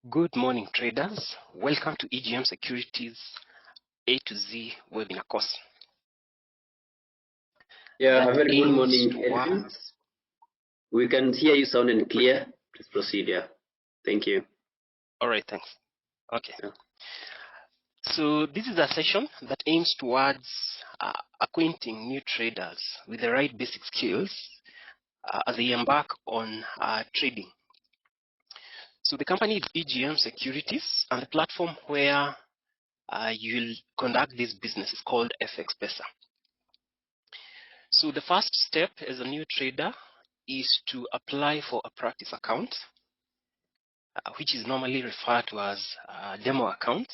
Good morning, traders. Welcome to EGM Securities A to Z webinar course. Yeah, a very good morning, Edwin. We can hear you sound and clear. Please proceed. Yeah, thank you. All right, thanks. Okay. Yeah. So this is a session that aims towards acquainting new traders with the right basic skills as they embark on trading. So the company is EGM Securities, and the platform where you'll conduct this business is called Fxpesa. So the first step as a new trader is to apply for a practice account, which is normally referred to as a demo account.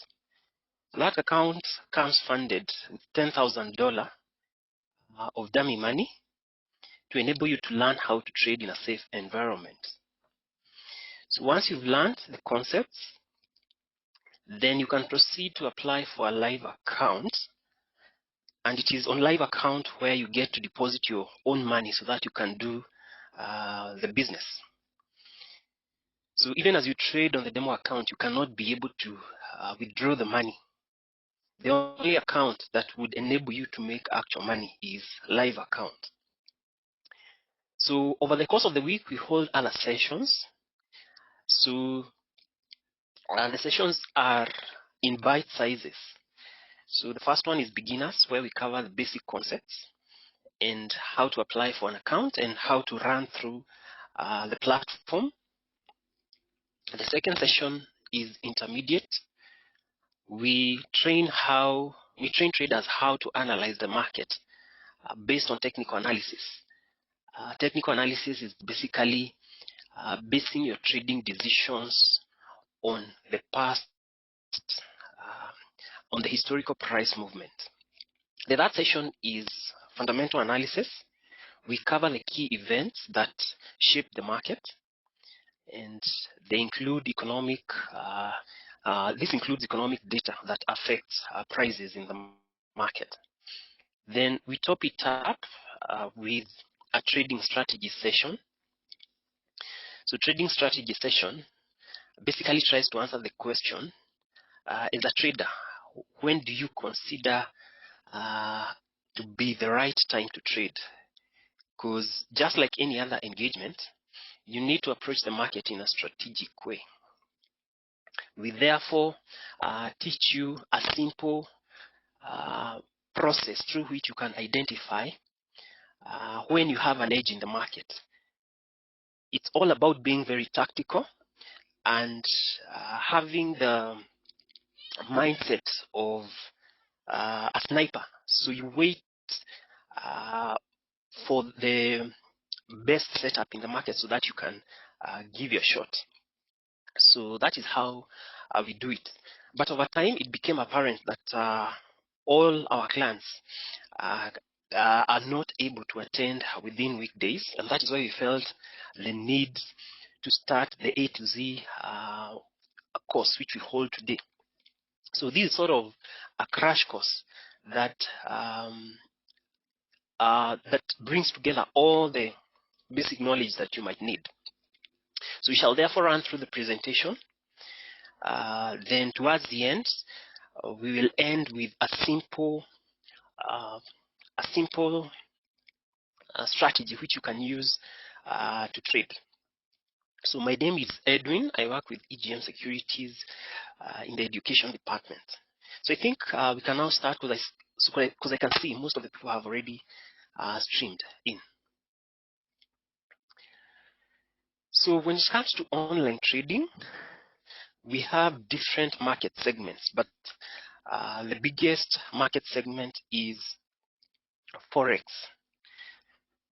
That account comes funded with $10,000 of dummy money to enable you to learn how to trade in a safe environment. So once you've learned the concepts, then you can proceed to apply for a live account. And it is on live account where you get to deposit your own money so that you can do the business. So even as you trade on the demo account, you cannot be able to withdraw the money. The only account that would enable you to make actual money is live account. So over the course of the week, we hold other sessions. So the sessions are in bite sizes. So the first one is beginners, where we cover the basic concepts and how to apply for an account and how to run through the platform. The second session is intermediate. We train traders how to analyze the market based on technical analysis. Technical analysis is basically basing your trading decisions on the past, on the historical price movement. The third session is fundamental analysis. We cover the key events that shape the market, and they include this includes economic data that affects prices in the market. Then we top it up with a trading strategy session. So trading strategy session basically tries to answer the question, as a trader, when do you consider to be the right time to trade? Because just like any other engagement, you need to approach the market in a strategic way. We therefore teach you a simple process through which you can identify when you have an edge in the market. It's all about being very tactical and having the mindset of a sniper. So you wait for the best setup in the market so that you can give your shot. So that is how we do it. But over time, it became apparent that all our clients are not able to attend within weekdays, and that is why we felt the need to start the A to Z course, which we hold today. So this is sort of a crash course that that brings together all the basic knowledge that you might need. So we shall therefore run through the presentation. Then towards the end, we will end with a simple strategy which you can use to trade. So my name is Edwin. I work with EGM Securities in the education department. So I think we can now start because I can see most of the people have already streamed in. So when it comes to online trading, we have different market segments, but the biggest market segment is Forex.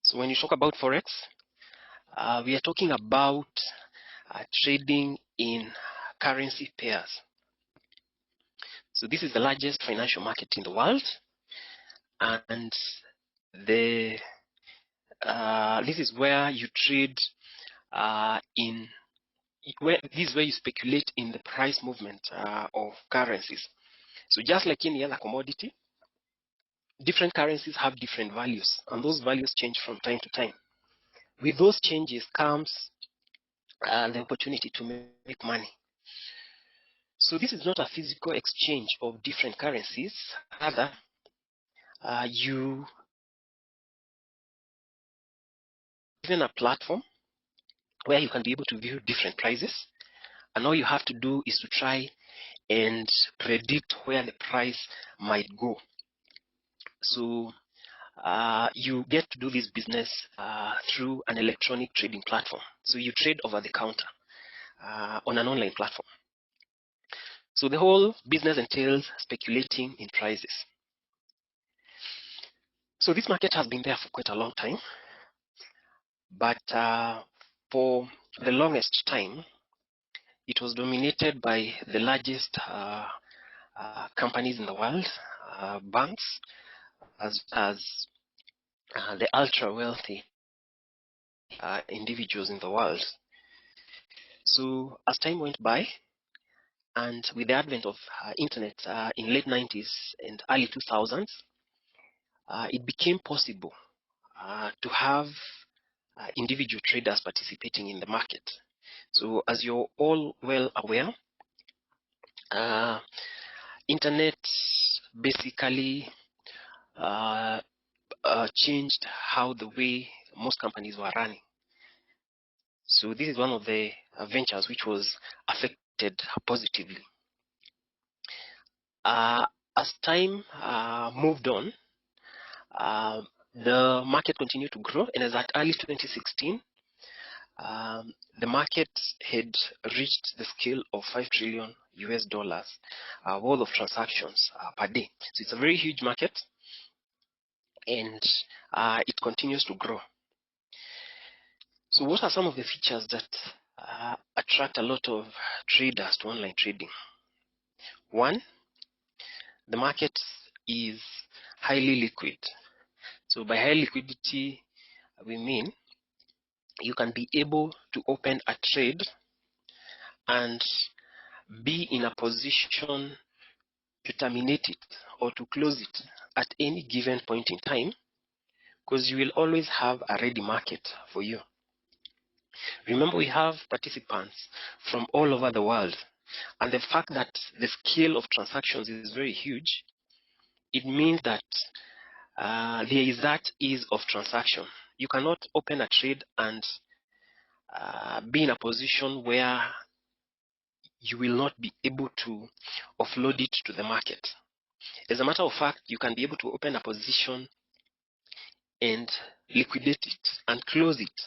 So when you talk about Forex, we are talking about trading in currency pairs. So this is the largest financial market in the world, and this is where you trade this is where you speculate in the price movement of currencies. So just like any other commodity, different currencies have different values, and those values change from time to time. With those changes comes the opportunity to make money. So this is not a physical exchange of different currencies. Rather, you given a platform where you can be able to view different prices, and all you have to do is to try and predict where the price might go. So you get to do this business through an electronic trading platform. So you trade over the counter on an online platform. So the whole business entails speculating in prices. So this market has been there for quite a long time, but for the longest time, it was dominated by the largest companies in the world, banks, as the ultra wealthy individuals in the world. So as time went by, and with the advent of internet in late 90s and early 2000s, it became possible to have individual traders participating in the market. So as you're all well aware, internet basically changed how the way most companies were running. So this is one of the ventures which was affected positively. As time moved on, the market continued to grow, and as at early 2016, the market had reached the scale of $5 trillion US worth of transactions per day. So it's a very huge market, and it continues to grow. So what are some of the features that attract a lot of traders to online trading? One, the market is highly liquid. So by high liquidity, we mean you can be able to open a trade and be in a position to terminate it or to close it at any given point in time, because you will always have a ready market for you. Remember, we have participants from all over the world, and the fact that the scale of transactions is very huge, it means that there is that ease of transaction. You cannot open a trade and be in a position where you will not be able to offload it to the market. As a matter of fact, you can be able to open a position and liquidate it and close it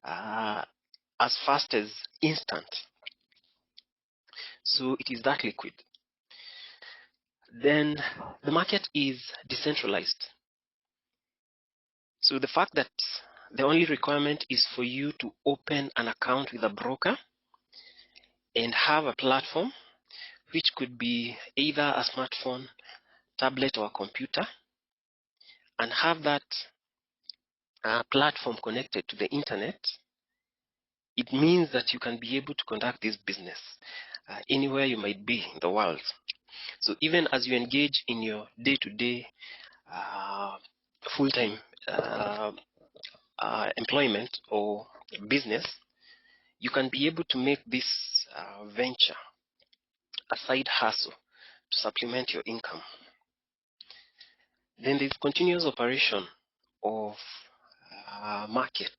as fast as instant. So it is that liquid. Then the market is decentralized. So the fact that the only requirement is for you to open an account with a broker and have a platform, which could be either a smartphone, tablet, or a computer, and have that platform connected to the internet, it means that you can be able to conduct this business anywhere you might be in the world. So even as you engage in your day-to-day full-time employment or business, you can be able to make this venture a side hustle to supplement your income. Then there's continuous operation of market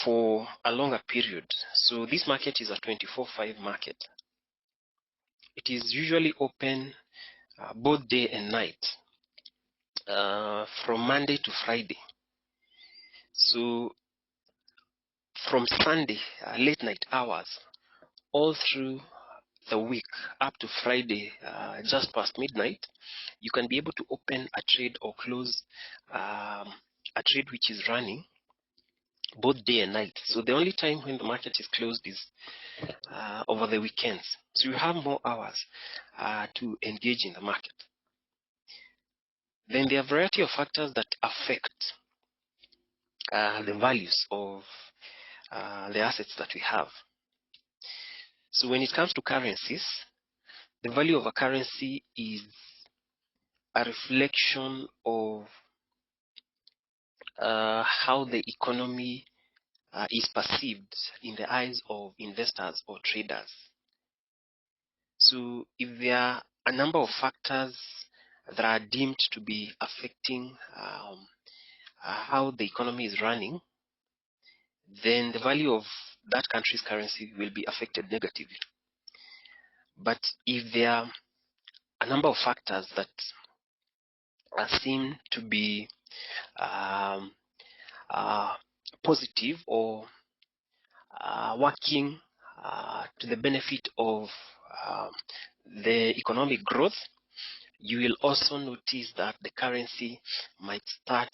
for a longer period. So this market is a 24/5 market. It is usually open both day and night, from Monday to Friday. So from Sunday, late night hours, all through the week up to Friday, just past midnight, you can be able to open a trade or close a trade which is running both day and night. So the only time when the market is closed is over the weekends. So you have more hours to engage in the market. Then there are a variety of factors that affect the values of the assets that we have. So when it comes to currencies, the value of a currency is a reflection of how the economy is perceived in the eyes of investors or traders. So if there are a number of factors that are deemed to be affecting how the economy is running, then the value of that country's currency will be affected negatively. But if there are a number of factors that are seen to be positive or working to the benefit of the economic growth, you will also notice that the currency might start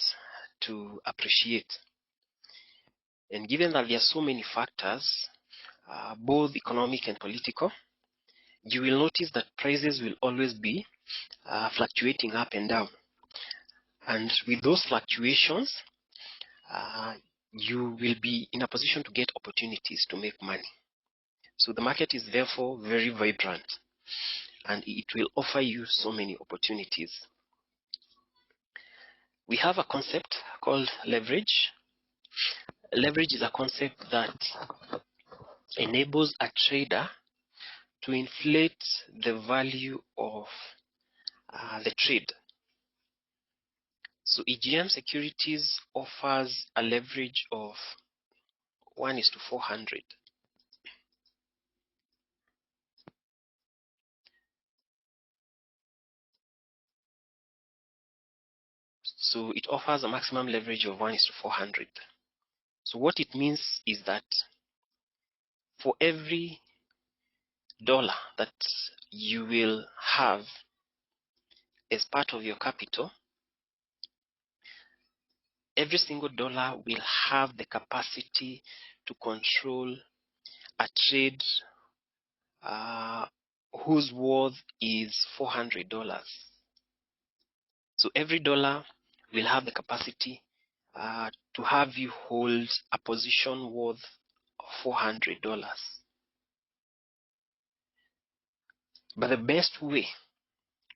to appreciate. And given that there are so many factors, both economic and political, you will notice that prices will always be fluctuating up and down. And with those fluctuations, you will be in a position to get opportunities to make money. So the market is therefore very vibrant, and it will offer you so many opportunities. We have a concept called leverage. Leverage is a concept that enables a trader to inflate the value of the trade. So EGM Securities offers a leverage of 1:400. So it offers a maximum leverage of 1:400. So what it means is that for every dollar that you will have as part of your capital, every single dollar will have the capacity to control a trade whose worth is $400. So every dollar will have the capacity to have you hold a position worth $400. But the best way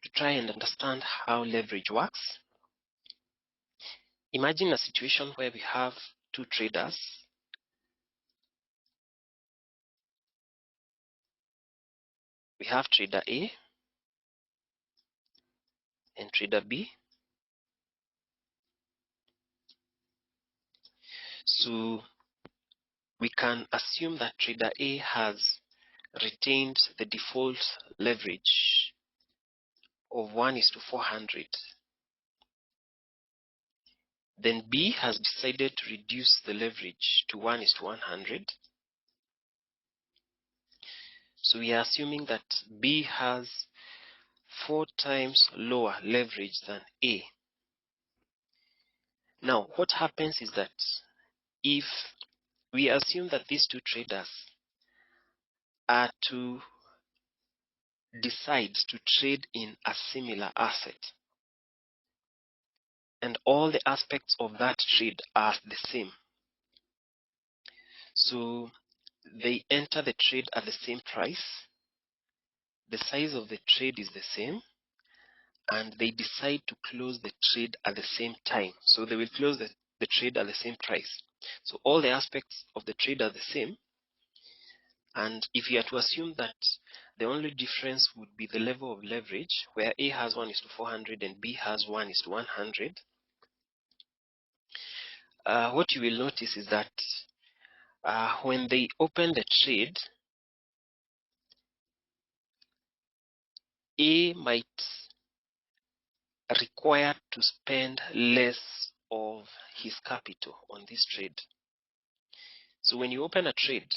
to try and understand how leverage works, imagine a situation where we have two traders. We have trader A and trader B. So we can assume that trader A has retained the default leverage of 1:400. Then B has decided to reduce the leverage to 1:100. So we are assuming that B has 4 times lower leverage than A. Now, what happens is that if we assume that these two traders are to decide to trade in a similar asset, and all the aspects of that trade are the same, so they enter the trade at the same price, the size of the trade is the same, and they decide to close the trade at the same time, so they will close the trade at the same price. So all the aspects of the trade are the same, and if you are to assume that the only difference would be the level of leverage, where A has 1:400 and B has 1:100, what you will notice is that when they open the trade, A might require to spend less of his capital on this trade. So when you open a trade,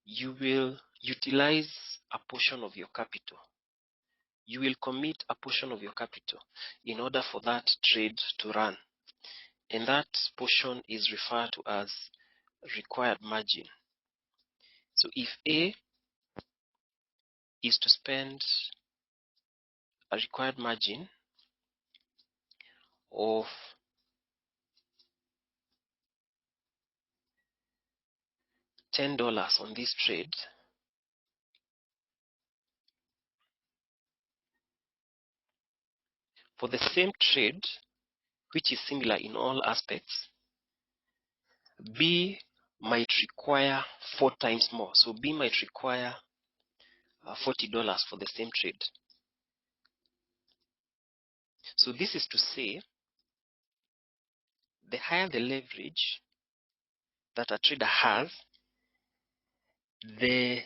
you will utilize a portion of your capital. You will commit a portion of your capital in order for that trade to run. And that portion is referred to as required margin. So if A is to spend a required margin of $10 on this trade, for the same trade, which is similar in all aspects, B might require 4 times more. So B might require $40 for the same trade. So this is to say, the higher the leverage that a trader has, the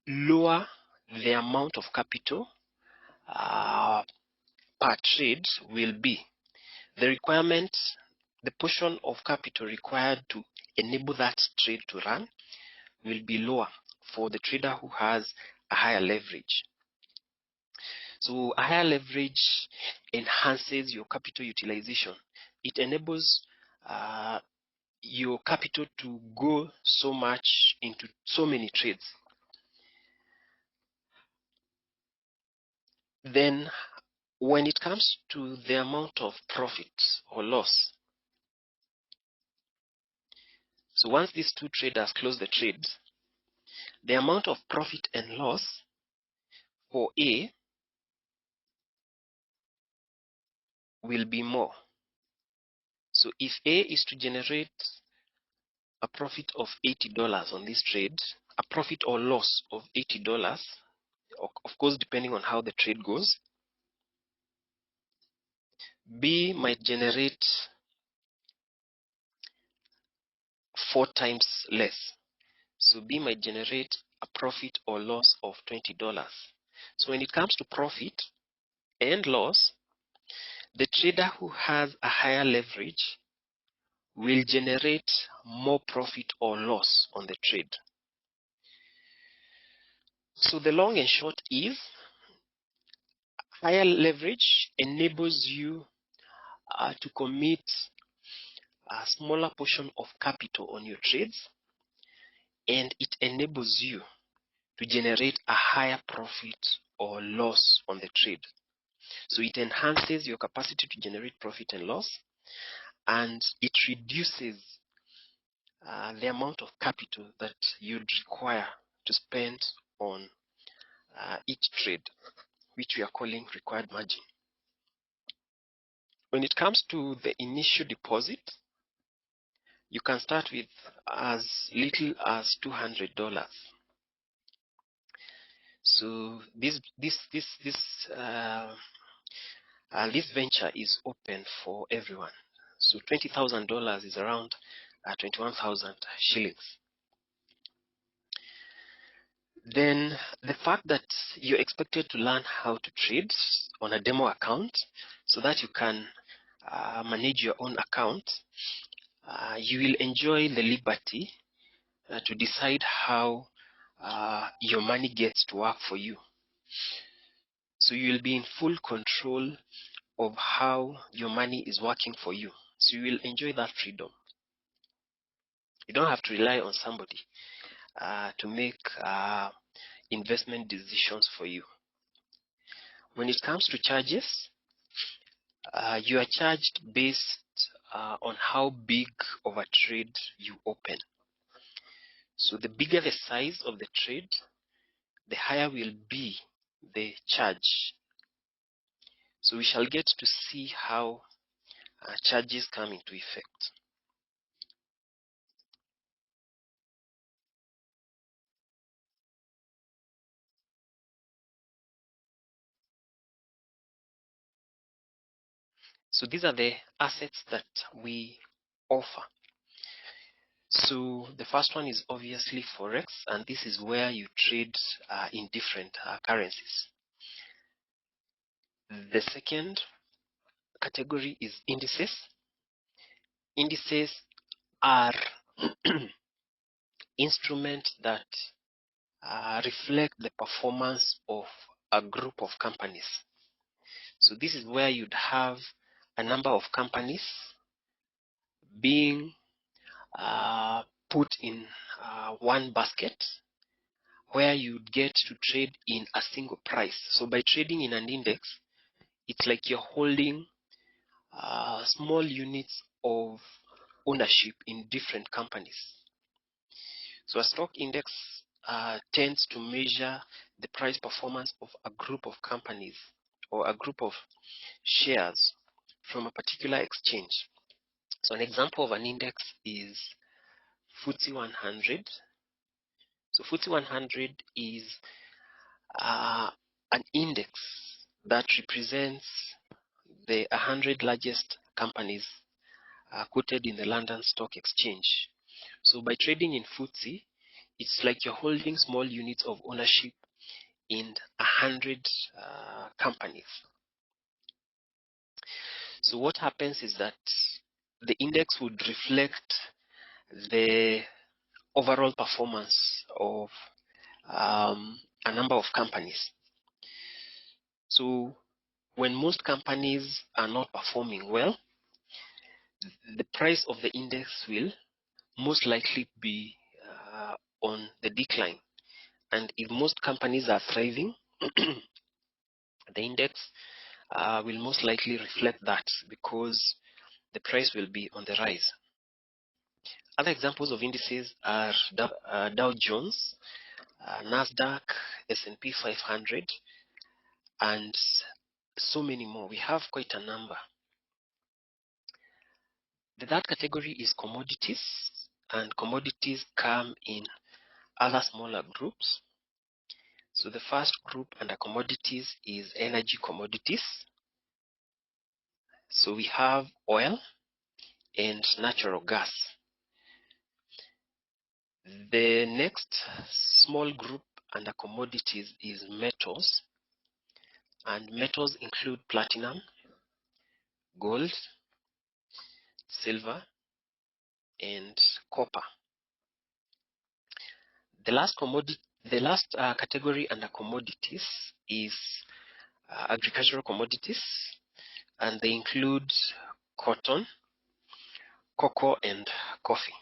lower the amount of capital per trade will be. The requirement, the portion of capital required to enable that trade to run will be lower for the trader who has a higher leverage. So a higher leverage enhances your capital utilization. It enables your capital to go so much into so many trades. Then when it comes to the amount of profit or loss, so once these two traders close the trades, the amount of profit and loss for A will be more. So if A is to generate a profit of $80 on this trade, a profit or loss of $80, of course depending on how the trade goes, B might generate 4 times less. So B might generate a profit or loss of $20. So when it comes to profit and loss, the trader who has a higher leverage will generate more profit or loss on the trade. So the long and short is, higher leverage enables you to commit a smaller portion of capital on your trades, and it enables you to generate a higher profit or loss on the trade. So it enhances your capacity to generate profit and loss, and it reduces the amount of capital that you'd require to spend on each trade, which we are calling required margin. When it comes to the initial deposit, you can start with as little as $200. So this venture is open for everyone. So $20,000 is around 21,000 shillings. Then the fact that you're expected to learn how to trade on a demo account so that you can manage your own account, you will enjoy the liberty to decide how your money gets to work for you. So you will be in full control of how your money is working for you. So you will enjoy that freedom. You don't have to rely on somebody to make investment decisions for you. When it comes to charges, you are charged based on how big of a trade you open. So the bigger the size of the trade, the higher will be the charge. So we shall get to see how charges come into effect. So these are the assets that we offer. So the first one is obviously Forex, and this is where you trade in different currencies. The second category is indices. Indices are instruments that reflect the performance of a group of companies. So this is where you'd have a number of companies being put in one basket, where you get to trade in a single price. So by trading in an index, it's like you're holding small units of ownership in different companies. So a stock index tends to measure the price performance of a group of companies or a group of shares from a particular exchange. So an example of an index is FTSE 100. So FTSE 100 is an index that represents the 100 largest companies quoted in the London Stock Exchange. So by trading in FTSE, it's like you're holding small units of ownership in 100 companies. So what happens is that the index would reflect the overall performance of a number of companies. So when most companies are not performing well, the price of the index will most likely be on the decline. And if most companies are thriving, the index will most likely reflect that because the price will be on the rise. Other examples of indices are Dow Jones, Nasdaq, S&P 500, and so many more. We have quite a number. The third category is commodities, and commodities come in other smaller groups. So the first group under commodities is energy commodities. So we have oil and natural gas. The next small group under commodities is metals, and metals include platinum, gold, silver, and copper. The last category under commodities is agricultural commodities, and they include cotton, cocoa, and coffee.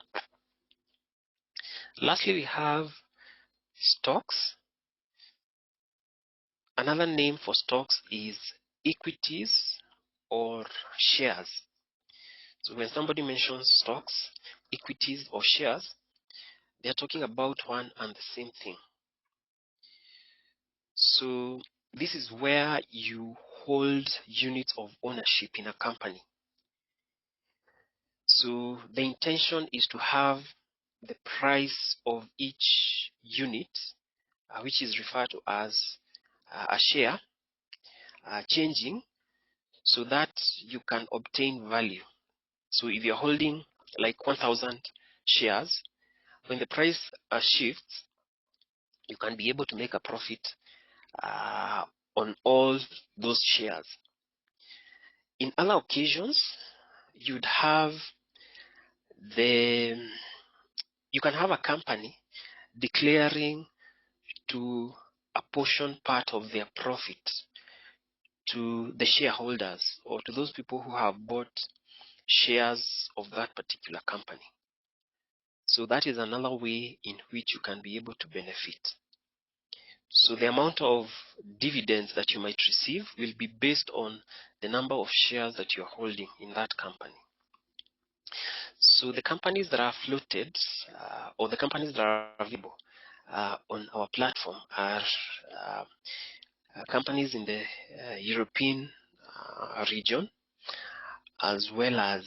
Lastly, we have stocks. Another name for stocks is equities or shares. So when somebody mentions stocks, equities, or shares, they're talking about one and the same thing. So this is where you hold units of ownership in a company. So the intention is to have the price of each unit, which is referred to as a share, changing so that you can obtain value. So if you're holding like 1,000 shares, when the price shifts, you can be able to make a profit on all those shares. In other occasions, you can have a company declaring to apportion part of their profit to the shareholders or to those people who have bought shares of that particular company. So that is another way in which you can be able to benefit. So the amount of dividends that you might receive will be based on the number of shares that you're holding in that company. So the companies that are floated or the companies that are available on our platform are companies in the European region, as well as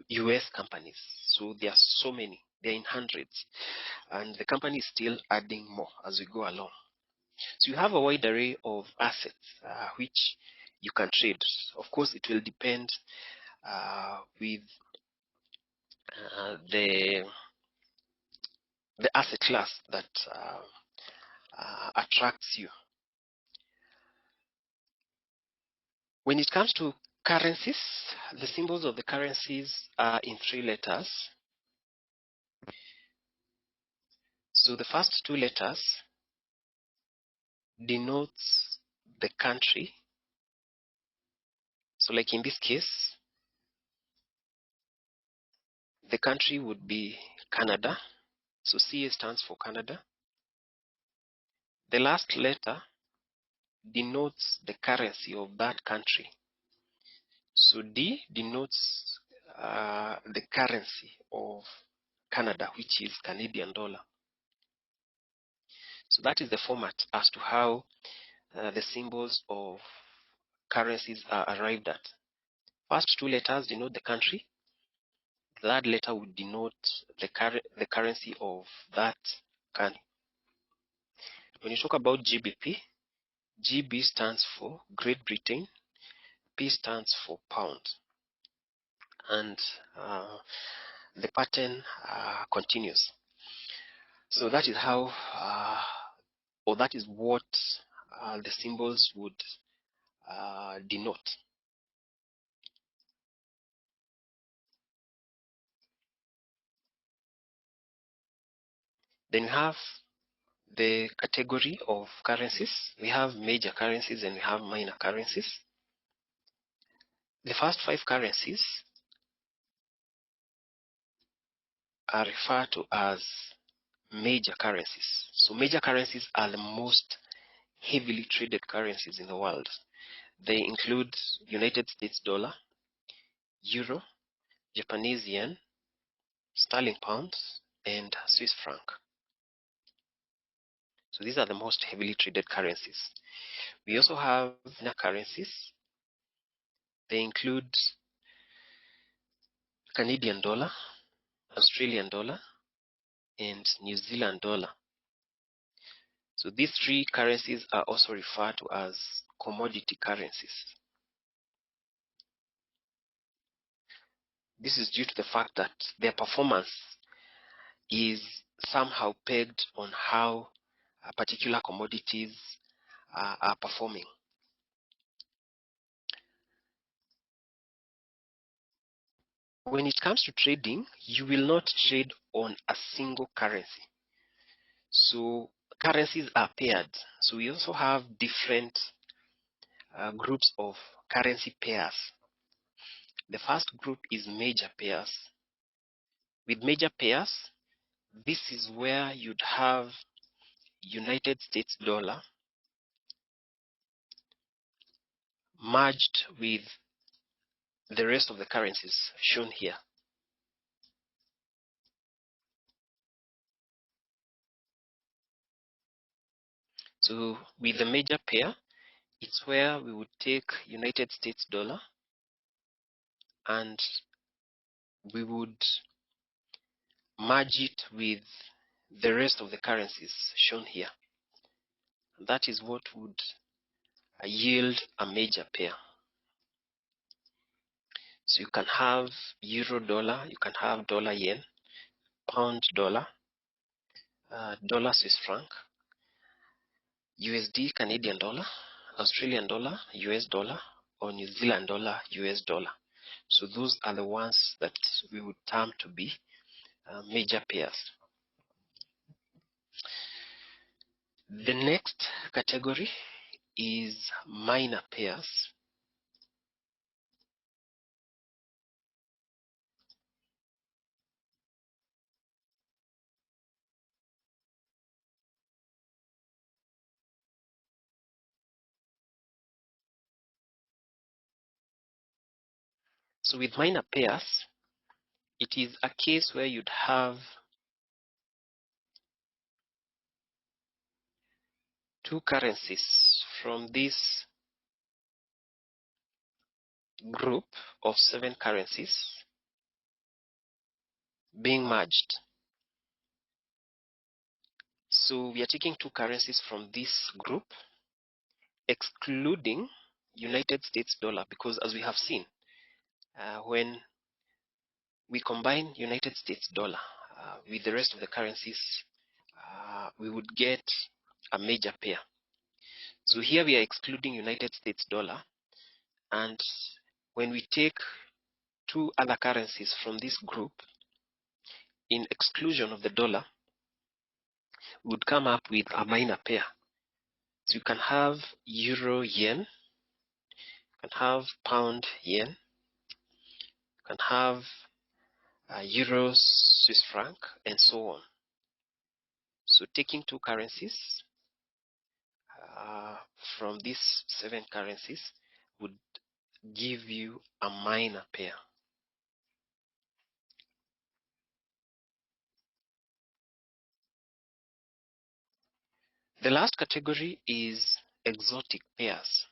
US companies. So there are so many, they're in hundreds, and the company is still adding more as we go along. So you have a wide array of assets which you can trade. Of course, it will depend with the asset class that attracts you. When it comes to currencies, the symbols of the currencies are in 3 letters. So the first 2 letters denotes the country. So like in this case, the country would be Canada. So CA stands for Canada. The last letter denotes the currency of that country. So D denotes the currency of Canada, which is Canadian dollar. So that is the format as to how the symbols of currencies are arrived at. First 2 letters denote the country. that letter would denote the currency of that country. When you talk about GBP, GB stands for Great Britain, P stands for pound, and the pattern continues. So that is how, or that is what the symbols would denote. Then we have the category of currencies. We have major currencies and we have minor currencies. The first 5 currencies are referred to as major currencies. So major currencies are the most heavily traded currencies in the world. They include United States dollar, euro, Japanese yen, sterling pound, and Swiss franc. So these are the most heavily traded currencies. We also have minor currencies. They include Canadian dollar, Australian dollar, and New Zealand dollar. So these 3 currencies are also referred to as commodity currencies. This is due to the fact that their performance is somehow pegged on how particular commodities are performing. When it comes to trading, you will not trade on a single currency. So currencies are paired. So we also have different groups of currency pairs. The first group is major pairs. With major pairs, this is where you'd have United States dollar merged with the rest of the currencies shown here. So with the major pair, it's where we would take United States dollar and we would merge it with the rest of the currencies shown here. That is what would yield a major pair. So you can have euro dollar, you can have dollar yen, pound dollar, dollar Swiss franc, USD Canadian dollar, Australian dollar, US dollar, or New Zealand dollar, US dollar. So those are the ones that we would term to be major pairs. The next category is minor pairs. So with minor pairs, it is a case where you'd have 2 currencies from this group of 7 currencies being merged. So we are taking 2 currencies from this group, excluding United States dollar, because as we have seen, when we combine United States dollar with the rest of the currencies, we would get a major pair. So here we are excluding United States dollar, and when we take 2 other currencies from this group in exclusion of the dollar, we would come up with a minor pair. So you can have euro yen, you can have pound yen, you can have euro Swiss franc, and so on. So taking 2 currencies from these 7 currencies would give you a minor pair. The last category is exotic pairs.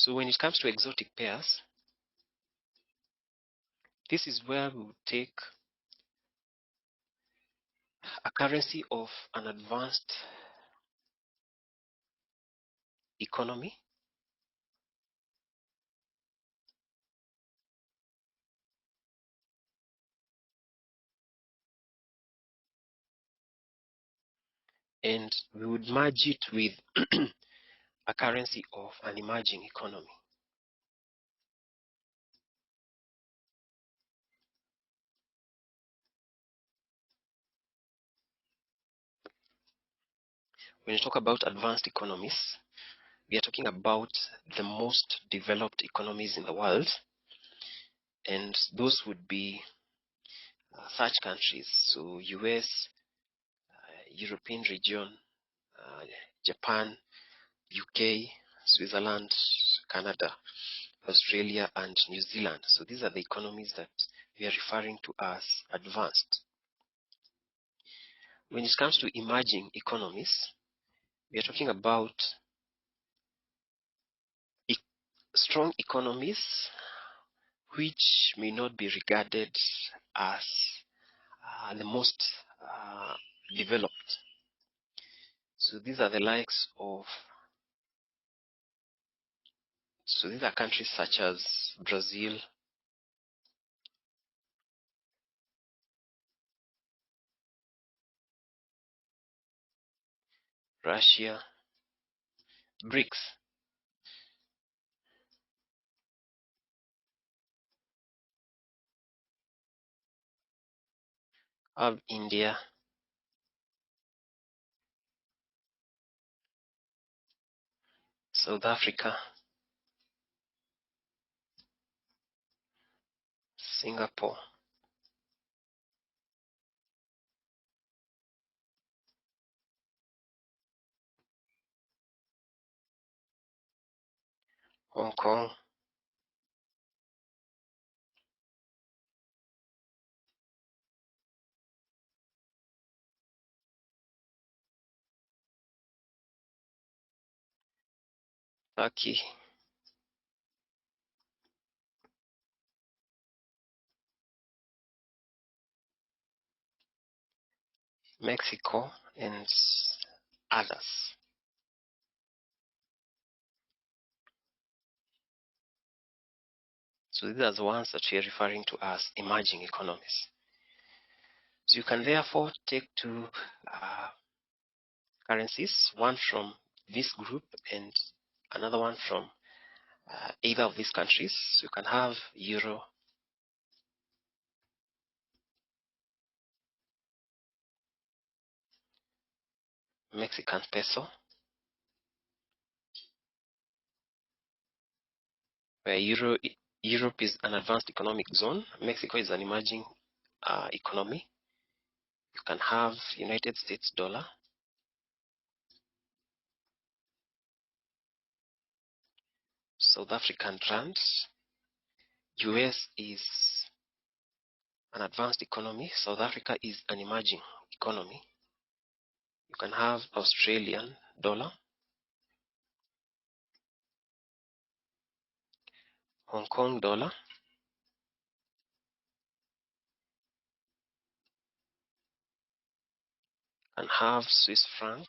So when it comes to exotic pairs, this is where we would take a currency of an advanced economy and we would merge it with a currency of an emerging economy. When you talk about advanced economies, we are talking about the most developed economies in the world, and those would be such countries, so US, European region, Japan, UK, Switzerland, Canada, Australia, and New Zealand. So these are the economies that we are referring to as advanced. When it comes to emerging economies, we are talking about strong economies which may not be regarded as the most developed. So these are the likes of, so these are countries such as Brazil, Russia, BRICS, India, South Africa, Singapore, Hong Kong, Turkey, Mexico, and others. So these are the ones that we are referring to as emerging economies. So you can therefore take two currencies, one from this group and another one from either of these countries. So you can have Euro, Mexican peso, where Europe is an advanced economic zone, Mexico is an emerging economy. You can have United States dollar, South African rand. US is an advanced economy, South Africa is an emerging economy. You can have Australian dollar, Hong Kong dollar, and have Swiss franc,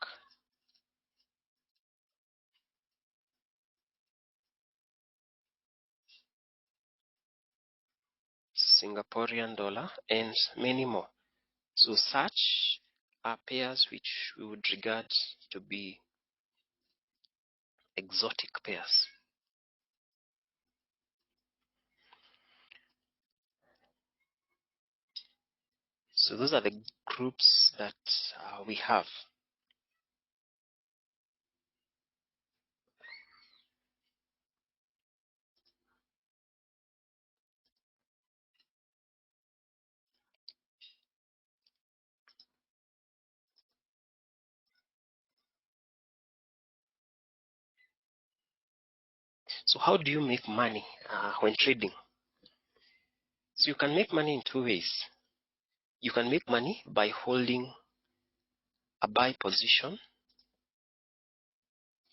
Singaporean dollar, and many more. So such are pairs which we would regard to be exotic pairs. So those are the groups that we have. So how do you make money when trading? So you can make money in two ways. You can make money by holding a buy position.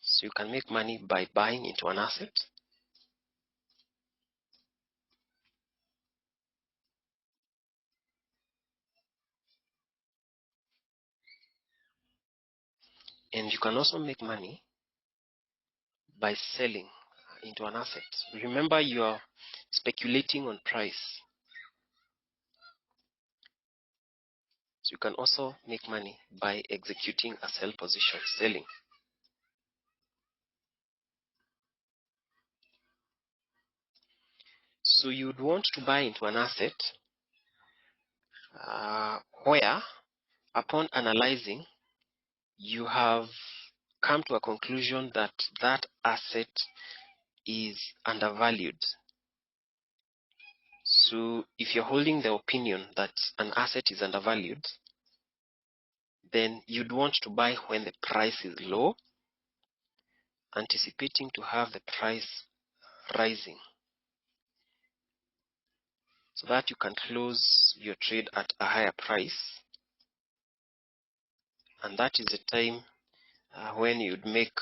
So you can make money by buying into an asset. And you can also make money by selling into an asset. Remember, you are speculating on price. So you can also make money by executing a sell position, selling. So you would want to buy into an asset where, upon analyzing, you have come to a conclusion that that asset is undervalued. So if you're holding the opinion that an asset is undervalued, then you'd want to buy when the price is low, anticipating to have the price rising, so that you can close your trade at a higher price. And that is the time when you'd make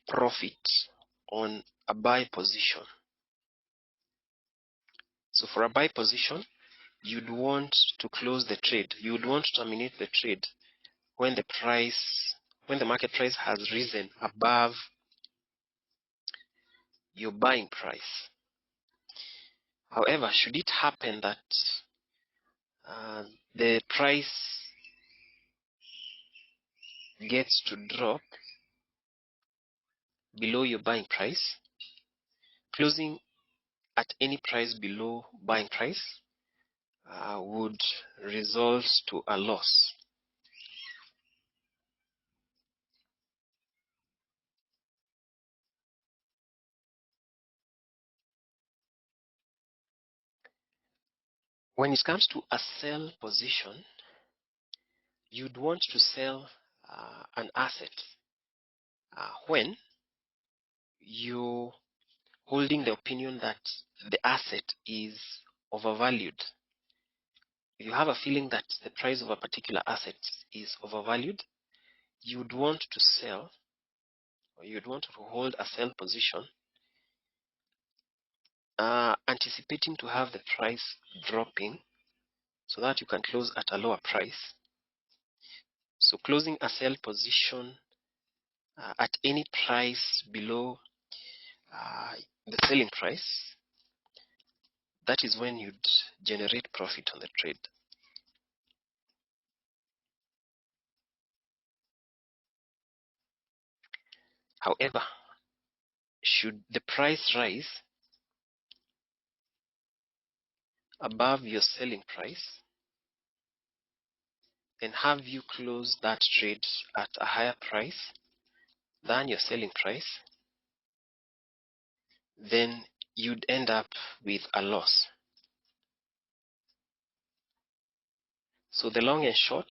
profit on a buy position. So for a buy position, you'd want to close the trade. You would want to terminate the trade when the market price has risen above your buying price. However, should it happen that the price gets to drop below your buying price, closing at any price below buying price would result to a loss. When it comes to a sell position, you'd want to sell an asset when you're holding the opinion that the asset is overvalued. If you have a feeling that the price of a particular asset is overvalued, you'd want to sell, or you'd want to hold a sell position, anticipating to have the price dropping so that you can close at a lower price. So closing a sell position at any price below the selling price, that is when you'd generate profit on the trade. However, should the price rise above your selling price, then have you close that trade at a higher price than your selling price, then you'd end up with a loss. So the long and short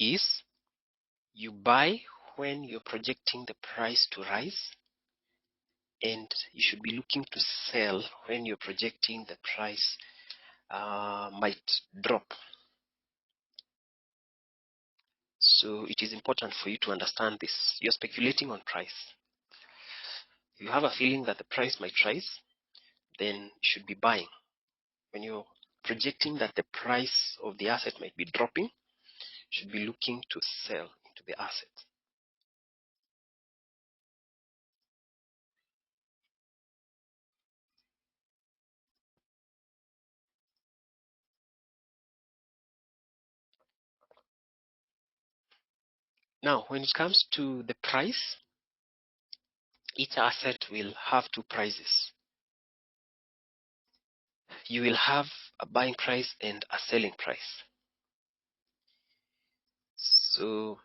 is you buy when you're projecting the price to rise, and you should be looking to sell when you're projecting the price might drop. So it is important for you to understand this. You're speculating on price. If you have a feeling that the price might rise, then you should be buying. When you're projecting that the price of the asset might be dropping, you should be looking to sell into the asset. Now, when it comes to the price, each asset will have two prices. You will have a buying price and a selling price. So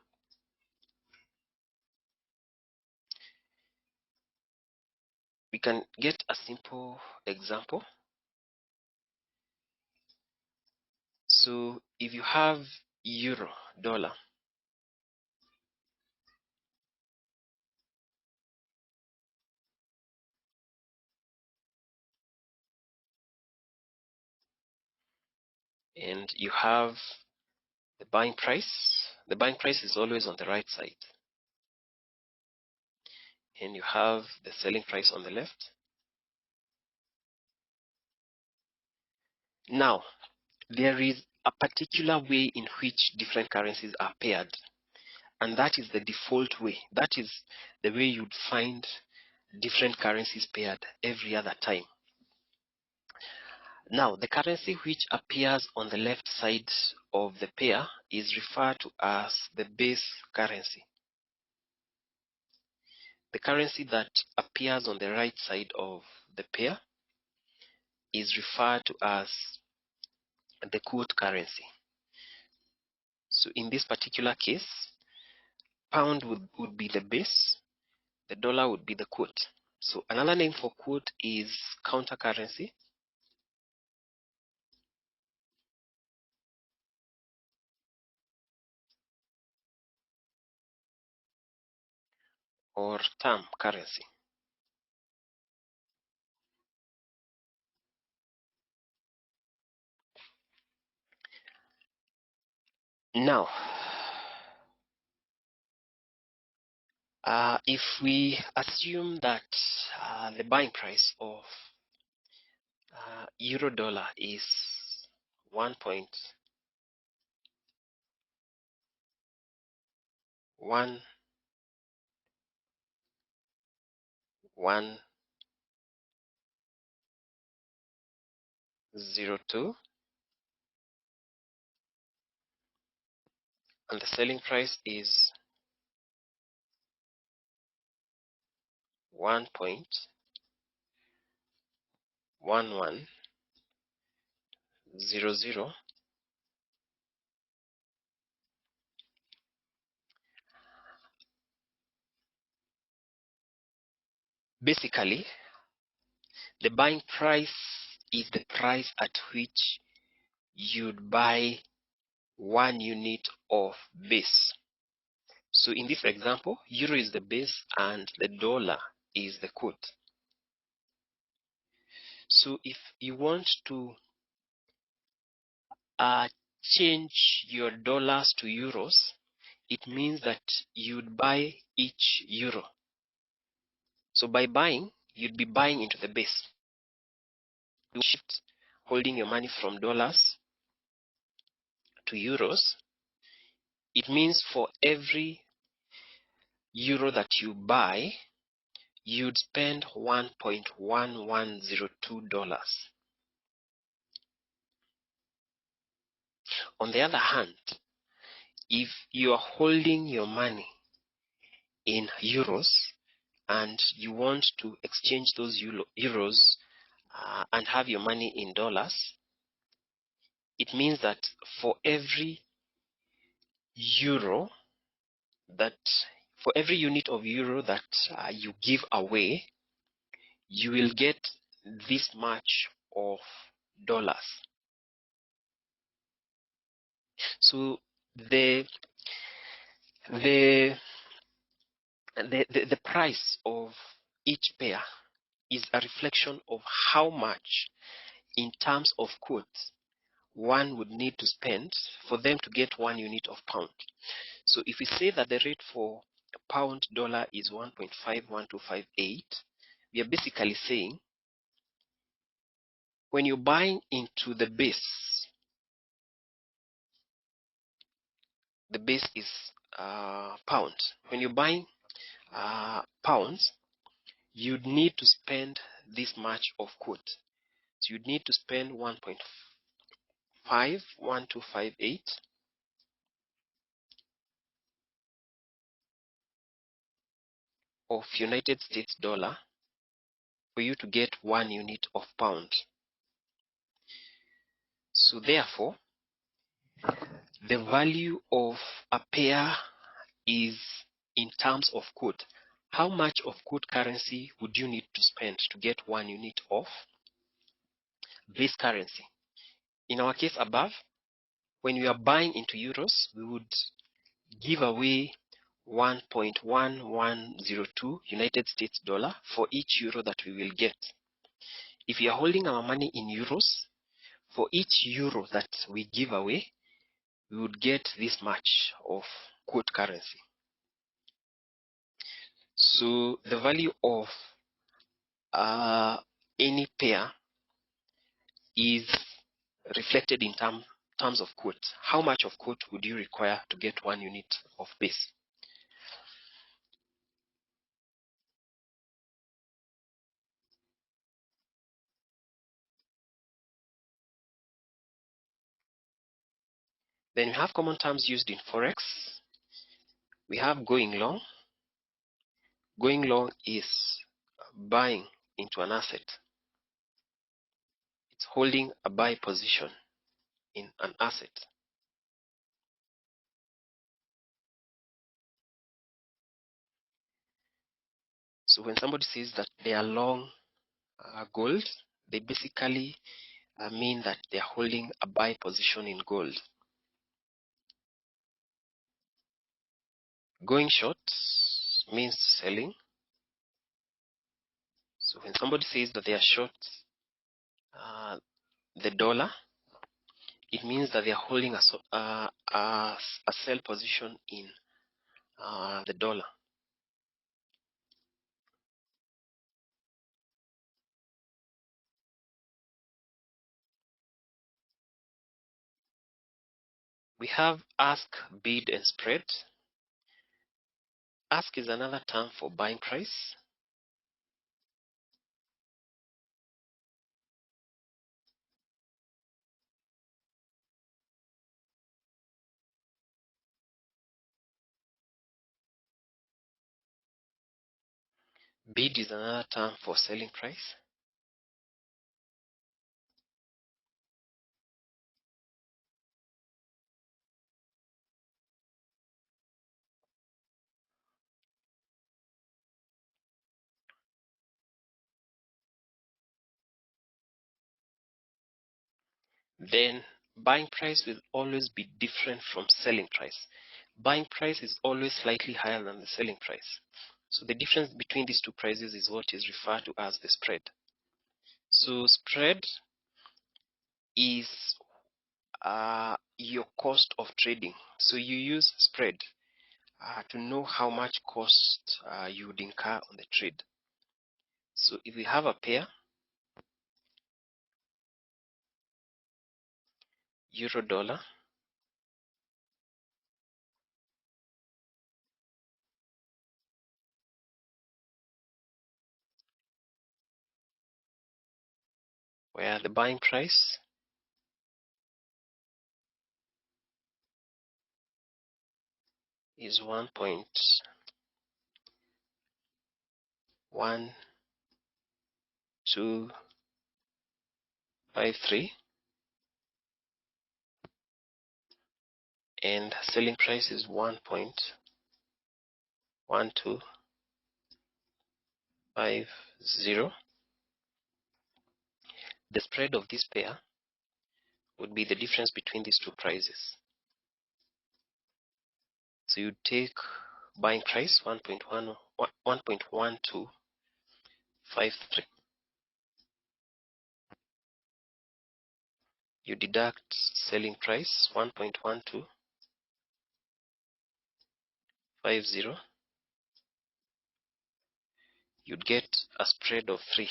we can get a simple example. So if you have euro, dollar, and you have the buying price is always on the right side, and you have the selling price on the left. Now, there is a particular way in which different currencies are paired, and that is the default way. That is the way you'd find different currencies paired every other time. Now, the currency which appears on the left side of the pair is referred to as the base currency. The currency that appears on the right side of the pair is referred to as the quote currency. So in this particular case, pound would be the base, the dollar would be the quote. So another name for quote is counter currency, or term currency. Now, if we assume that the buying price of euro dollar is 1.1102 and the selling price is 1.1100, basically the buying price is the price at which you'd buy 1 unit of base. So in this example, euro is the base and the dollar is the quote. So if you want to change your dollars to euros, it means that you'd buy each euro. So by buying, you'd be buying into the base. You shift holding your money from dollars to euros. It means for every euro that you buy, you'd spend $1.1102. On the other hand, if you are holding your money in euros and you want to exchange those euros and have your money in dollars, it means that for every euro for every unit of euro that you give away, you will get this much of dollars. So the price of each pair is a reflection of how much, in terms of quotes, one would need to spend for them to get 1 unit of pound. So if we say that the rate for pound dollar is 1.51258, we are basically saying when you're buying into the base is pound. When you're buying pounds, you'd need to spend this much of quote. So you'd need to spend 1.51258 of United States dollar for you to get 1 unit of pound. So therefore, the value of a pair is in terms of quote. How much of quote currency would you need to spend to get 1 unit of base currency? In our case above, when we are buying into euros, we would give away 1.1102 United States dollar for each euro that we will get. If you are holding our money in euros, for each euro that we give away, we would get this much of quote currency. So the value of any pair is reflected in terms of quote. How much of quote would you require to get 1 unit of base? Then we have common terms used in Forex. We have going long. Going long is buying into an asset. It's holding a buy position in an asset. So when somebody says that they are long gold, they basically mean that they are holding a buy position in gold. Going short means selling. So when somebody says that they are short the dollar, it means that they are holding a sell position in the dollar. We have ask, bid, and spread. Ask is another term for buying price. Bid is another term for selling price. Then buying price will always be different from selling price. Buying price is always slightly higher than the selling price. So the difference between these two prices is what is referred to as the spread. So spread is your cost of trading. So you use spread to know how much cost you would incur on the trade. So if we have a pair, euro dollar, where the buying price is 1.1253 and selling price is 1.1250. The spread of this pair would be the difference between these two prices. So you take buying price 1.1253. You deduct selling price 1.1250. You'd get a spread of 3.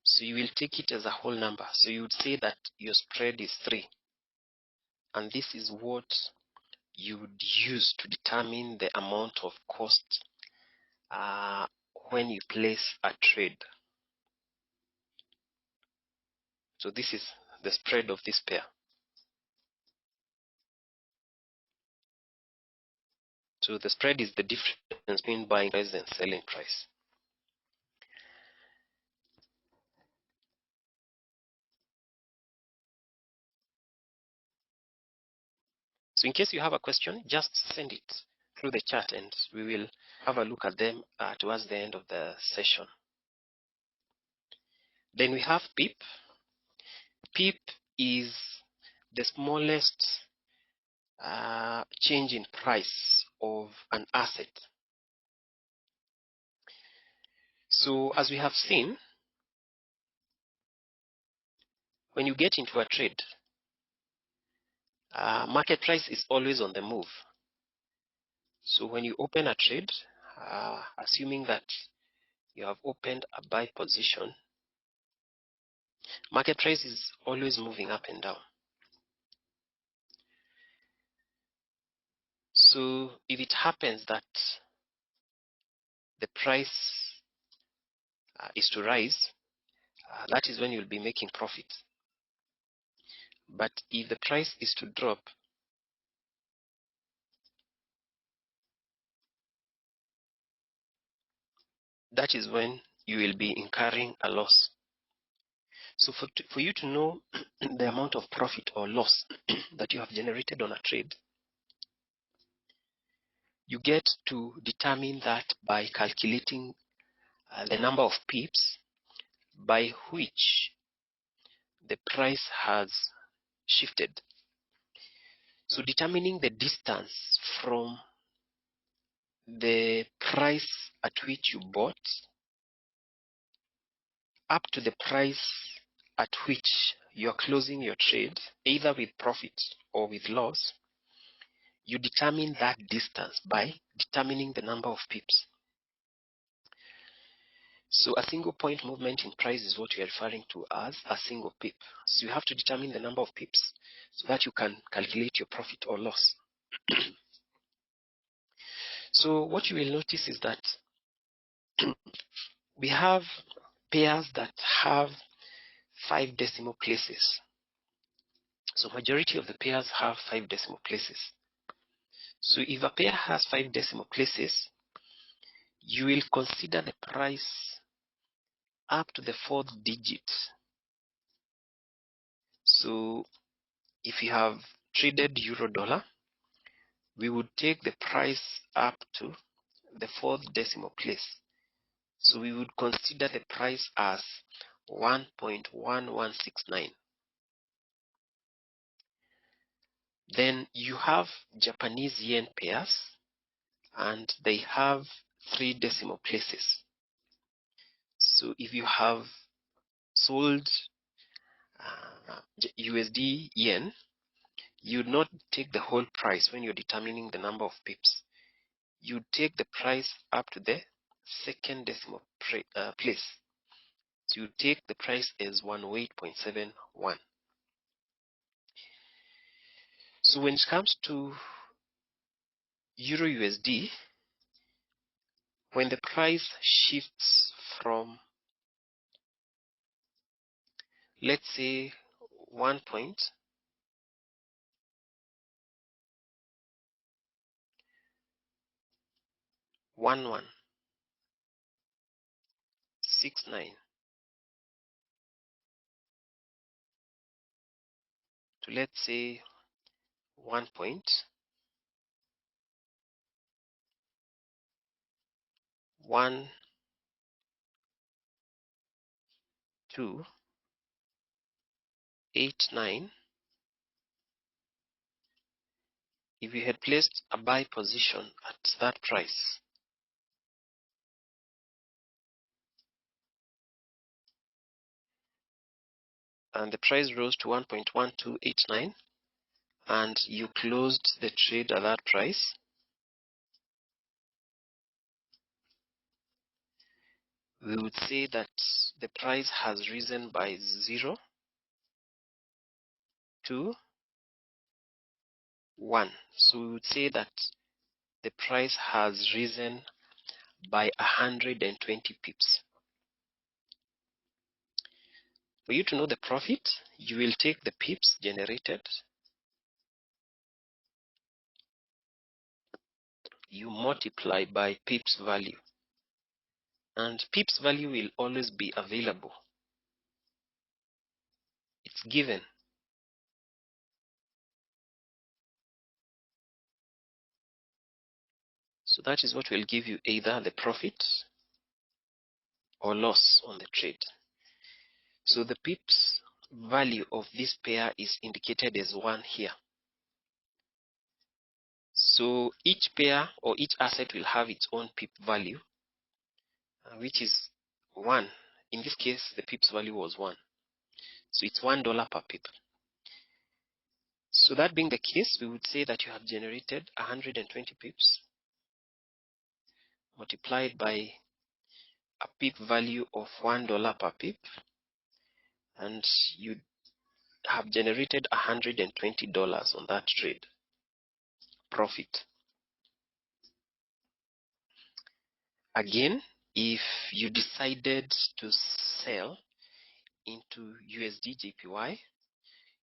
So you will take it as a whole number. So you would say that your spread is 3. And this is what you would use to determine the amount of cost when you place a trade. So this is the spread of this pair. So the spread is the difference between buying price and selling price. So in case you have a question, just send it through the chat and we will have a look at them towards the end of the session. Then we have PIP. PIP is the smallest change in price of an asset. So as we have seen, when you get into a trade, market price is always on the move. So when you open a trade, assuming that you have opened a buy position, market price is always moving up and down. So if it happens that the price is to rise, that is when you'll be making profit. But if the price is to drop, that is when you will be incurring a loss. So for you to know the amount of profit or loss that you have generated on a trade, you get to determine that by calculating the number of pips by which the price has shifted. So determining the distance from the price at which you bought up to the price at which you are closing your trade, either with profit or with loss, you determine that distance by determining the number of pips. So a single point movement in price is what we are referring to as a single pip. So you have to determine the number of pips so that you can calculate your profit or loss. So what you will notice is that we have pairs that have 5 decimal places. So majority of the pairs have 5 decimal places. So if a pair has 5 decimal places, you will consider the price up to the 4th digit. So if you have traded euro dollar, we would take the price up to the 4th decimal place. So we would consider the price as 1.1169. Then you have Japanese yen pairs, and they have 3 decimal places. So if you have sold USD yen, you would not take the whole price when you're determining the number of pips. You take the price up to the 2nd decimal place. So you take the price as 108.71. So when it comes to Euro USD, when the price shifts from, let's say, 1.1169 to, let's say, 1.1289, if you had placed a buy position at that price, and the price rose to 1.1289, and you closed the trade at that price, we would say that the price has risen by 0 to 1. So we would say that the price has risen by 120 pips. For you to know the profit, you will take the pips generated, you multiply by pips value, and pips value will always be available. It's given. So that is what will give you either the profit or loss on the trade. So the pips value of this pair is indicated as 1 here. So each pair or each asset will have its own pip value, which is 1. In this case, the pips value was 1. So it's $1 per pip. So that being the case, we would say that you have generated 120 pips multiplied by a pip value of $1 per pip, and you have generated $120 on that trade profit. Again, if you decided to sell into USD JPY,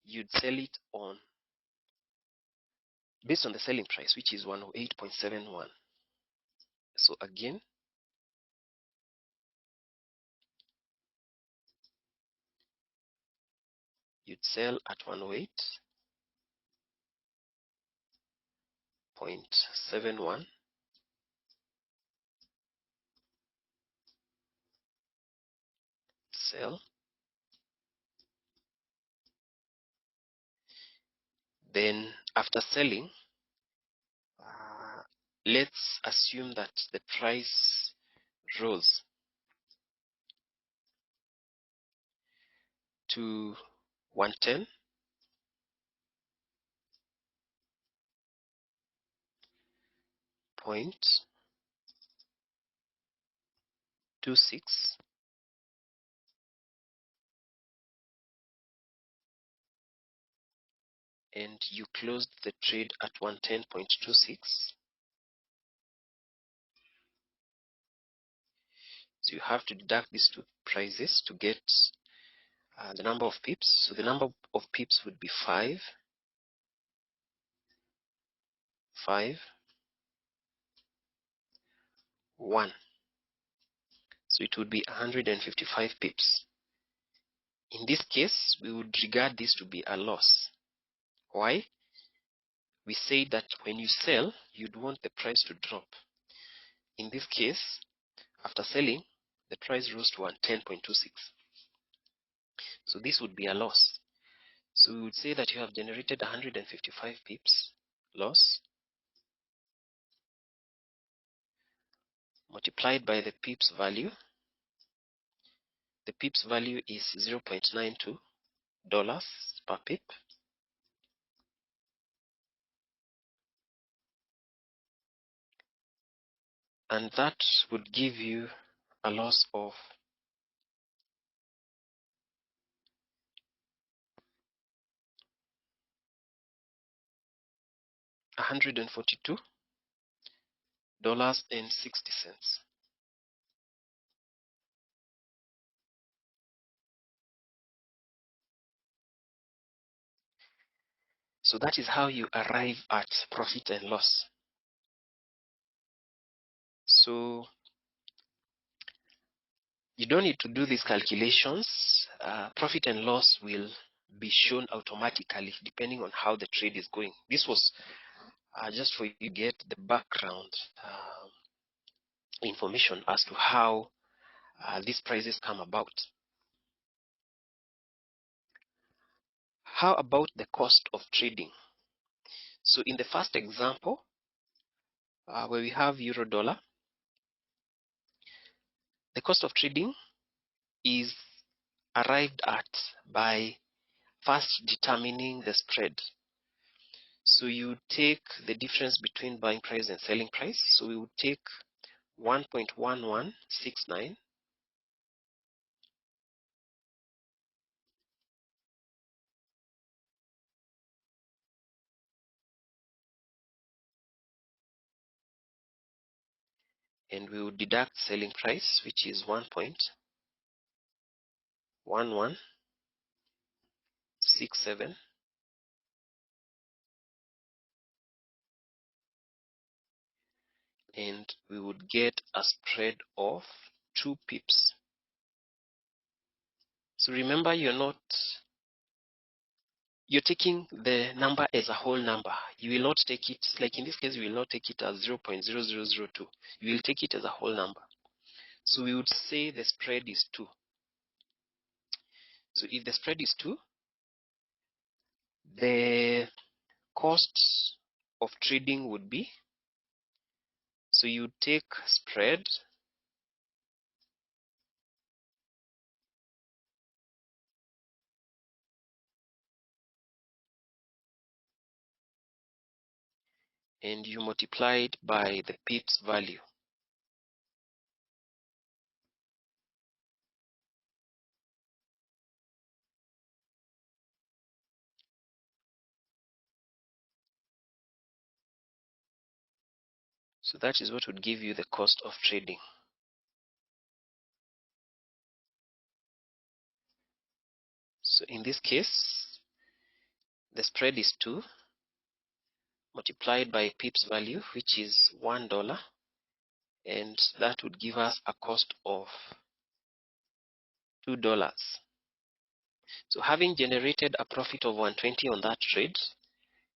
you'd sell it on based on the selling price, which is 108.71. So again, you'd sell at 108.71, sell. Then after selling, let's assume that the price rose to 110.26, and you closed the trade at 110.26. So you have to deduct these two prices to get the number of pips. So the number of pips would be 5, 1. So it would be 155 pips. In this case, we would regard this to be a loss. Why? We say that when you sell, you'd want the price to drop. In this case, after selling, the price rose to 110.26. So this would be a loss. So we would say that you have generated 155 pips loss multiplied by the pips value. The pips value is $0.92 per pip. And that would give you a loss of $142.60. So that is how you arrive at profit and loss. So you don't need to do these calculations. Profit and loss will be shown automatically depending on how the trade is going. This was just for you to get the background information as to how these prices come about. How about the cost of trading? So in the first example, where we have euro dollar, the cost of trading is arrived at by first determining the spread. So you take the difference between buying price and selling price. So we would take 1.1169 and we would deduct selling price, which is 1.1167, and we would get a spread of 2 pips. So remember, you're taking the number as a whole number. You will not take it, like in this case, you will not take it as 0.0002. You will take it as a whole number. So we would say the spread is 2. So if the spread is 2, the cost of trading would be, so you take spread and you multiply it by the pips value. So that is what would give you the cost of trading. So in this case, The spread is 2 multiplied by pips value, which is $1, and that would give us a cost of $2. So having generated a profit of 120 on that trade,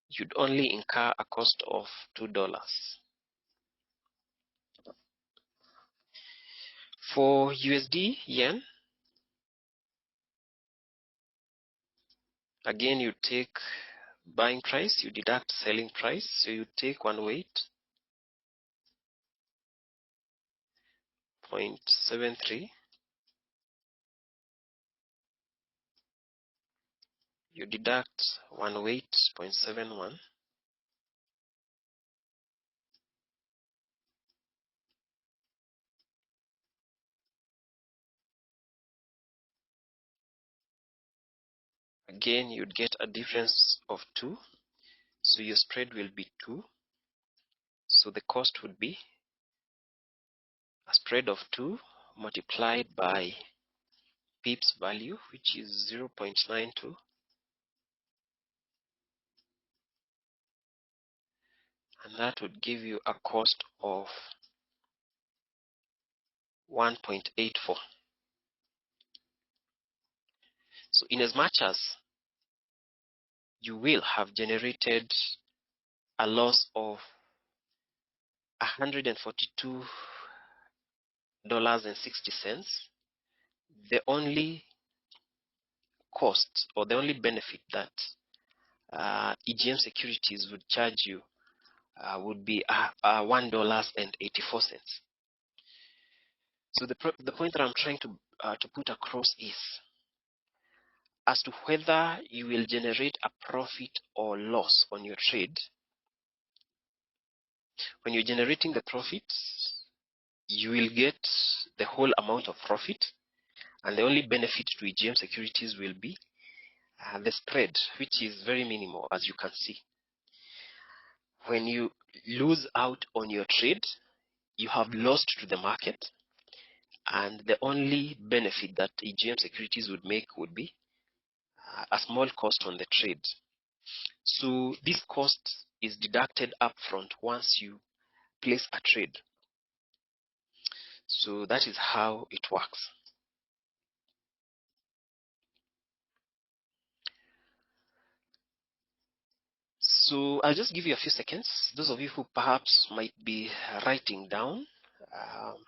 you'd only incur a cost of $2. For USD yen, again you take buying price, you deduct selling price, so you take 108.73, you deduct 108.71, again you'd get a difference of 2, so your spread will be 2, so the cost would be a spread of 2 multiplied by pips value, which is 0.92, and that would give you a cost of 1.84. So in as much as you will have generated a loss of $142.60, the only cost or the only benefit that EGM securities would charge you would be $1.84. So the point that I'm trying to put across is as to whether you will generate a profit or loss on your trade. When you're generating the profits, you will get the whole amount of profit, and the only benefit to EGM securities will be the spread, which is very minimal, as you can see. When you lose out on your trade, you have lost to the market, and the only benefit that EGM securities would make would be a small cost on the trade. So this cost is deducted upfront once you place a trade. So that is how it works. So I'll just give you a few seconds. Those of you who perhaps might be writing down, I'll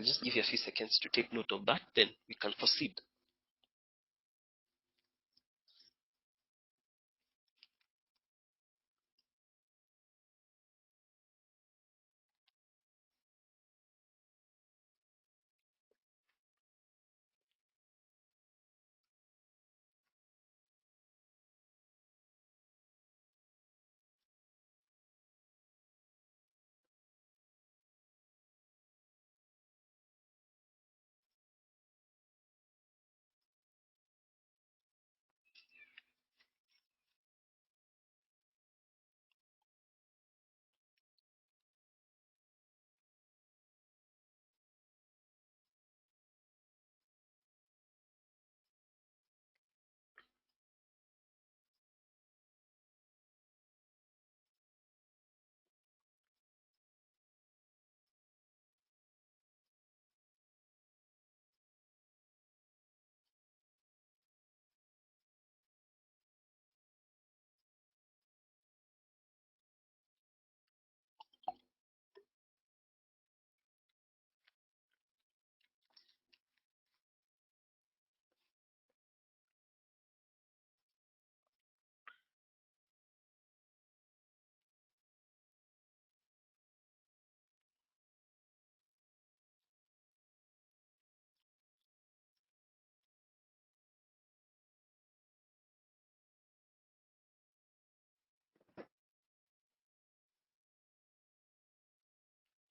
just give you a few seconds to take note of that, then we can proceed.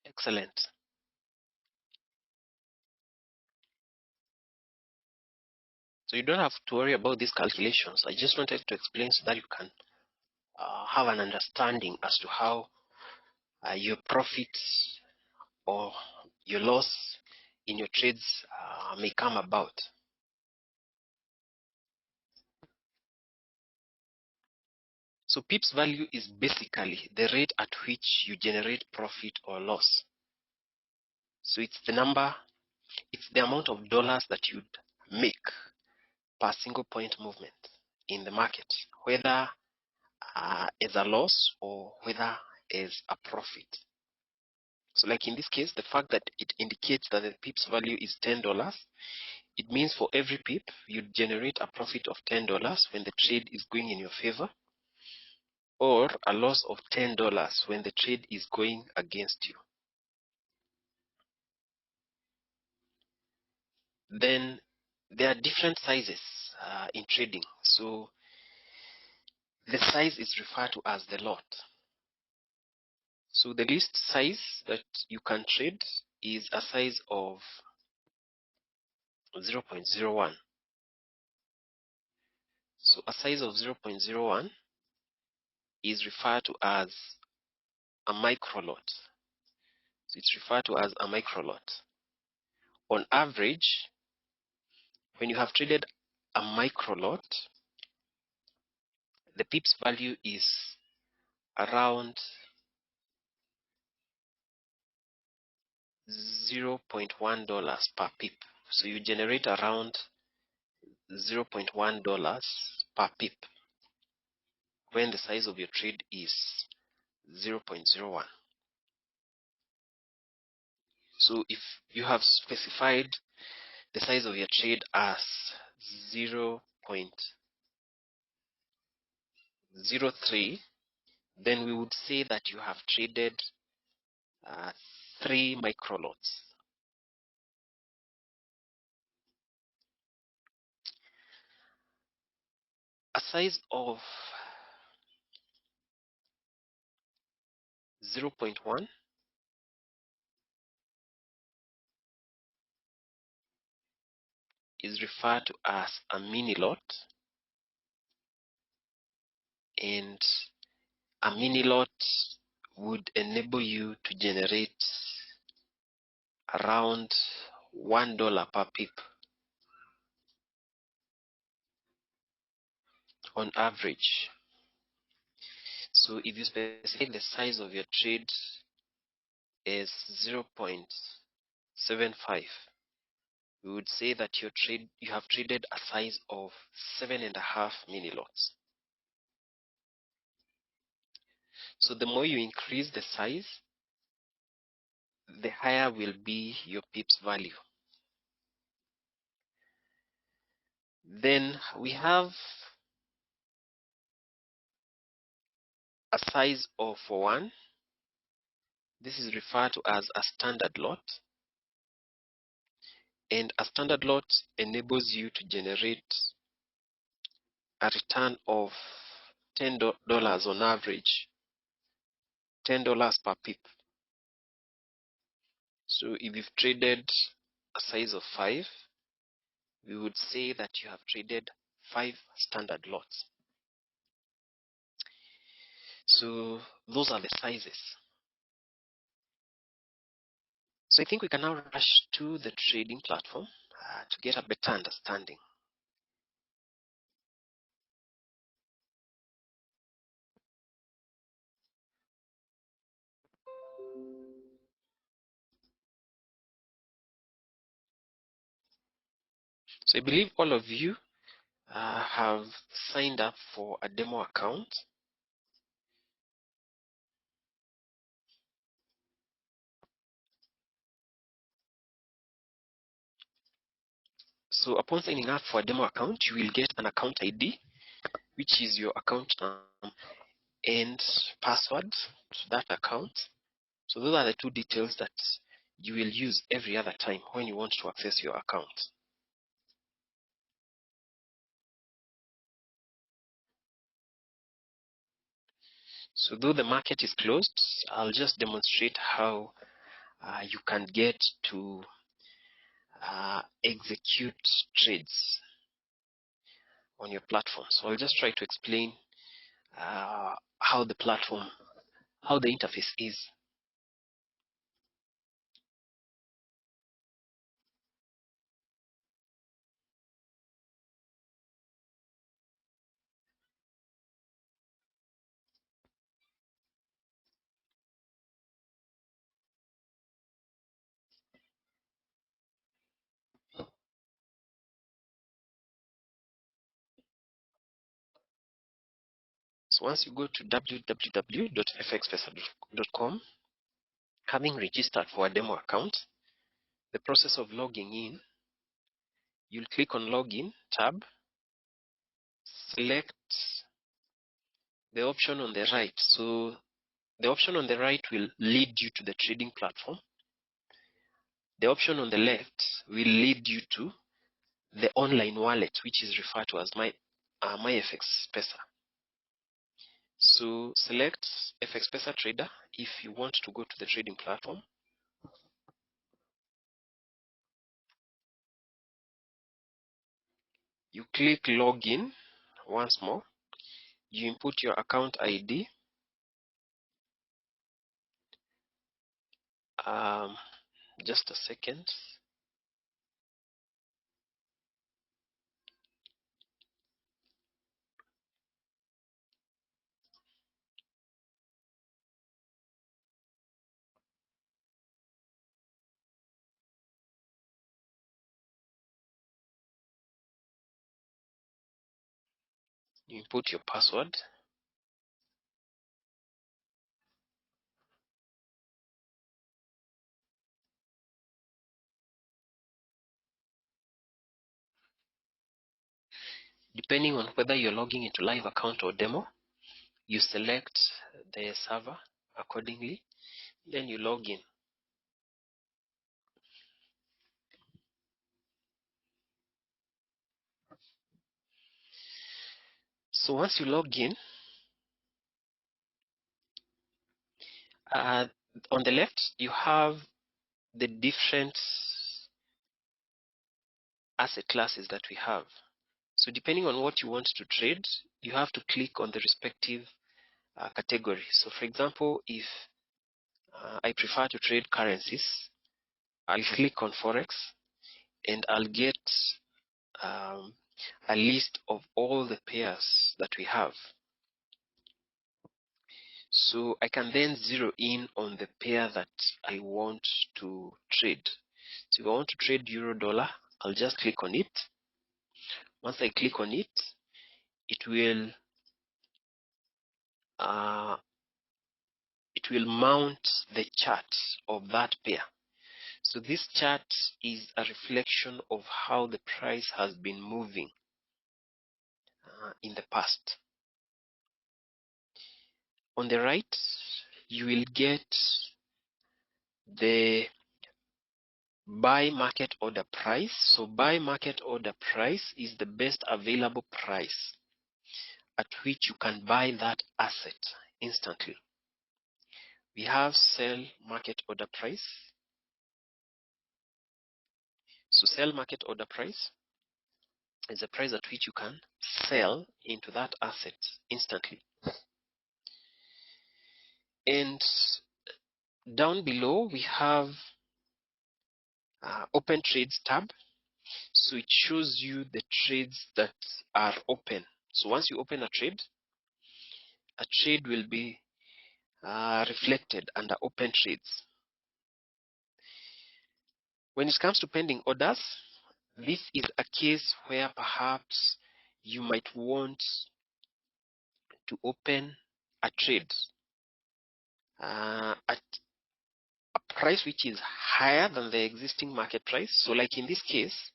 Excellent. So you don't have to worry about these calculations. I just wanted to explain so that you can have an understanding as to how your profits or your loss in your trades may come about. So pips value is basically the rate at which you generate profit or loss. So it's the amount of dollars that you'd make per single point movement in the market, whether as a loss or whether as a profit. So like in this case, the fact that it indicates that the pips value is $10, it means for every pip, you generate a profit of $10 when the trade is going in your favor, or a loss of $10 when the trade is going against you. Then there are different sizes in trading. So the size is referred to as the lot. So the least size that you can trade is a size of 0.01. So a size of 0.01 is referred to as a micro lot. So it's referred to as a micro lot. On average, when you have traded a micro lot, the pips value is around $0.1 per pip. So you generate around $0.1 per pip when the size of your trade is 0.01. So if you have specified the size of your trade as 0.03, then we would say that you have traded 3 micro lots. A size of 0.1 is referred to as a mini lot, and a mini lot would enable you to generate around $1 per pip on average. So if you specify the size of your trade as 0.75, we would say that you have traded a size of 7.5 mini lots. So the more you increase the size, the higher will be your pips value. Then we have a size of 1. This is referred to as a standard lot. And a standard lot enables you to generate a return of $10 on average, $10 per pip. So if you've traded a size of 5, we would say that you have traded 5 standard lots. So those are the sizes. So I think we can now rush to the trading platform to get a better understanding. So I believe all of you have signed up for a demo account. So upon signing up for a demo account, you will get an account ID, which is your account and password to that account. So those are the 2 details that you will use every other time when you want to access your account. So though the market is closed, I'll just demonstrate how you can get to execute trades on your platform. So I'll just try to explain how the interface is. So once you go to www.fxpesa.com, having registered for a demo account, the process of logging in, you'll click on Login tab, select the option on the right. So the option on the right will lead you to the trading platform. The option on the left will lead you to the online wallet, which is referred to as my Fxpesa. So select Fxpesa Trader if you want to go to the trading platform. You click Login once more. You input your account ID. Just a second. You input your password. Depending on whether you're logging into live account or demo, you select the server accordingly. Then you log in. So once you log in, on the left, you have the different asset classes that we have. So depending on what you want to trade, you have to click on the respective category. So for example, if I prefer to trade currencies, I'll click on Forex and I'll get a list of all the pairs that we have. So I can then zero in on the pair that I want to trade. So if I want to trade euro dollar, I'll just click on it. Once I click on it, it will mount the chart of that pair. So this chart is a reflection of how the price has been moving in the past. On the right, you will get the buy market order price. So buy market order price is the best available price at which you can buy that asset instantly. We have sell market order price. So sell market order price is the price at which you can sell into that asset instantly. And down below we have open trades tab. So it shows you the trades that are open. So once you open a trade will be reflected under open trades. When it comes to pending orders, this is a case where perhaps you might want to open a trade at a price which is higher than the existing market price. So like in this case,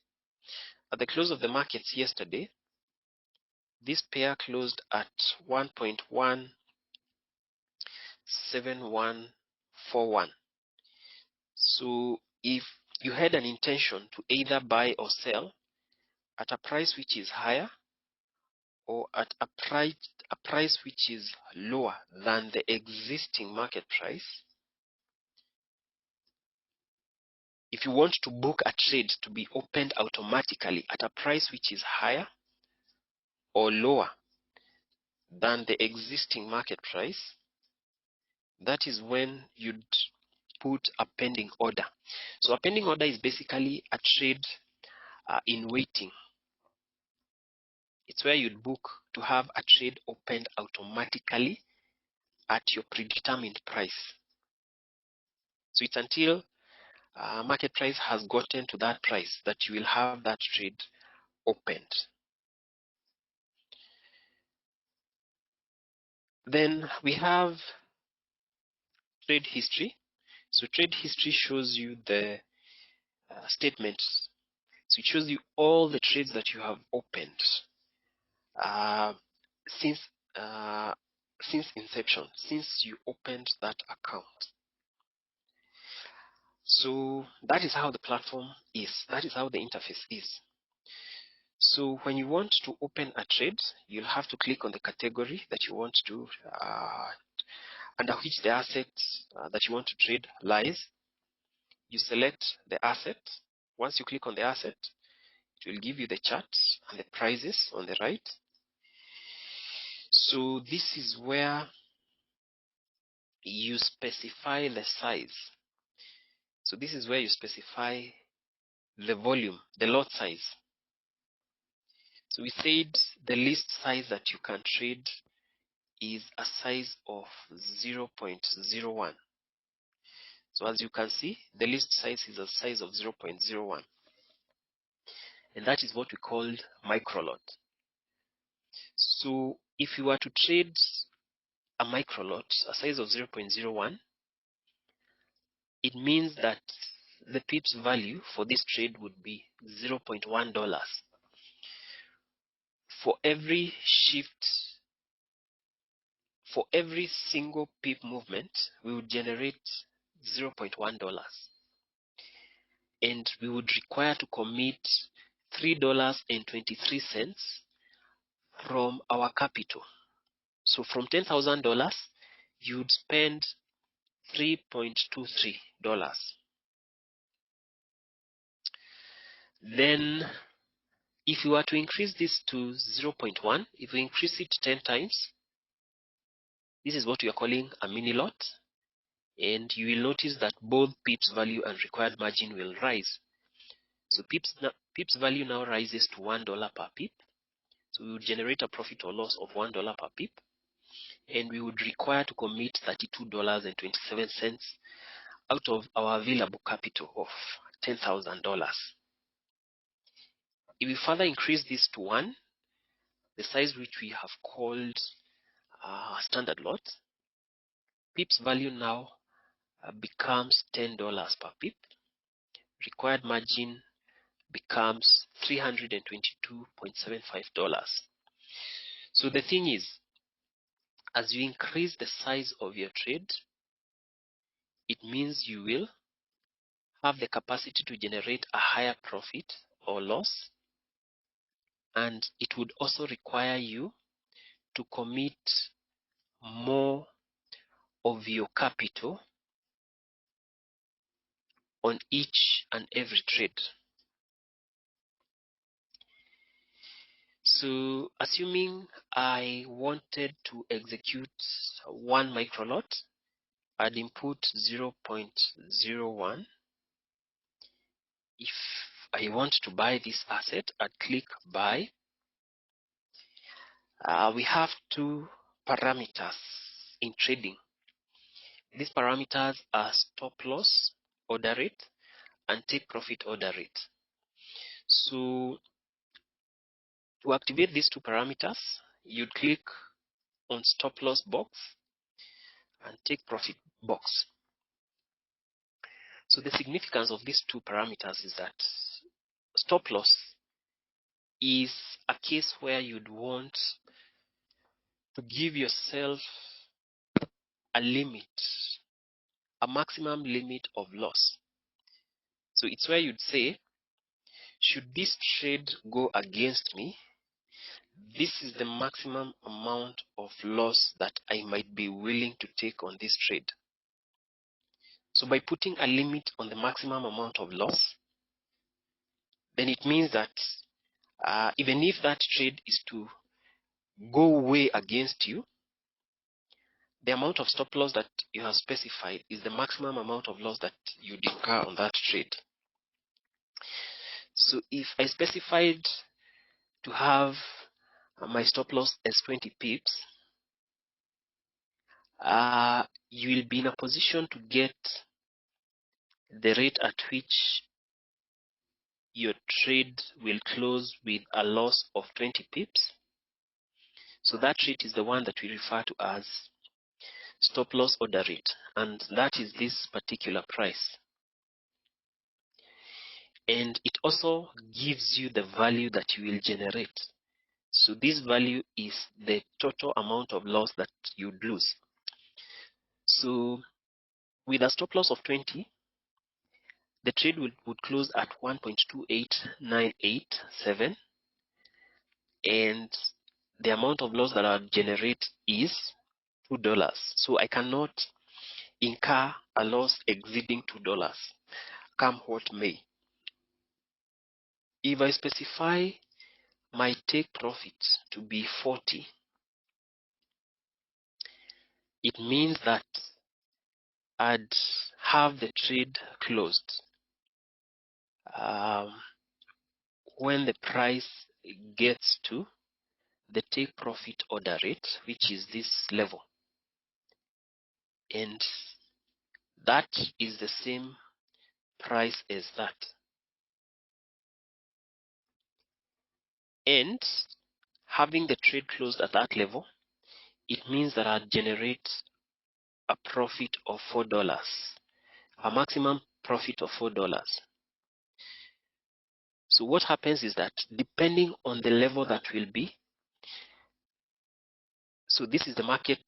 at the close of the markets yesterday, this pair closed at 1.17141. So if you had an intention to either buy or sell at a price which is higher or at a price which is lower than the existing market price, if you want to book a trade to be opened automatically at a price which is higher or lower than the existing market price, that is when you'd put a pending order. So a pending order is basically a trade in waiting. It's where you'd book to have a trade opened automatically at your predetermined price. So it's until market price has gotten to that price that you will have that trade opened. Then we have trade history. So trade history shows you the statements. So it shows you all the trades that you have opened uh, since uh, since inception, since you opened that account. So that is how the platform is. That is how the interface is. So when you want to open a trade, you'll have to click on the category that you want to, under which the asset that you want to trade lies. You select the asset. Once you click on the asset, it will give you the charts and the prices on the right. So this is where you specify the size. So this is where you specify the volume, the lot size. So we said the least size that you can trade is a size of 0.01. So as you can see, the least size is a size of 0.01. And that is what we called micro lot. So if you were to trade a micro lot, a size of 0.01, it means that the pips value for this trade would be $0.1. For every shift, for every single pip movement, we would generate $0.1. And we would require to commit $3.23 from our capital. So from $10,000, you'd spend $3.23. Then if you were to increase this to 0.1, if we increase it 10 times, this is what we are calling a mini lot. And you will notice that both pips value and required margin will rise. So pips value now rises to $1 per pip. So we would generate a profit or loss of $1 per pip. And we would require to commit $32.27 out of our available capital of $10,000. If we further increase this to 1, the size which we have called standard lot, pips value now becomes $10 per pip. Required margin becomes $322.75. So the thing is, as you increase the size of your trade, it means you will have the capacity to generate a higher profit or loss, and it would also require you to commit more of your capital on each and every trade. So assuming I wanted to execute one micro lot, I'd input 0.01. If I want to buy this asset, I'd click buy. We have two parameters in trading. These parameters are stop loss order rate and take profit order rate. So to activate these two parameters, you'd click on stop loss box and take profit box. So the significance of these two parameters is that stop loss is a case where you'd want to give yourself a limit, a maximum limit of loss. So it's where you'd say, should this trade go against me, this is the maximum amount of loss that I might be willing to take on this trade. So by putting a limit on the maximum amount of loss, then it means that even if that trade is to go way against you, the amount of stop loss that you have specified is the maximum amount of loss that you incur on that trade. So if I specified to have my stop loss as 20 pips, you will be in a position to get the rate at which your trade will close with a loss of 20 pips. So that rate is the one that we refer to as stop loss order rate, and that is this particular price. And it also gives you the value that you will generate. So this value is the total amount of loss that you'd lose. So with a stop loss of 20, the trade would close at 1.28987, and the amount of loss that I'll generate is $2. So I cannot incur a loss exceeding $2, come what may. If I specify my take profit to be 40, it means that I'd have the trade closed when the price gets to the take profit order rate, which is this level, and that is the same price as that. And having the trade closed at that level, it means that I'd generate a profit of $4, a maximum profit of $4. So what happens is that depending on the level that will be, so this is the market,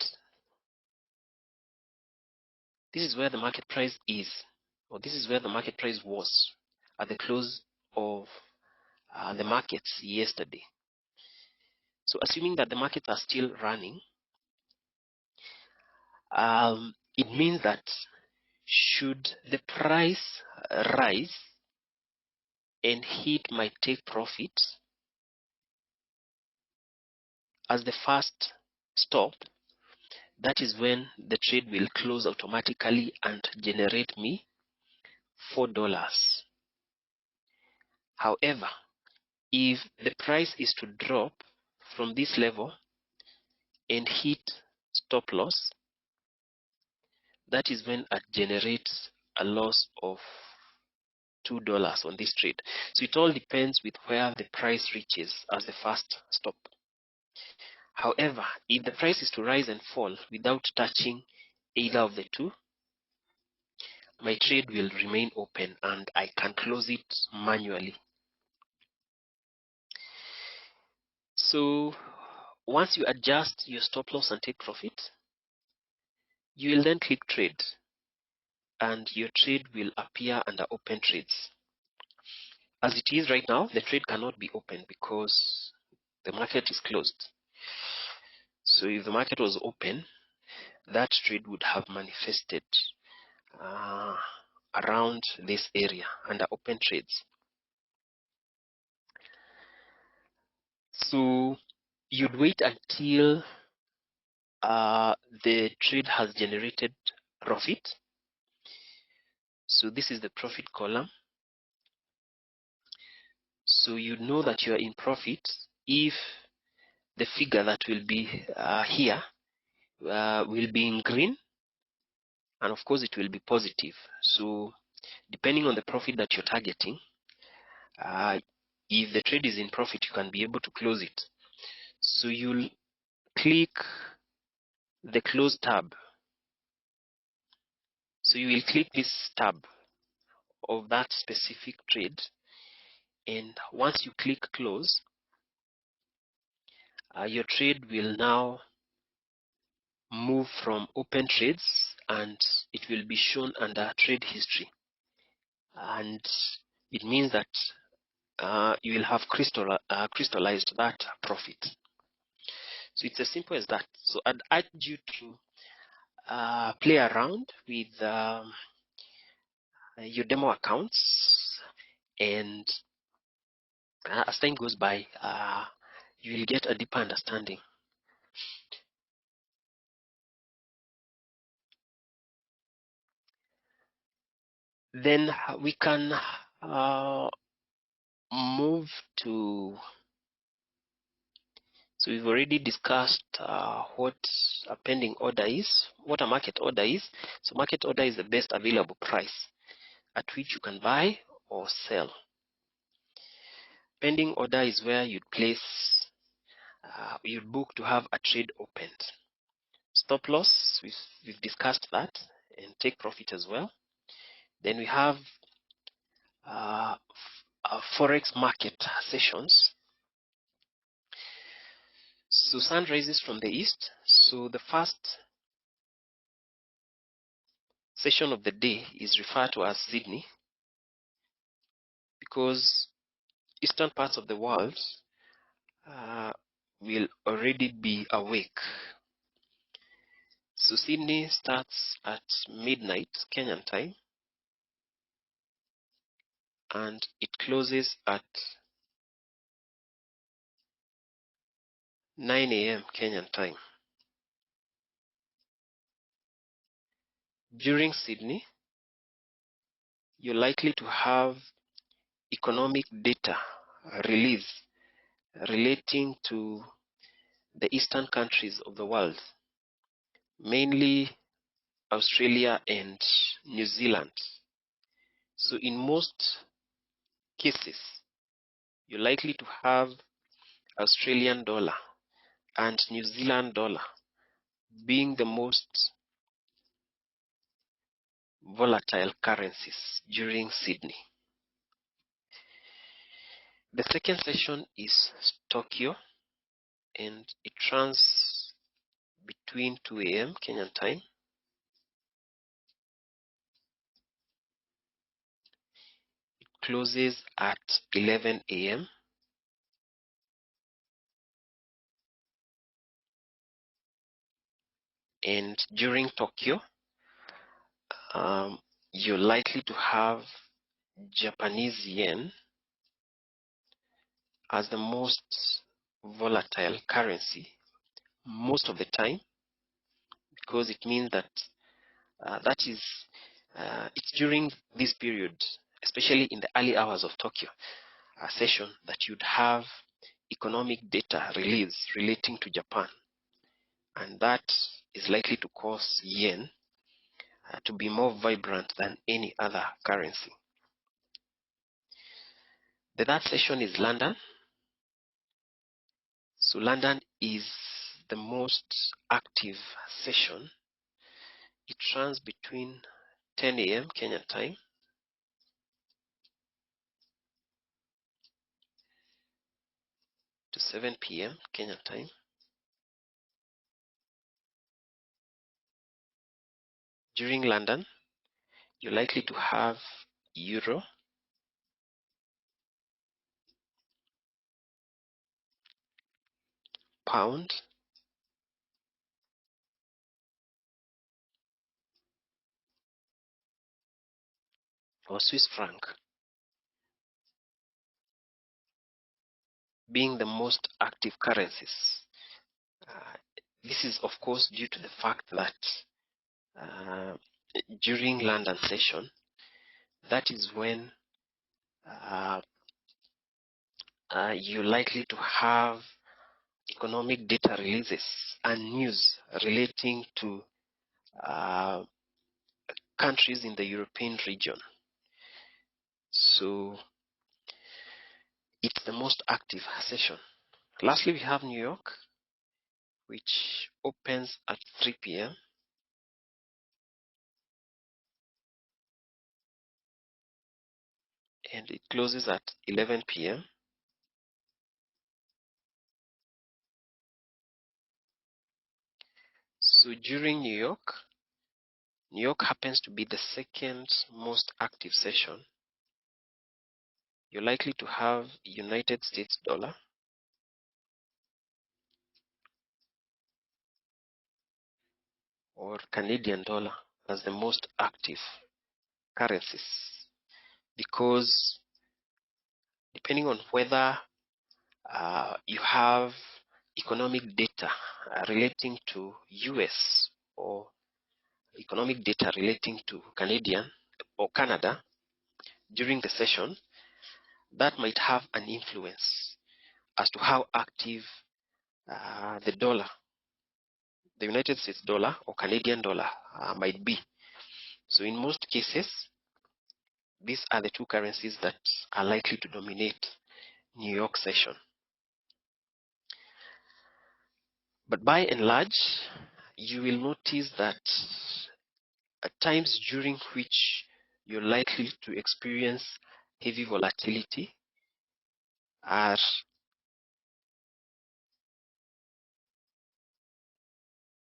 this is where the market price is, or this is where the market price was at the close of the markets yesterday. So assuming that the markets are still running, it means that should the price rise and hit my take profit as the first stop, that is when the trade will close automatically and generate me $4. However, if the price is to drop from this level and hit stop loss, that is when it generates a loss of $2 on this trade. So it all depends with where the price reaches as the first stop. However, if the price is to rise and fall without touching either of the two, my trade will remain open and I can close it manually. So once you adjust your stop loss and take profit, you will then click trade, and your trade will appear under open trades. As it is right now, the trade cannot be open because the market is closed. So if the market was open, that trade would have manifested around this area under open trades. So you'd wait until the trade has generated profit. So this is the profit column. So you know that you are in profit if the figure that will be here will be in green, and of course it will be positive. So depending on the profit that you're targeting, if the trade is in profit, you can be able to close it. So you'll click the close tab. So you will click this tab of that specific trade, and once you click close, your trade will now move from open trades and it will be shown under trade history, and it means that you will have crystallized that profit. So it's as simple as that. So I'd urge you to play around with your demo accounts, and as time goes by, you will get a deeper understanding. Then we can move to, so we've already discussed what a pending order is, what a market order is. So market order is the best available price at which you can buy or sell. Pending order is where you place you book to have a trade opened. Stop loss, we've discussed that, and take profit as well. Then we have Forex market sessions. So sun rises from the east. So the first session of the day is referred to as Sydney, because eastern parts of the world will already be awake. So Sydney starts at midnight Kenyan time, and it closes at 9 a.m. Kenyan time. During Sydney, you're likely to have economic data release relating to the eastern countries of the world, mainly Australia and New Zealand. So in most cases, you're likely to have Australian dollar and New Zealand dollar being the most volatile currencies during Sydney. The second session is Tokyo, and it runs between 2 a.m. Kenyan time closes at 11 a.m. And during Tokyo, you're likely to have Japanese yen as the most volatile currency most of the time, because it means that it's during this period, especially in the early hours of Tokyo session, that you'd have economic data release relating to Japan, and that is likely to cause yen to be more vibrant than any other currency. The third session is London. So London is the most active session. It runs between 10 a.m. Kenyan time to 7 p.m. Kenyan time. During London, you're likely to have euro, pound, or Swiss franc being the most active currencies. This is, of course, due to the fact that during London session, that is when you're likely to have economic data releases and news relating to countries in the European region. So it's the most active session. Lastly, we have New York, which opens at 3 p.m. and it closes at 11 p.m. So during New York happens to be the second most active session. You're likely to have United States dollar, or Canadian dollar as the most active currencies, because depending on whether you have economic data relating to US or economic data relating to Canadian or Canada during the session, that might have an influence as to how active the dollar, the United States dollar or Canadian dollar might be. So in most cases, these are the two currencies that are likely to dominate New York session. But by and large, you will notice that at times during which you're likely to experience heavy volatility are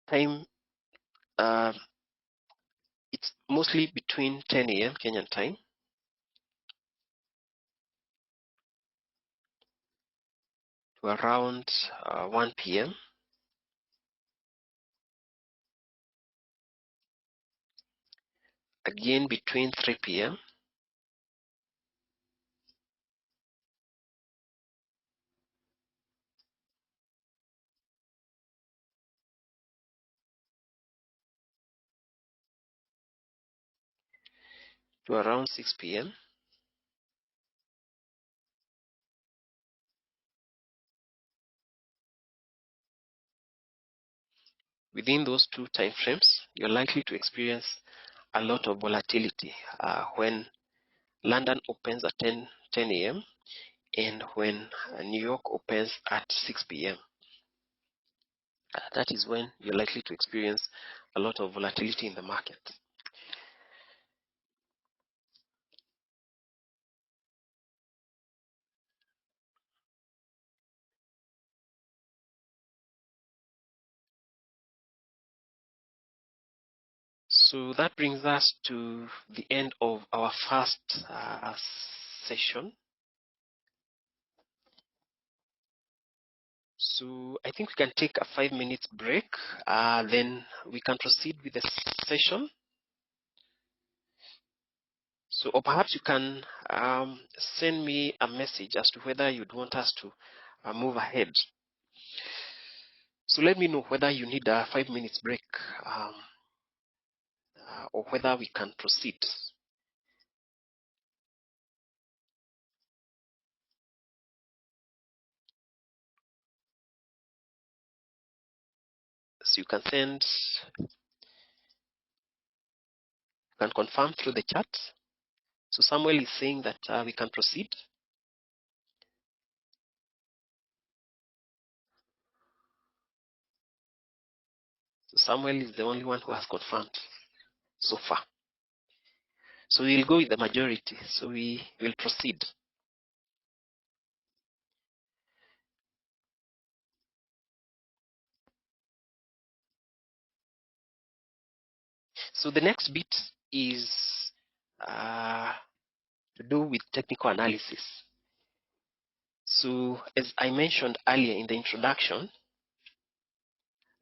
time it's mostly between 10 a.m. Kenyan time to around 1 p.m. Again between 3 p.m. to around 6 p.m. Within those two time frames, you're likely to experience a lot of volatility when London opens at 10 a.m. and when New York opens at 6 p.m. That is when you're likely to experience a lot of volatility in the market. So that brings us to the end of our first session. So I think we can take a 5-minute break, then we can proceed with the session. So, or perhaps you can send me a message as to whether you'd want us to move ahead. So let me know whether you need a 5-minute break or whether we can proceed. So you can send, you can confirm through the chat. So Samuel is saying that we can proceed. So Samuel is the only one who has confirmed so far. So we'll go with the majority. So we will proceed. So the next bit is to do with technical analysis. So as I mentioned earlier in the introduction,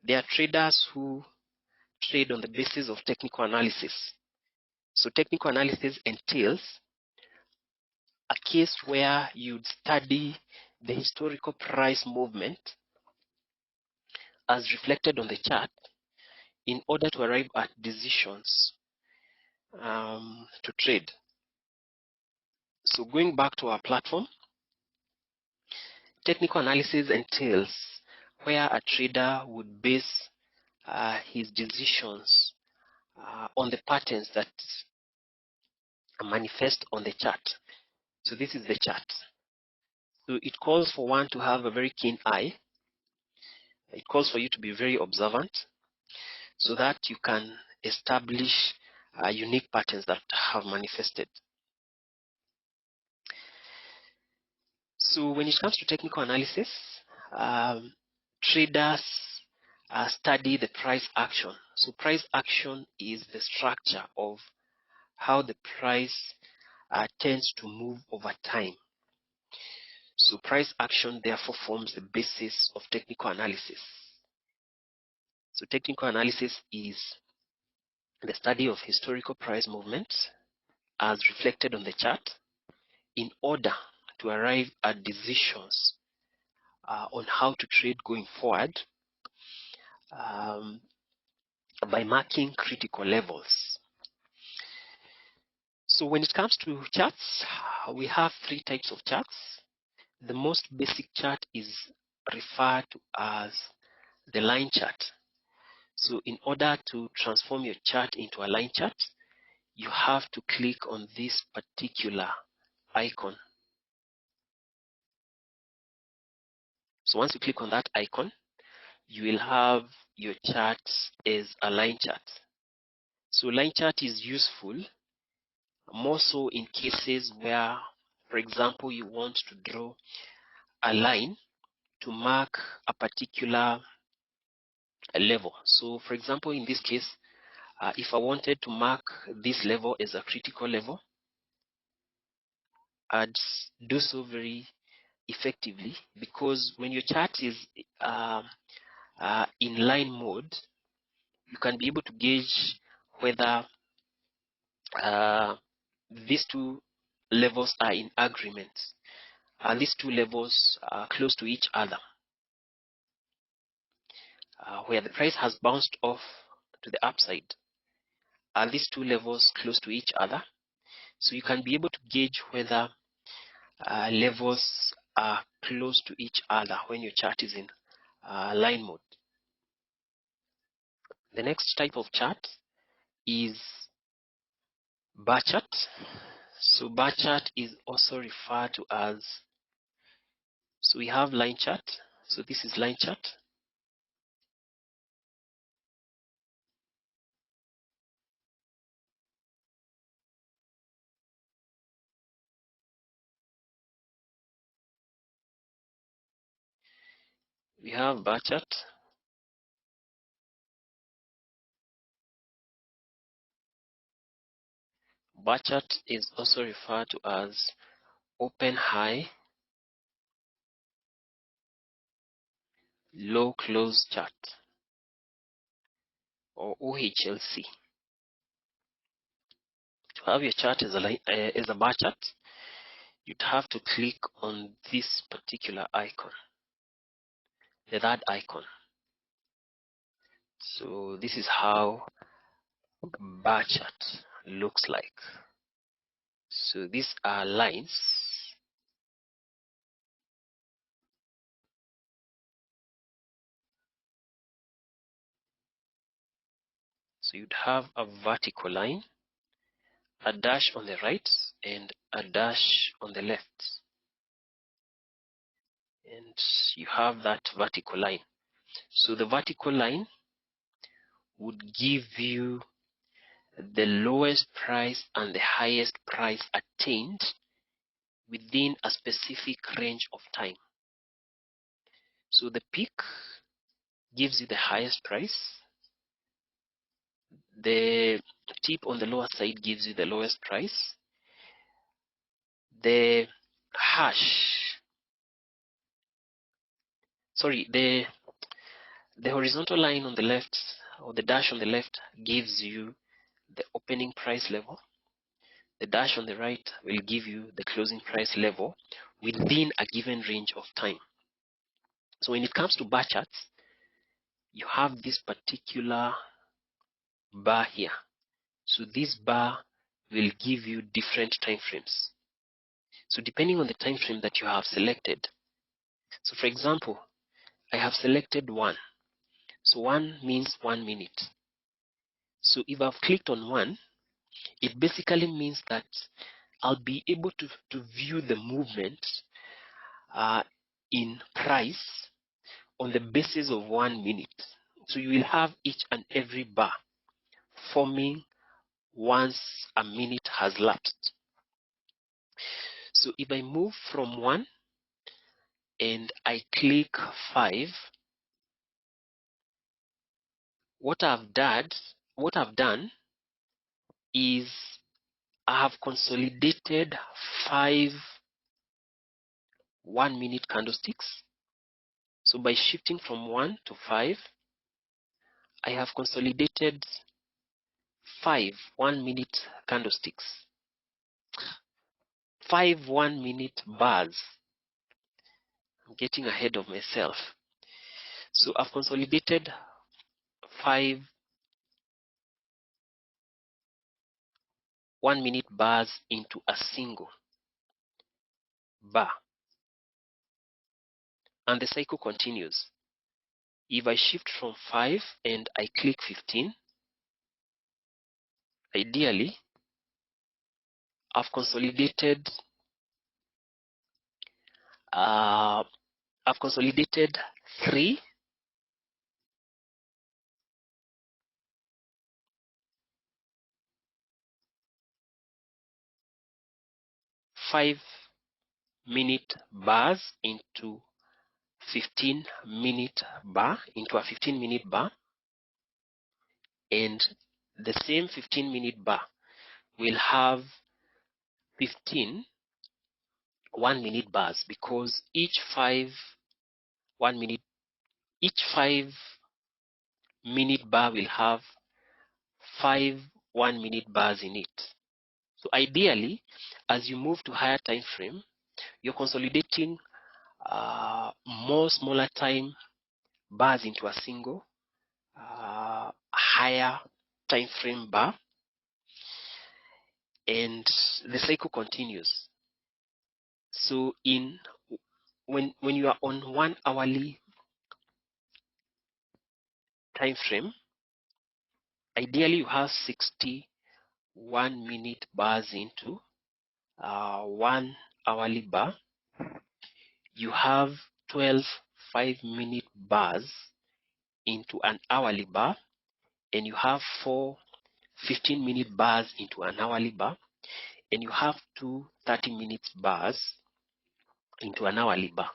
there are traders who trade on the basis of technical analysis. So technical analysis entails a case where you'd study the historical price movement as reflected on the chart in order to arrive at decisions to trade. So going back to our platform, technical analysis entails where a trader would base his decisions on the patterns that manifest on the chart. So this is the chart. So it calls for one to have a very keen eye. It calls for you to be very observant so that you can establish unique patterns that have manifested. So when it comes to technical analysis, traders study the price action. So price action is the structure of how the price tends to move over time. So price action therefore forms the basis of technical analysis. So technical analysis is the study of historical price movements as reflected on the chart in order to arrive at decisions on how to trade going forward by marking critical levels. So when it comes to charts, we have 3 types of charts. The most basic chart is referred to as the line chart. So in order to transform your chart into a line chart, you have to click on this particular icon. So once you click on that icon, you will have your chart as a line chart. So line chart is useful more so in cases where, for example, you want to draw a line to mark a particular level. So for example, in this case, if I wanted to mark this level as a critical level, I'd do so very effectively, because when your chart is in line mode, you can be able to gauge whether these two levels are in agreement. These two levels are close to each other, where the price has bounced off to the upside. Are these two levels close to each other? So you can be able to gauge whether levels are close to each other when your chart is in line mode. The next type of chart is bar chart. So bar chart is also referred to as, so we have line chart. So this is line chart. We have bar chart. Bar chart is also referred to as open high, low close chart, or OHLC. To have your chart as a bar chart, you'd have to click on this particular icon, the third icon. So this is how bar chart looks like. So these are lines. So you'd have a vertical line, a dash on the right, and a dash on the left. And you have that vertical line. So the vertical line would give you the lowest price and the highest price attained within a specific range of time. So the peak gives you the highest price. The tip on the lower side gives you the lowest price. The horizontal line on the left, or the dash on the left, gives you the opening price level. The dash on the right will give you the closing price level within a given range of time. So when it comes to bar charts, you have this particular bar here. So this bar will give you different time frames. So depending on the time frame that you have selected. So for example, I have selected 1. So 1 means 1 minute. So if I've clicked on 1, it basically means that I'll be able to view the movement in price on the basis of 1 minute. So you will have each and every bar forming once a minute has lapsed. So if I move from 1 and I click 5, what I've done is I have consolidated 5 1-minute candlesticks. So by shifting from 1 to 5, I have consolidated 5 1-minute candlesticks, 5 1-minute bars. I'm getting ahead of myself. So I've consolidated 5 1-minute bars into a single bar. And the cycle continues. If I shift from 5 and I click 15, ideally, I've consolidated 3 5-minute bars into 15-minute bar, into a 15-minute bar, and the same 15-minute bar will have 15 1-minute bars, because each 5-minute bar will have 5 1-minute bars in it. So ideally, as you move to higher time frame, you're consolidating more smaller time bars into a single higher time frame bar, and the cycle continues. So when you are on 1 hourly time frame, ideally you have 61-minute bars into 1 hourly bar. You have 12 5-minute bars into an hourly bar, and you have 4 15-minute bars into an hourly bar, and you have 2 30-minute bars into an hourly bar.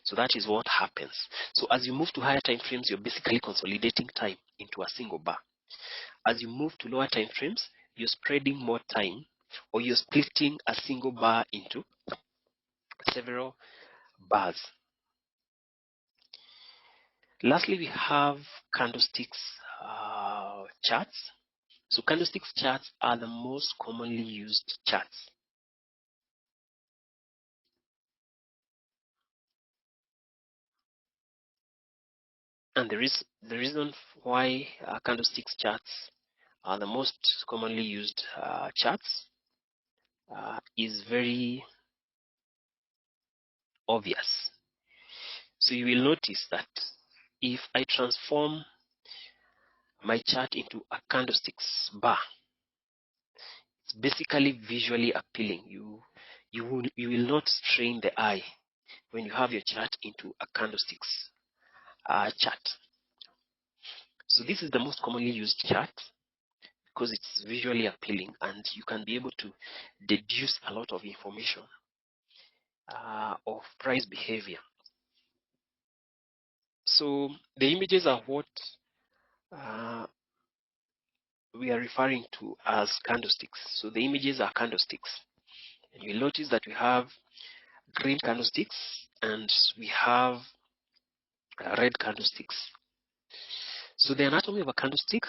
So that is what happens. So as you move to higher time frames, you're basically consolidating time into a single bar. As you move to lower time frames, you're spreading more time, or you're splitting a single bar into several bars. Lastly, we have candlesticks charts. So candlesticks charts are the most commonly used charts. And the reason why candlesticks charts are the most commonly used charts is very obvious. So you will notice that if I transform my chart into a candlesticks bar, it's basically visually appealing. You will not strain the eye when you have your chart into a candlesticks chart. So this is the most commonly used chart because it's visually appealing, and you can be able to deduce a lot of information of price behavior. So the images are what we are referring to as candlesticks. So the images are candlesticks, and you'll notice that we have green candlesticks and we have red candlesticks. So the anatomy of a candlestick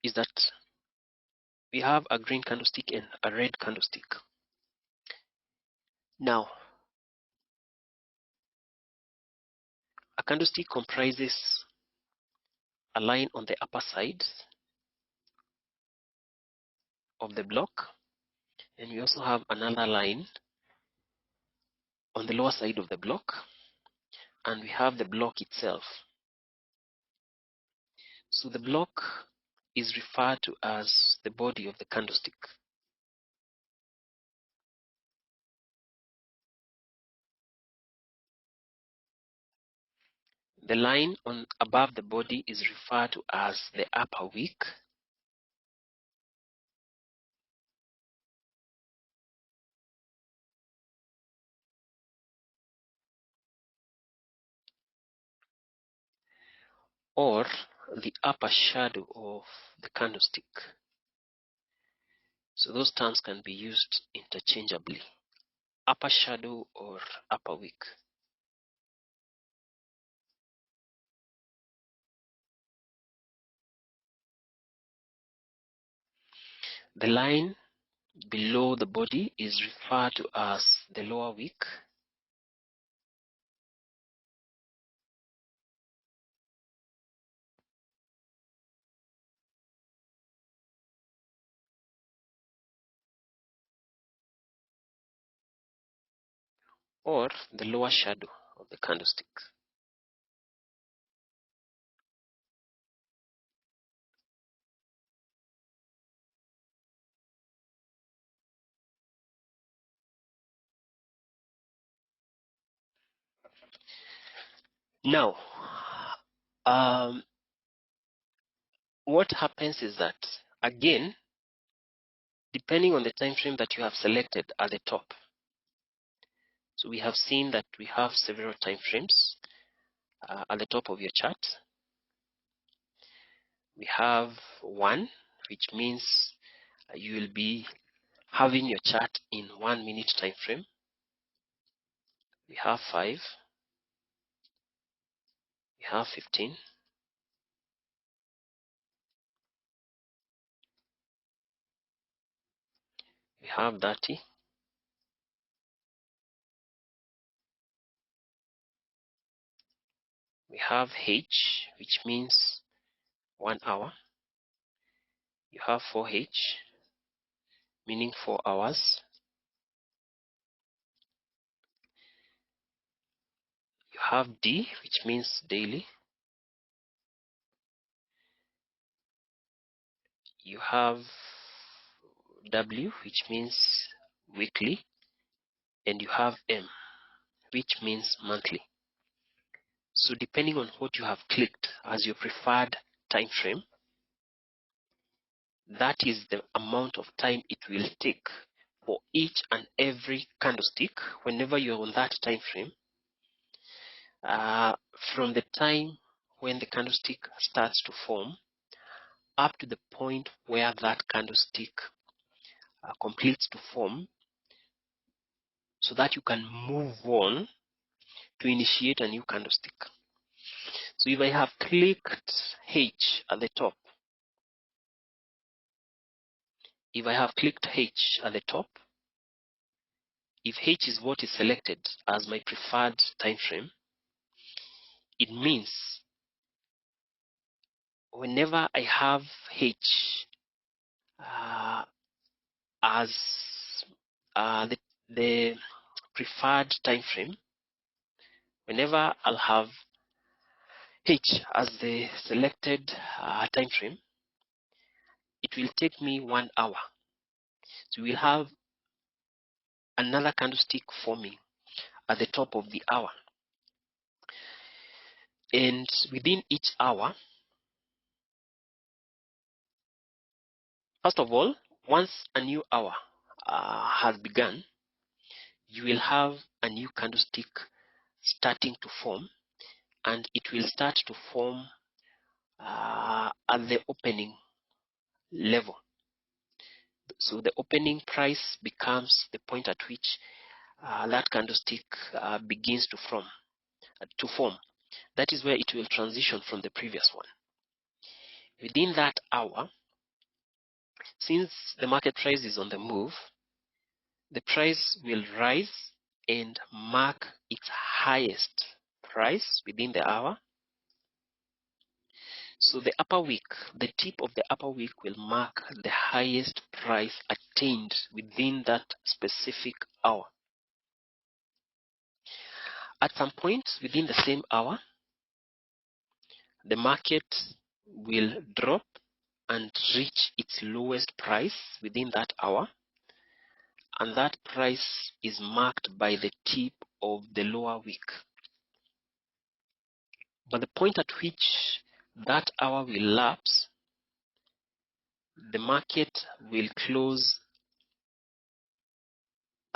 is that we have a green candlestick and a red candlestick. Now, a candlestick comprises a line on the upper side of the block, and we also have another line on the lower side of the block, and we have the block itself. So the block is referred to as the body of the candlestick. The line on above the body is referred to as the upper wick. Or the upper shadow of the candlestick. So those terms can be used interchangeably, upper shadow or upper wick. The line below the body is referred to as the lower wick. Or the lower shadow of the candlestick. Now, what happens is that, again, depending on the time frame that you have selected at the top. So we have seen that we have several time frames at the top of your chart. We have 1, which means you will be having your chart in 1 minute time frame. We have 5, we have 15, we have 30, we have H, which means 1 hour. You have 4H, meaning 4 hours. You have D, which means daily. You have W, which means weekly. And you have M, which means monthly. So depending on what you have clicked as your preferred time frame, that is the amount of time it will take for each and every candlestick whenever you're on that time frame, from the time when the candlestick starts to form up to the point where that candlestick completes to form, so that you can move on to initiate a new candlestick. So if I have clicked H at the top, if H is what is selected as my preferred time frame, it means whenever I have H as the preferred time frame, whenever I'll have H as the selected time frame, it will take me 1 hour. So we'll have another candlestick forming at the top of the hour. And within each hour, first of all, once a new hour has begun, you will have a new candlestick starting to form, and it will start to form at the opening level. So the opening price becomes the point at which that candlestick begins to form. That is where it will transition from the previous one. Within that hour, since the market price is on the move, the price will rise and mark its highest price within the hour. So the upper wick, the tip of the upper wick will mark the highest price attained within that specific hour. At some point within the same hour, the market will drop and reach its lowest price within that hour, and that price is marked by the tip of the lower wick. But the point at which that hour will lapse, the market will close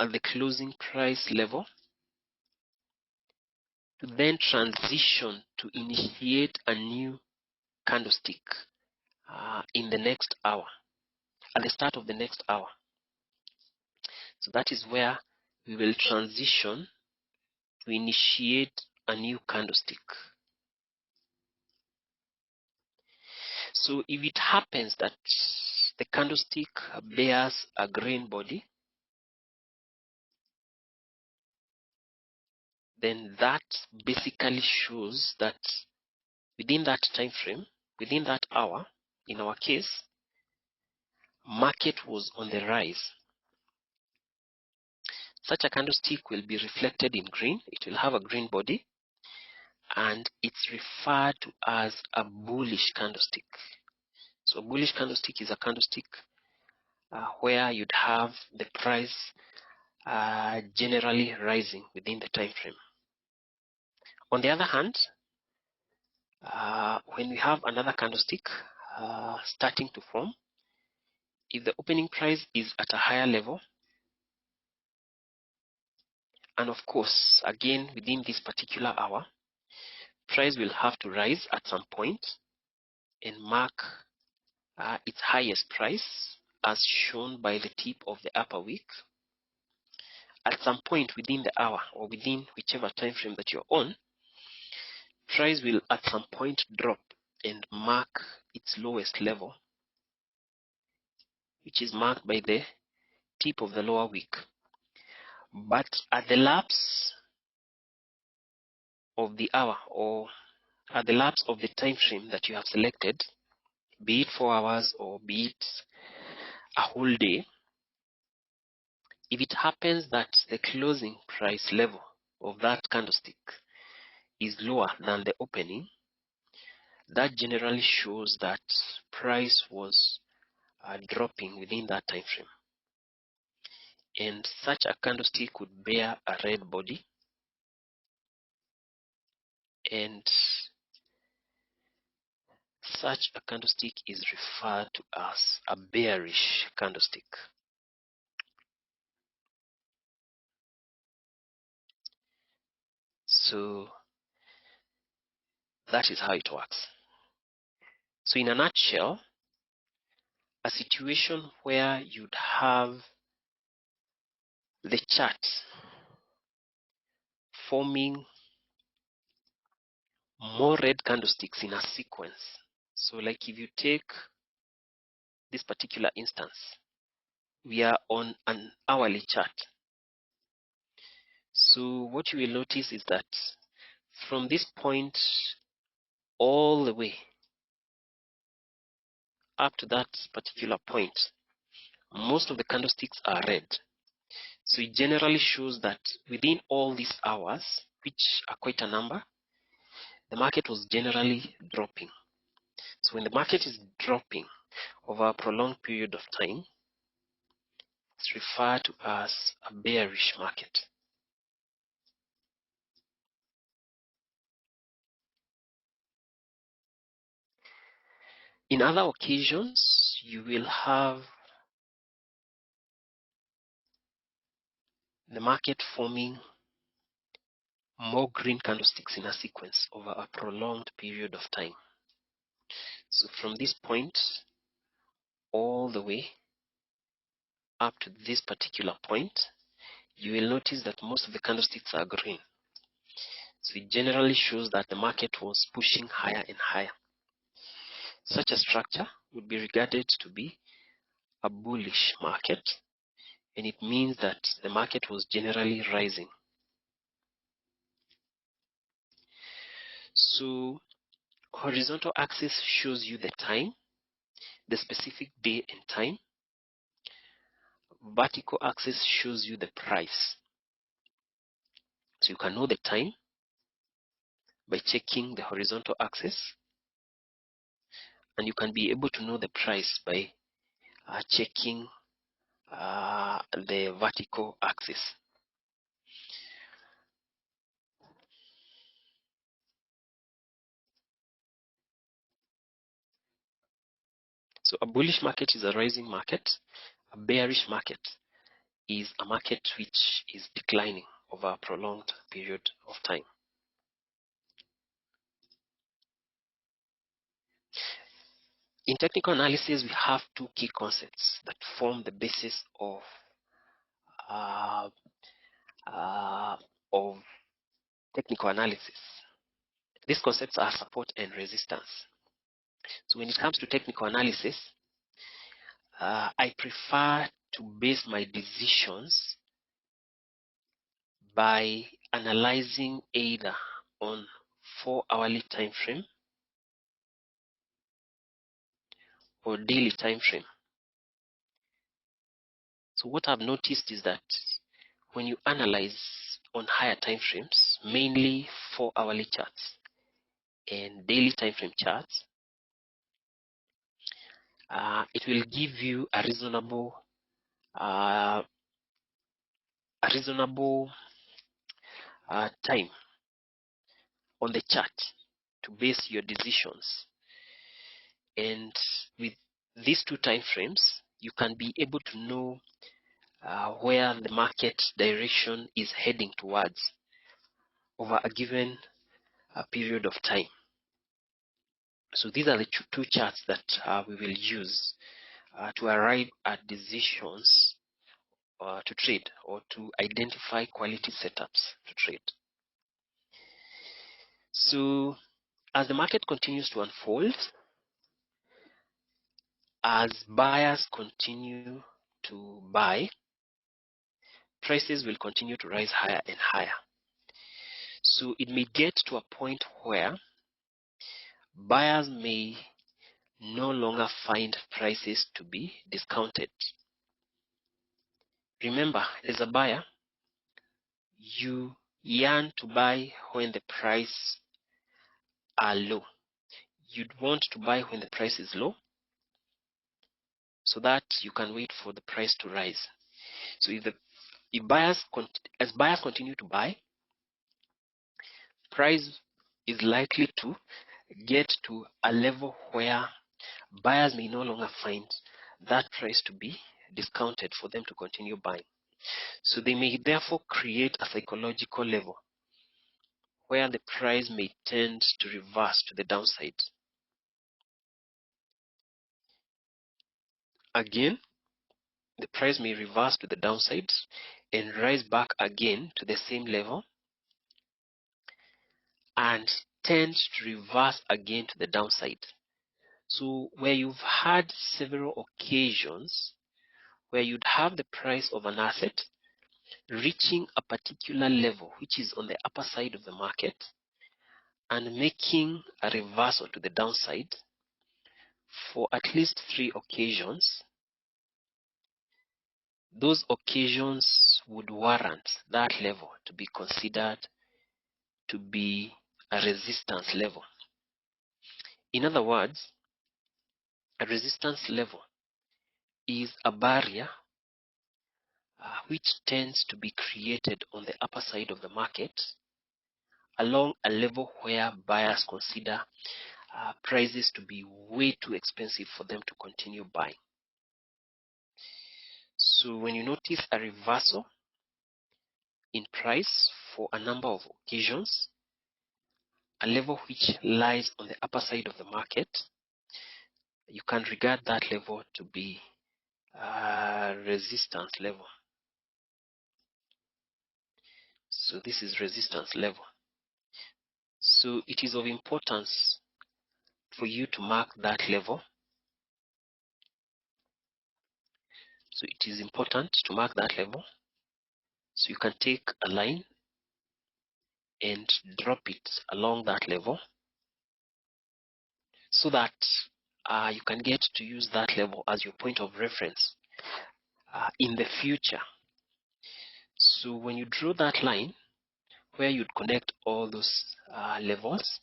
at the closing price level to then transition to initiate a new candlestick in the next hour, at the start of the next hour. So that is where we will transition to initiate a new candlestick. So if it happens that the candlestick bears a green body, then that basically shows that within that time frame, within that hour, in our case, market was on the rise. Such a candlestick will be reflected in green. It will have a green body, and it's referred to as a bullish candlestick. So a bullish candlestick is a candlestick where you'd have the price generally rising within the time frame. On the other hand, when we have another candlestick starting to form. If the opening price is at a higher level, and of course, again, within this particular hour, price will have to rise at some point and mark its highest price as shown by the tip of the upper wick. At some point within the hour or within whichever time frame that you're on, price will at some point drop and mark its lowest level, which is marked by the tip of the lower wick. But at the lapse of the hour or at the lapse of the time frame that you have selected, be it 4 hours or be it a whole day, if it happens that the closing price level of that candlestick is lower than the opening, that generally shows that price was dropping within that time frame. And such a candlestick would bear a red body, and such a candlestick is referred to as a bearish candlestick. So that is how it works. So in a nutshell, a situation where you'd have the chart forming more red candlesticks in a sequence. So like if you take this particular instance, we are on an hourly chart. So what you will notice is that from this point all the way up to that particular point, most of the candlesticks are red. So it generally shows that within all these hours, which are quite a number, the market was generally dropping. So when the market is dropping over a prolonged period of time, it's referred to as a bearish market. In other occasions, you will have the market forming more green candlesticks in a sequence over a prolonged period of time. So from this point all the way up to this particular point, you will notice that most of the candlesticks are green. So it generally shows that the market was pushing higher and higher. Such a structure would be regarded to be a bullish market, and it means that the market was generally rising. So horizontal axis shows you the time, the specific day and time. Vertical axis shows you the price. So you can know the time by checking the horizontal axis, and you can be able to know the price by checking the vertical axis. So a bullish market is a rising market. A bearish market is a market which is declining over a prolonged period of time. In technical analysis, we have two key concepts that form the basis of technical analysis. These concepts are support and resistance. So when it comes to technical analysis, I prefer to base my decisions by analyzing either on 4-hourly time frame or daily time frame. So what I've noticed is that when you analyze on higher time frames, mainly 4-hourly charts and daily time frame charts, it will give you a reasonable time on the chart to base your decisions. And with these two time frames, you can be able to know where the market direction is heading towards over a given period of time. So these are the two charts that we will use to arrive at decisions to trade, or to identify quality setups to trade. So as the market continues to unfold, as buyers continue to buy, prices will continue to rise higher and higher. So it may get to a point where buyers may no longer find prices to be discounted. Remember, as a buyer, you yearn to buy when the price are low. You'd want to buy when the price is low, so that you can wait for the price to rise. So as buyers continue to buy, price is likely to get to a level where buyers may no longer find that price to be discounted for them to continue buying. So they may therefore create a psychological level where the price may tend to reverse to the downside. Again, the price may reverse to the downside and rise back again to the same level and tends to reverse again to the downside. So where you've had several occasions where you'd have the price of an asset reaching a particular level which is on the upper side of the market and making a reversal to the downside for at least 3 occasions, those occasions would warrant that level to be considered to be a resistance level. In other words, a resistance level is a barrier which tends to be created on the upper side of the market along a level where buyers consider prices to be way too expensive for them to continue buying. So when you notice a reversal in price for a number of occasions, a level which lies on the upper side of the market, you can regard that level to be a resistance level. So this is resistance level. So it is of importance for you to mark that level. So it is important to mark that level. So you can take a line and drop it along that level so that you can get to use that level as your point of reference in the future. So when you draw that line where you'd connect all those levels,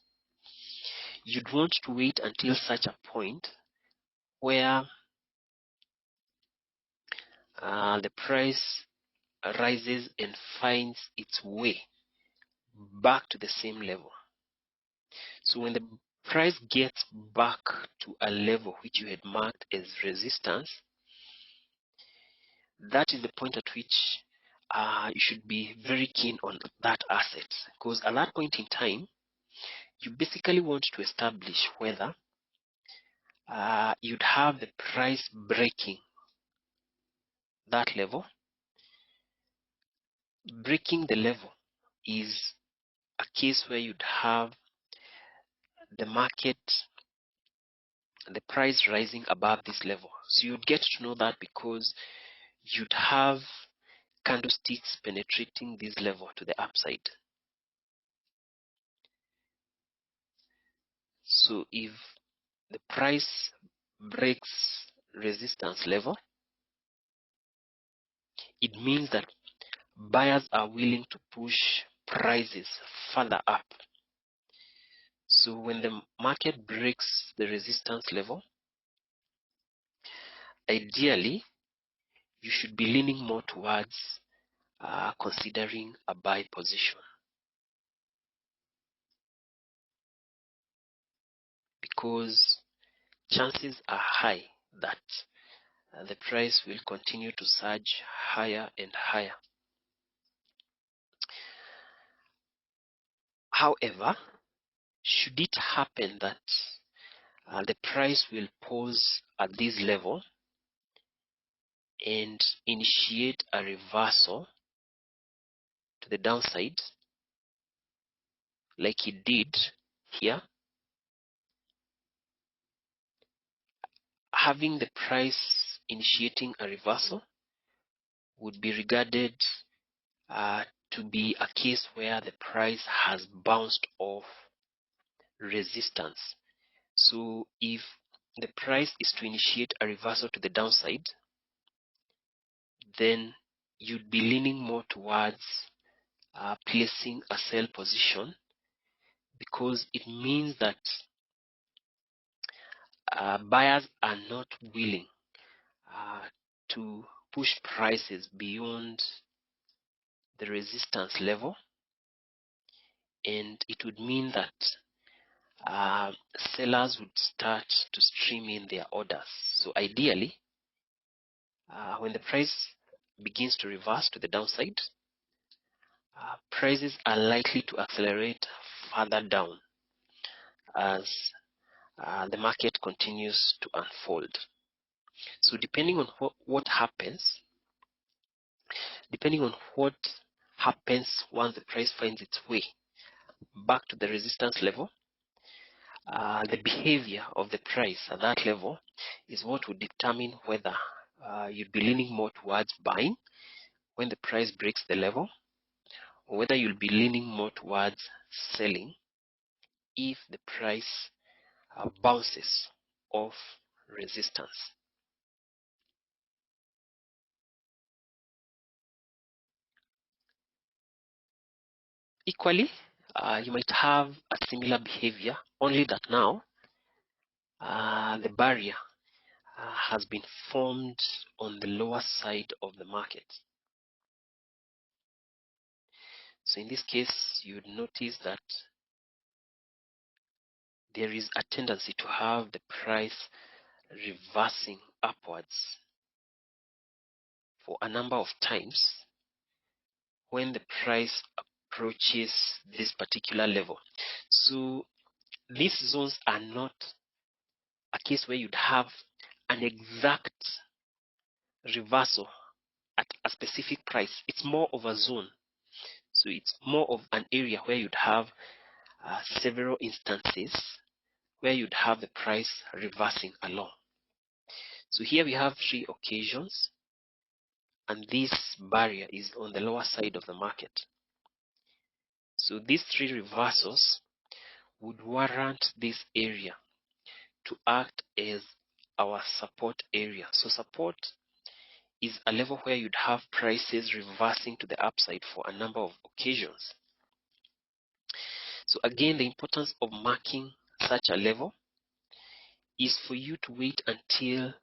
you'd want to wait until such a point where the price rises and finds its way back to the same level. So when the price gets back to a level which you had marked as resistance, that is the point at which you should be very keen on that asset, because at that point in time, you basically want to establish whether you'd have the price breaking that level. Breaking the level is a case where you'd have the market, the price rising above this level. So you'd get to know that because you'd have candlesticks penetrating this level to the upside. So if the price breaks resistance level, it means that buyers are willing to push prices further up. So when the market breaks the resistance level, ideally you should be leaning more towards considering a buy position, because chances are high that the price will continue to surge higher and higher. However, should it happen that the price will pause at this level and initiate a reversal to the downside, like it did here, having the price initiating a reversal would be regarded to be a case where the price has bounced off resistance. So if the price is to initiate a reversal to the downside, then you'd be leaning more towards placing a sell position, because it means that buyers are not willing to push prices beyond the resistance level, and it would mean that sellers would start to stream in their orders. So ideally, when the price begins to reverse to the downside, prices are likely to accelerate further down as the market continues to unfold. So depending on what happens once the price finds its way back to the resistance level, the behavior of the price at that level is what would determine whether you'd be leaning more towards buying when the price breaks the level, or whether you'll be leaning more towards selling if the price bounces off resistance. Equally, you might have a similar behavior, only that now the barrier has been formed on the lower side of the market. So in this case, you would notice that there is a tendency to have the price reversing upwards for a number of times when the price approaches this particular level. So these zones are not a case where you'd have an exact reversal at a specific price. It's more of a zone. So it's more of an area where you'd have several instances where you'd have the price reversing along. So here we have 3 occasions, and this barrier is on the lower side of the market. So these 3 reversals would warrant this area to act as our support area. So support is a level where you'd have prices reversing to the upside for a number of occasions. So again, the importance of marking such a level is for you to wait until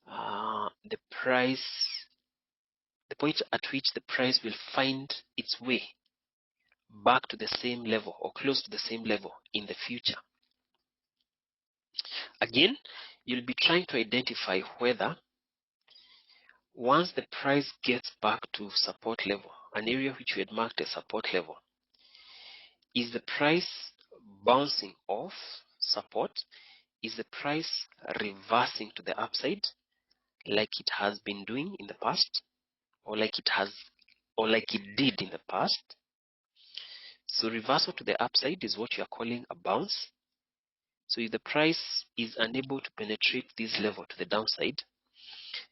the point at which the price will find its way back to the same level or close to the same level in the future. Again, you'll be trying to identify whether once the price gets back to support level, an area which we had marked as support level, is the price bouncing off support? Is the price reversing to the upside like it has been doing in the past, or like it did in the past? So reversal to the upside is what you are calling a bounce. So if the price is unable to penetrate this level to the downside,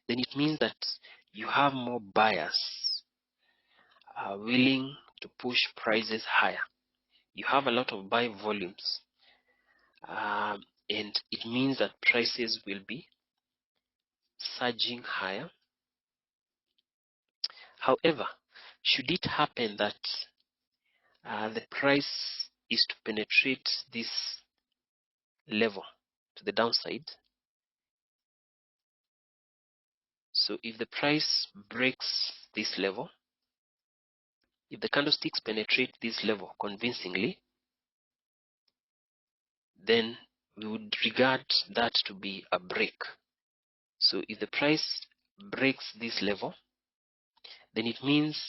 then it means that you have more buyers willing to push prices higher. You have a lot of buy volumes, and it means that prices will be surging higher. However, should it happen that the price is to penetrate this level to the downside, so if the price breaks this level, if the candlesticks penetrate this level convincingly, then we would regard that to be a break. So if the price breaks this level, then it means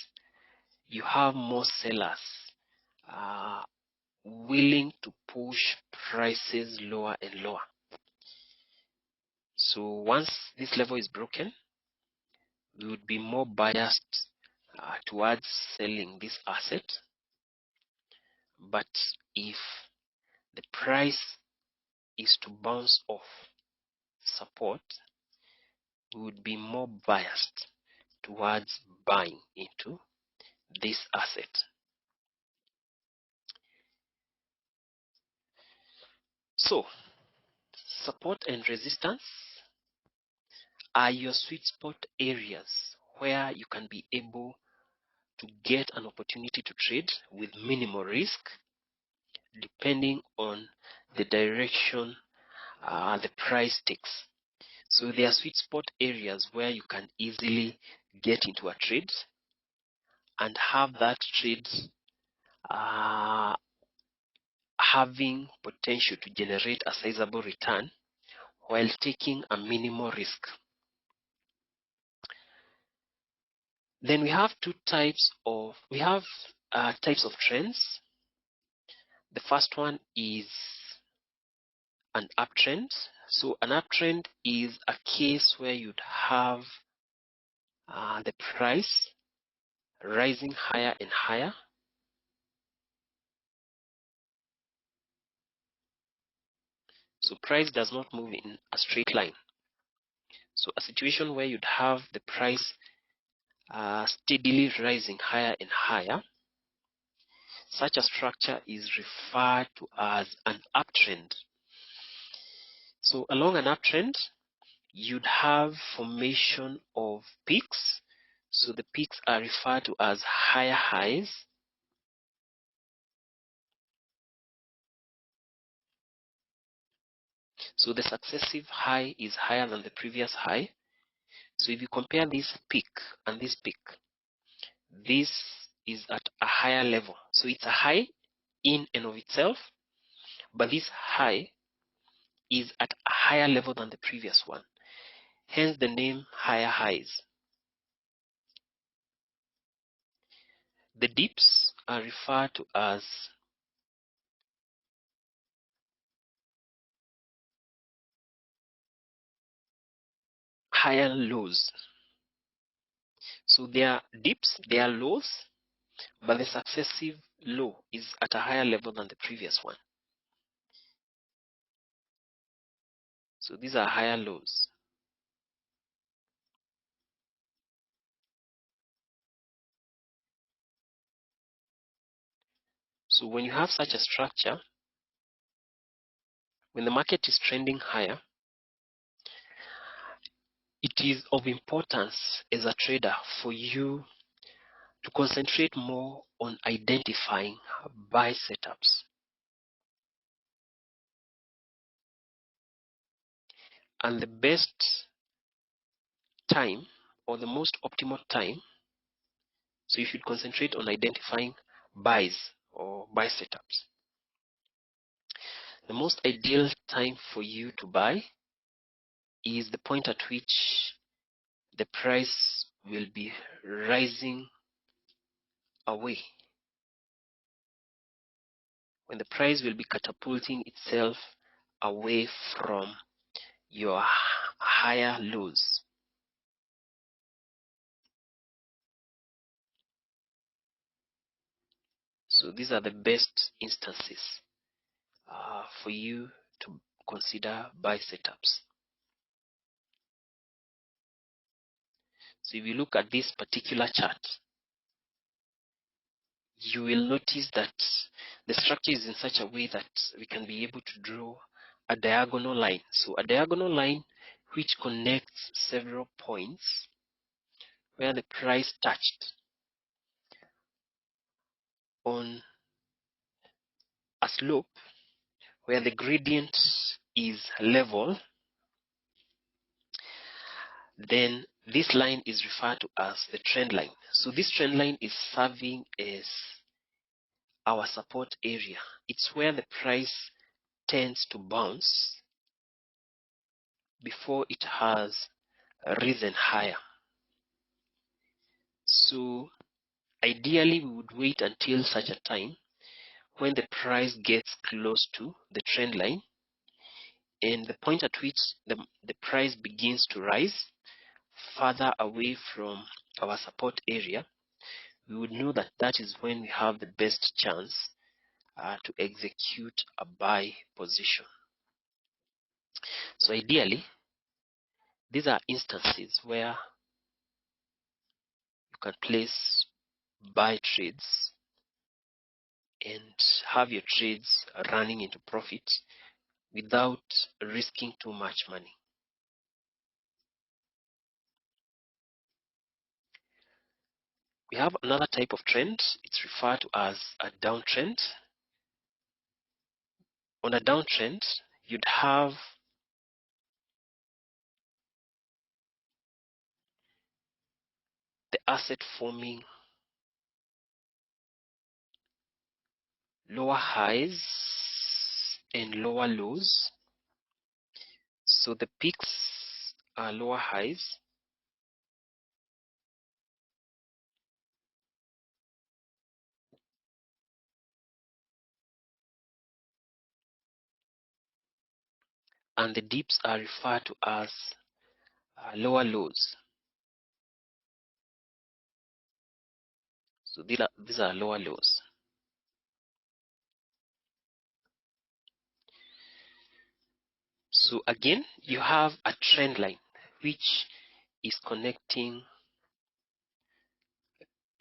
you have more sellers willing to push prices lower and lower. So once this level is broken, we would be more biased towards selling this asset. But if the price is to bounce off support, we would be more biased towards buying into this asset. So support and resistance are your sweet spot areas where you can be able to get an opportunity to trade with minimal risk, depending on the direction the price takes. So there are sweet spot areas where you can easily get into a trade and have that trade having potential to generate a sizable return while taking a minimal risk. Then we have types of trends. The first one is an uptrend. So an uptrend is a case where you'd have the price rising higher and higher. So price does not move in a straight line. So a situation where you'd have the price steadily rising higher and higher, such a structure is referred to as an uptrend. So along an uptrend, you'd have formation of peaks. So the peaks are referred to as higher highs. So the successive high is higher than the previous high. So if you compare this peak and this peak, this is at a higher level. So it's a high in and of itself, but this high is at a higher level than the previous one. Hence the name higher highs. The dips are referred to as higher lows. So they are dips, they are lows, but the successive low is at a higher level than the previous one. So these are higher lows. So when you have such a structure, when the market is trending higher, it is of importance as a trader for you to concentrate more on identifying buy setups. And the best time, or the most optimal time, so you should concentrate on identifying buys or buy setups. The most ideal time for you to buy is the point at which the price will be rising away, when the price will be catapulting itself away from your higher lows. So these are the best instances for you to consider buy setups. So if you look at this particular chart, you will notice that the structure is in such a way that we can be able to draw a diagonal line. So a diagonal line which connects several points where the price touched on a slope where the gradient is level, then this line is referred to as the trend line. So this trend line is serving as our support area. It's where the price tends to bounce before it has risen higher. So ideally we would wait until such a time when the price gets close to the trend line, and the point at which the price begins to rise further away from our support area, we would know that that is when we have the best chance to execute a buy position. So ideally, these are instances where you can place buy trades and have your trades running into profit without risking too much money. We have another type of trend. It's referred to as a downtrend. On a downtrend, you'd have the asset forming lower highs and lower lows. So the peaks are lower highs, and the dips are referred to as lower lows. So these are lower lows. So again, you have a trend line which is connecting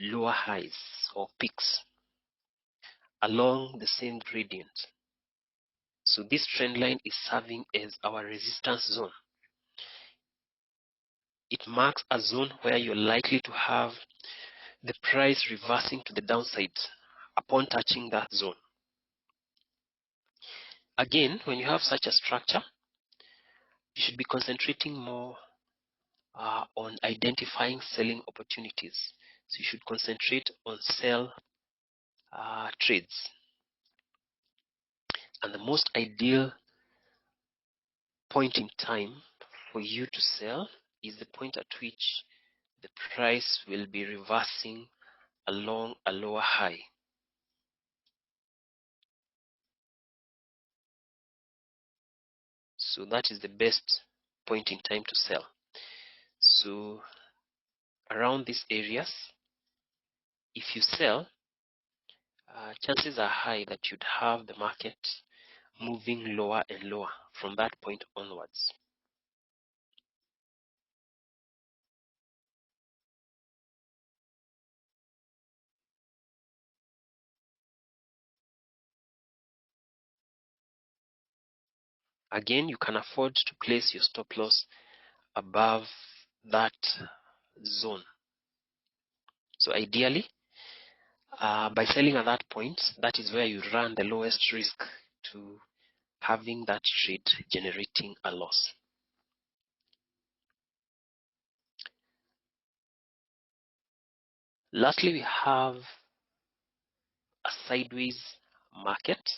lower highs or peaks along the same gradient. So this trend line is serving as our resistance zone. It marks a zone where you're likely to have the price reversing to the downside upon touching that zone. Again, when you have such a structure, you should be concentrating more on identifying selling opportunities. So you should concentrate on sell trades. And the most ideal point in time for you to sell is the point at which the price will be reversing along a lower high. So that is the best point in time to sell. So around these areas, if you sell, chances are high that you'd have the market moving lower and lower from that point onwards. Again, you can afford to place your stop loss above that zone. So ideally, by selling at that point, that is where you run the lowest risk to having that trade generating a loss. Lastly, we have a sideways market,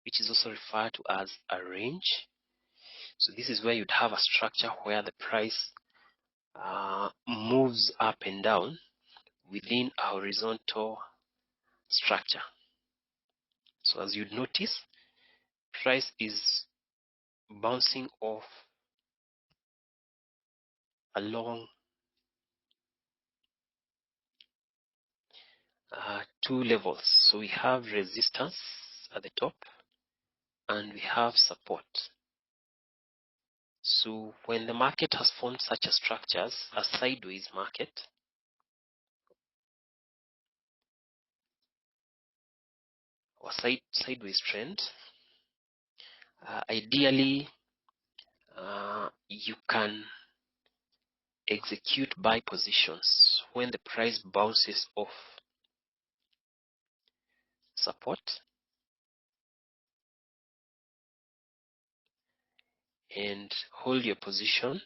which is also referred to as a range. So this is where you'd have a structure where the price moves up and down within a horizontal structure. So as you'd notice, price is bouncing off along two levels. So we have resistance at the top and we have support. So when the market has formed such a structure as a sideways market, or sideways trend, ideally you can execute buy positions when the price bounces off support and hold your position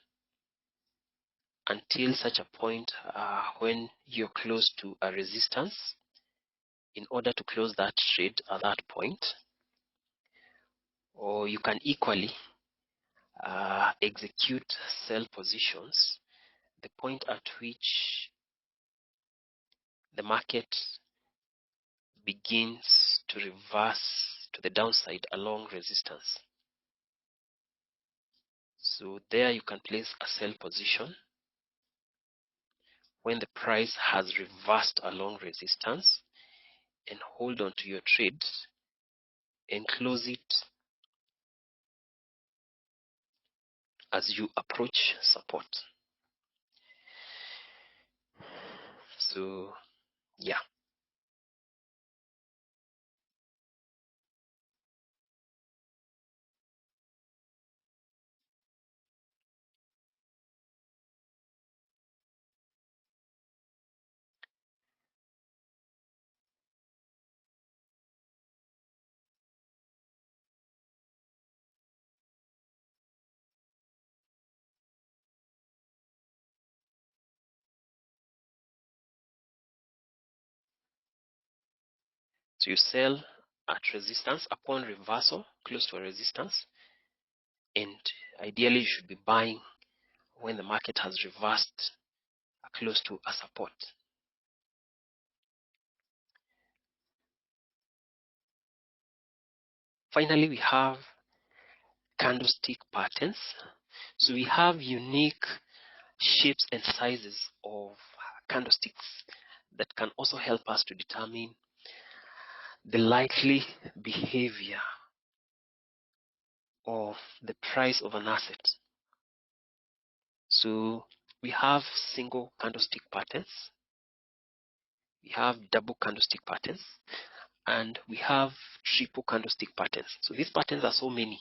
until such a point when you're close to a resistance in order to close that trade at that point. or you can equally execute sell positions the point at which the market begins to reverse to the downside along resistance. So there you can place a sell position when the price has reversed along resistance, and hold on to your trade and close it as you approach support. So yeah. So you sell at resistance upon reversal close to a resistance, and ideally you should be buying when the market has reversed close to a support. Finally, we have candlestick patterns. So we have unique shapes and sizes of candlesticks that can also help us to determine the likely behavior of the price of an asset. So we have single candlestick patterns, we have double candlestick patterns, and we have triple candlestick patterns. So these patterns are so many.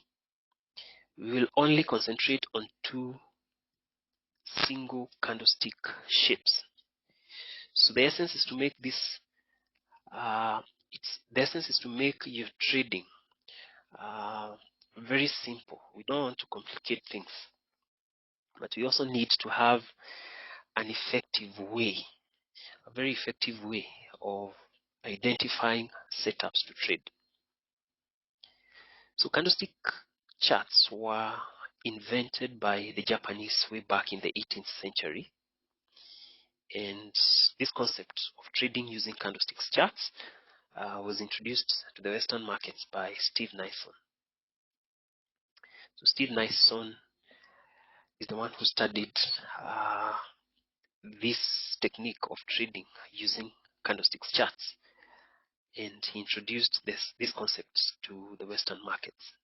We will only concentrate on two single candlestick shapes. So the essence is to make this the essence is to make your trading very simple. We don't want to complicate things, but we also need to have an effective way, a very effective way of identifying setups to trade. So candlestick charts were invented by the Japanese way back in the 18th century, and this concept of trading using candlestick charts was introduced to the Western markets by Steve Nyson. So Steve Nyson is the one who studied this technique of trading using candlestick charts, and he introduced this concept to the Western markets.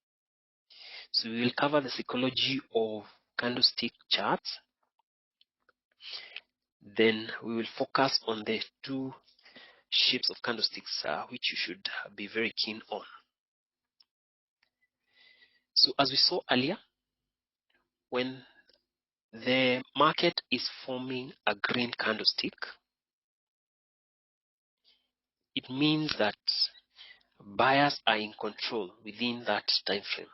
So we will cover the psychology of candlestick charts. Then we will focus on the two shapes of candlesticks which you should be very keen on. So as we saw earlier, when the market is forming a green candlestick, it means that buyers are in control within that time frame.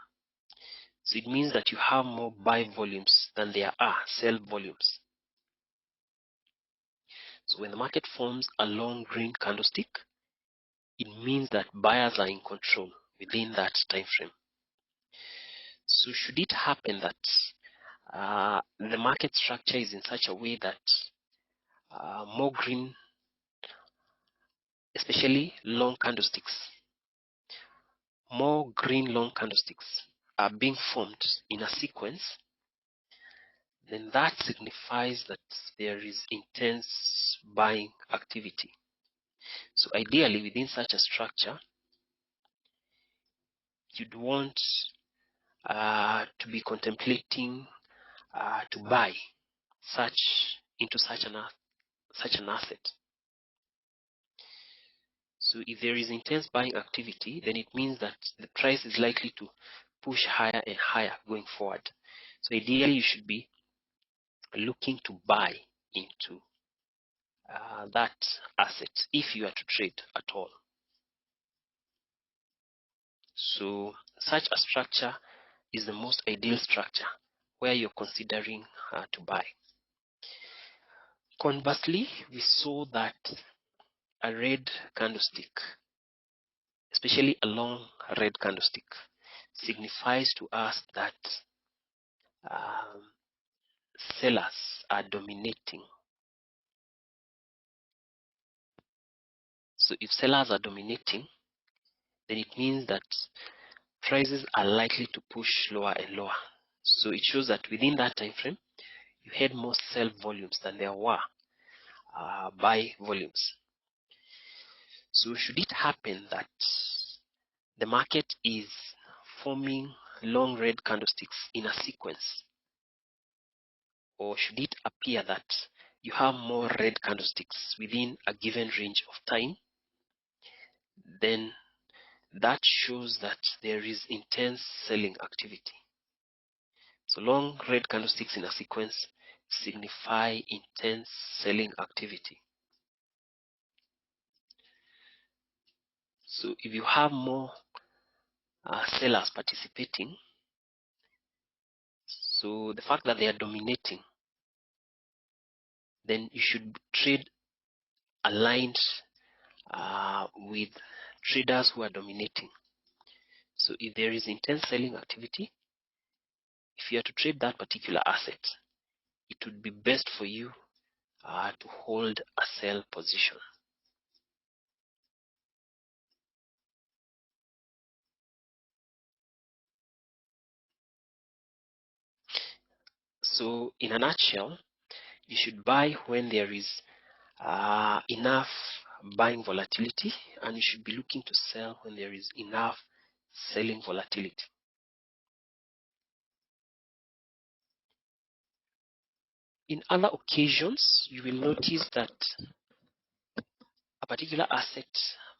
So it means that you have more buy volumes than there are sell volumes. So when the market forms a long green candlestick, it means that buyers are in control within that time frame. So should it happen that the market structure is in such a way that more green, especially long candlesticks, more green long candlesticks are being formed in a sequence, then that signifies that there is intense buying activity. So ideally, within such a structure, you'd want to be contemplating to buy into such an asset. So if there is intense buying activity, then it means that the price is likely to push higher and higher going forward. So ideally, you should be looking to buy into that asset if you are to trade at all. So such a structure is the most ideal structure where you're considering to buy. Conversely, we saw that a red candlestick, especially a long red candlestick, signifies to us that sellers are dominating. So if sellers are dominating, then it means that prices are likely to push lower and lower. So it shows that within that time frame, you had more sell volumes than there were buy volumes. So should it happen that the market is forming long red candlesticks in a sequence, or should it appear that you have more red candlesticks within a given range of time, then that shows that there is intense selling activity. So long red candlesticks in a sequence signify intense selling activity. So if you have more sellers participating, so the fact that they are dominating, then you should trade aligned with traders who are dominating. So if there is intense selling activity, if you are to trade that particular asset, it would be best for you to hold a sell position. So in a nutshell, you should buy when there is enough buying volatility, and you should be looking to sell when there is enough selling volatility. In other occasions, you will notice that a particular asset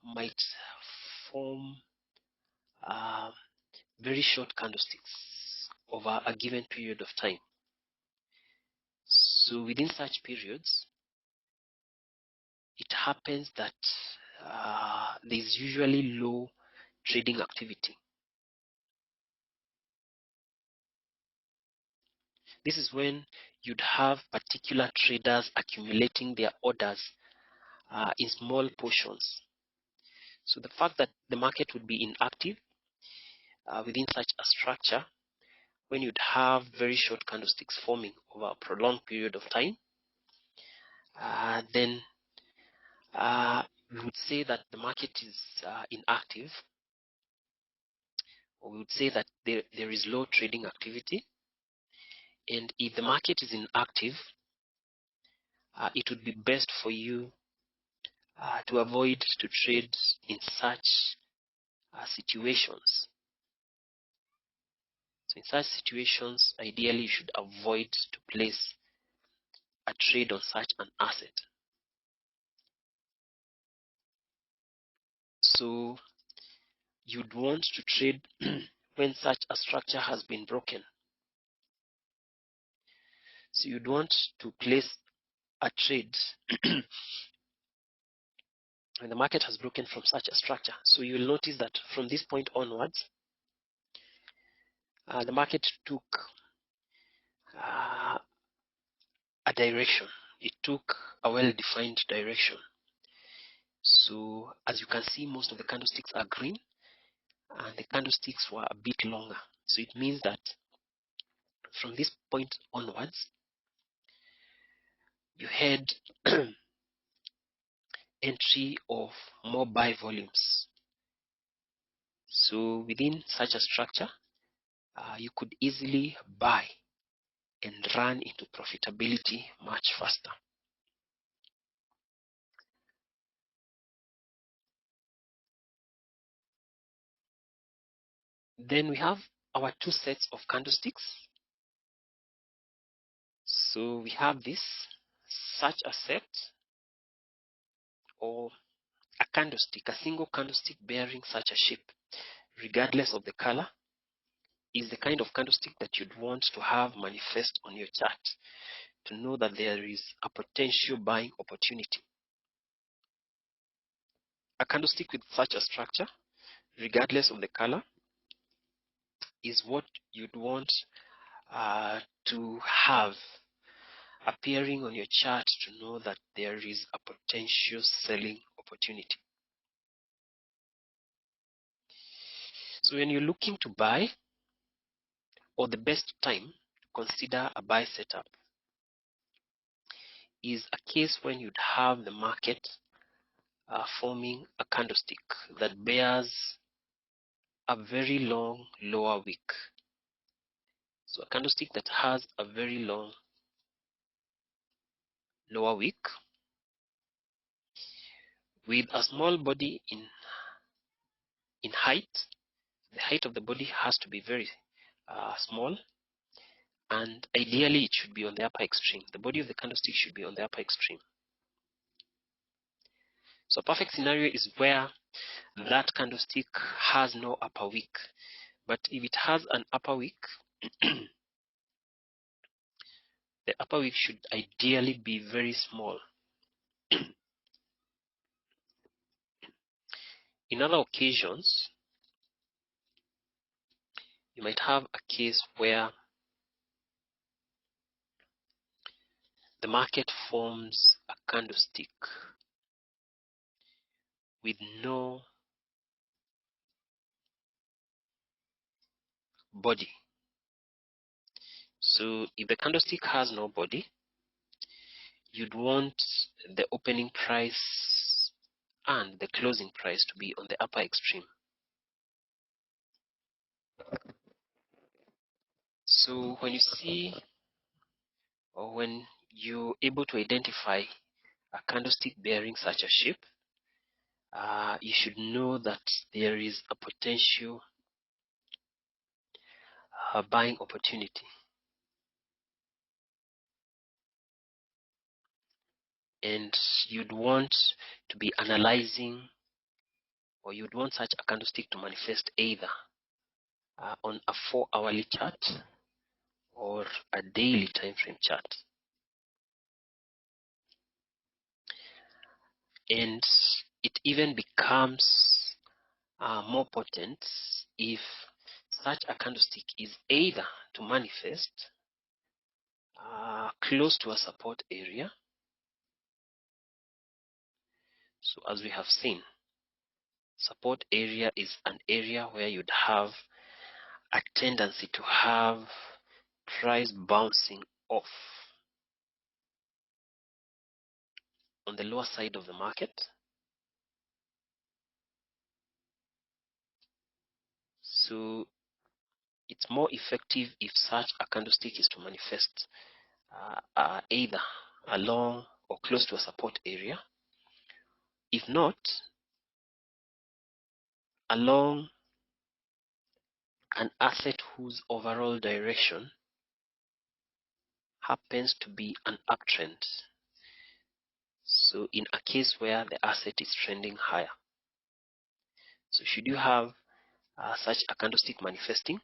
might form very short candlesticks over a given period of time. So within such periods, it happens that there's usually low trading activity. This is when you'd have particular traders accumulating their orders in small portions. So the fact that the market would be inactive within such a structure, when you'd have very short candlesticks forming over a prolonged period of time, then we would say that the market is inactive, or we would say that there is low trading activity. And if the market is inactive, it would be best for you to avoid to trade in such situations. So in such situations, ideally you should avoid to place a trade on such an asset. So you'd want to trade when such a structure has been broken. So you'd want to place a trade when the market has broken from such a structure. So you'll notice that from this point onwards, the market took a direction. It took a well-defined direction. So as you can see, most of the candlesticks are green, and the candlesticks were a bit longer. So it means that from this point onwards, you had entry of more buy volumes. So within such a structure, you could easily buy and run into profitability much faster. Then we have our two sets of candlesticks. So we have this, such a set, or a candlestick, a single candlestick bearing such a shape, regardless of the color, is the kind of candlestick that you'd want to have manifest on your chart to know that there is a potential buying opportunity. A candlestick with such a structure, regardless of the color, is what you'd want to have appearing on your chart to know that there is a potential selling opportunity. So when you're looking to buy, or the best time to consider a buy setup, is a case when you'd have the market forming a candlestick that bears a very long lower wick. So a candlestick that has a very long lower wick with a small body in height. The height of the body has to be very small, and ideally it should be on the upper extreme. The body of the candlestick should be on the upper extreme. So a perfect scenario is where that candlestick has no upper wick. But if it has an upper wick, the upper wick should ideally be very small. In other occasions, you might have a case where the market forms a candlestick with no body. So if the candlestick has no body, you'd want the opening price and the closing price to be on the upper extreme. So when you see, or when you're able to identify a candlestick bearing such a shape, you should know that there is a potential buying opportunity. And you'd want to be analyzing, or you'd want such a candlestick to manifest either on a 4-hourly chart or a daily time frame chart. And it even becomes more potent if such a candlestick is either to manifest close to a support area. So as we have seen, support area is an area where you'd have a tendency to have price bouncing off on the lower side of the market. So it's more effective if such a candlestick is to manifest either along or close to a support area, if not along an asset whose overall direction happens to be an uptrend. So in a case where the asset is trending higher. So should you have such a candlestick manifesting,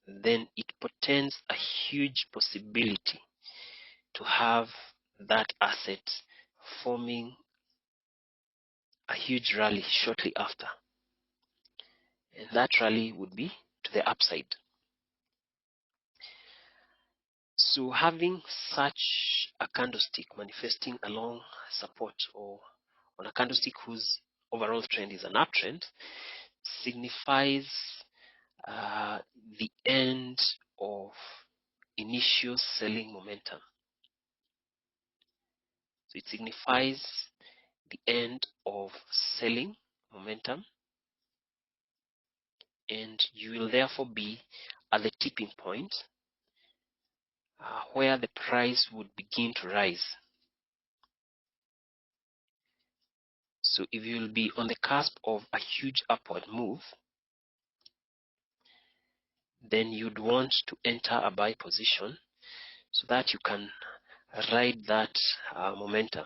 then it portends a huge possibility to have that asset forming a huge rally shortly after. And that rally would be to the upside. So having such a candlestick manifesting along support or on a candlestick whose overall trend is an uptrend signifies the end of initial selling momentum. So it signifies the end of selling momentum, and you will therefore be at the tipping point where the price would begin to rise. So if you will be on the cusp of a huge upward move, then you'd want to enter a buy position so that you can ride that momentum,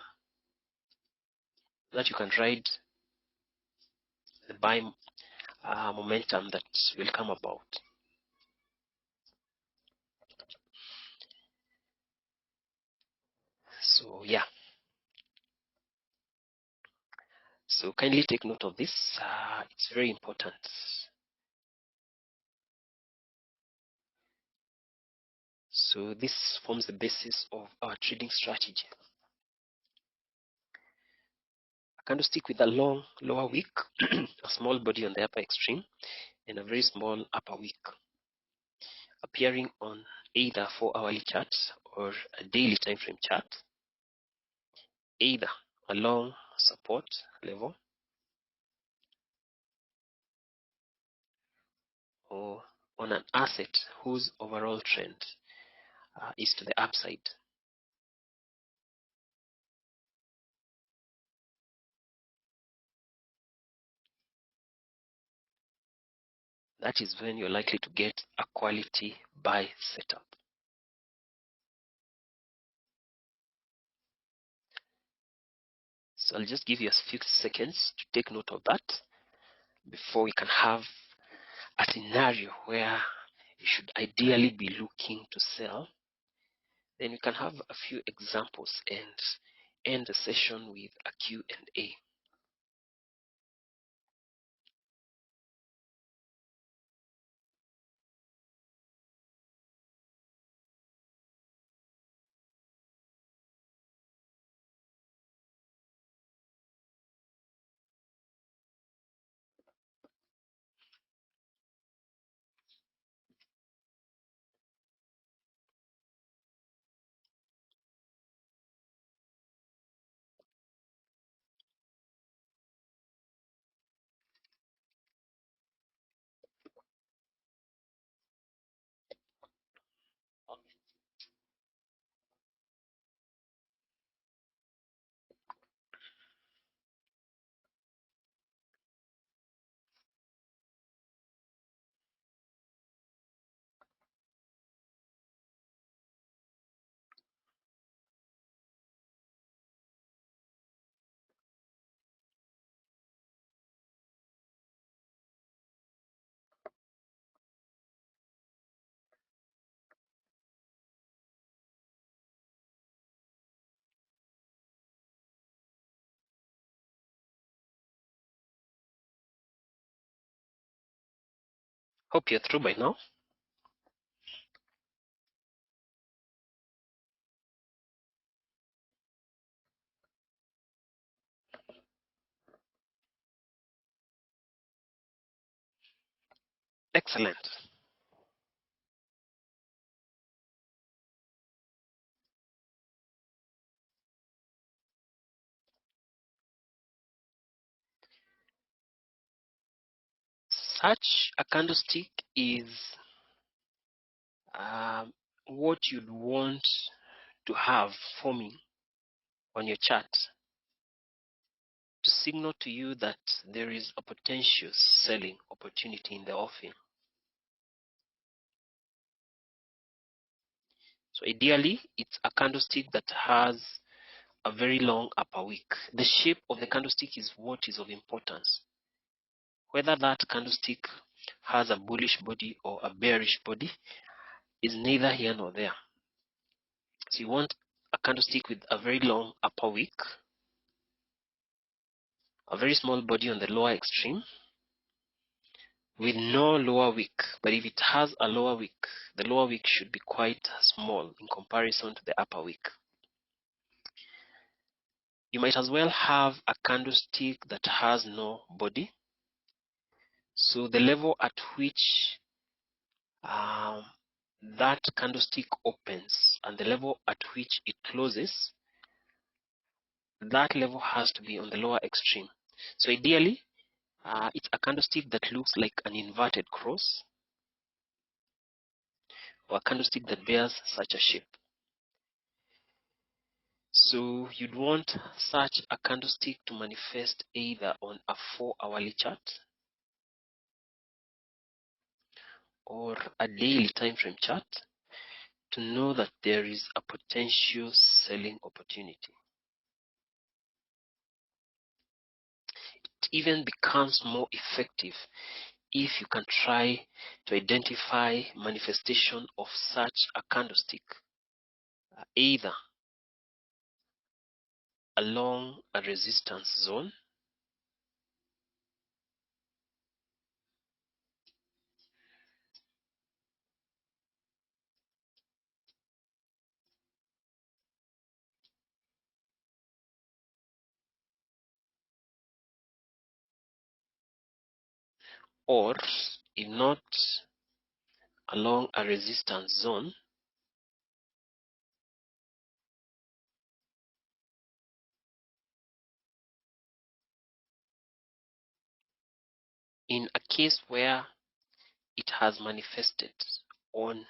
that you can ride the buy momentum that will come about. So yeah, so kindly take note of this. It's very important. So this forms the basis of our trading strategy. A candlestick with a long lower wick, a small body on the upper extreme, and a very small upper wick, appearing on either 4-hourly charts or a daily time frame chart, either along support level or on an asset whose overall trend is to the upside. That is when you're likely to get a quality buy setup. So I'll just give you a few seconds to take note of that before we can have a scenario where you should ideally be looking to sell. Then we can have a few examples and end the session with a Q&A. Hope you're through by now. Excellent. Such a candlestick is what you'd want to have forming on your chart to signal to you that there is a potential selling opportunity in the offing. So ideally, it's a candlestick that has a very long upper wick. The shape of the candlestick is what is of importance. Whether that candlestick has a bullish body or a bearish body is neither here nor there. So you want a candlestick with a very long upper wick, a very small body on the lower extreme, with no lower wick. But if it has a lower wick, the lower wick should be quite small in comparison to the upper wick. You might as well have a candlestick that has no body. So the level at which that candlestick opens and the level at which it closes, that level has to be on the lower extreme. So ideally, it's a candlestick that looks like an inverted cross or a candlestick that bears such a shape. So you'd want such a candlestick to manifest either on a 4-hourly chart or a daily time frame chart to know that there is a potential selling opportunity. It even becomes more effective if you can try to identify manifestation of such a candlestick either along a resistance zone or if not along a resistance zone, in a case where it has manifested on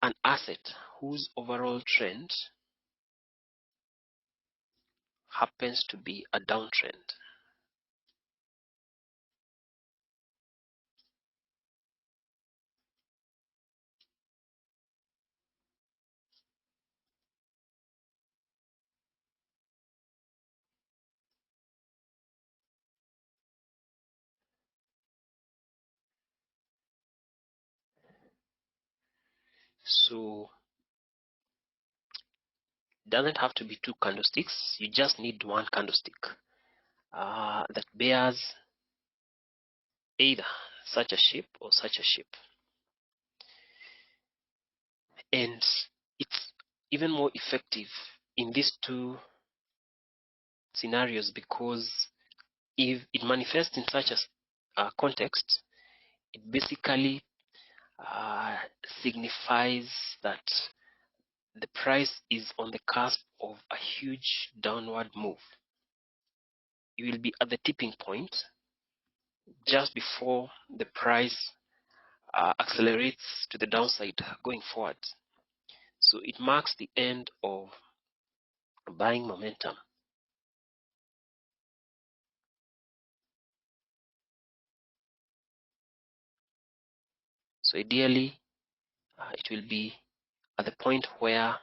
an asset whose overall trend happens to be a downtrend. So it doesn't have to be two candlesticks, you just need one candlestick that bears either such a shape or such a shape. And it's even more effective in these two scenarios because if it manifests in such a context, it basically signifies that the price is on the cusp of a huge downward move. You will be at the tipping point just before the price accelerates to the downside going forward. So it marks the end of buying momentum. So ideally, it will be at the point where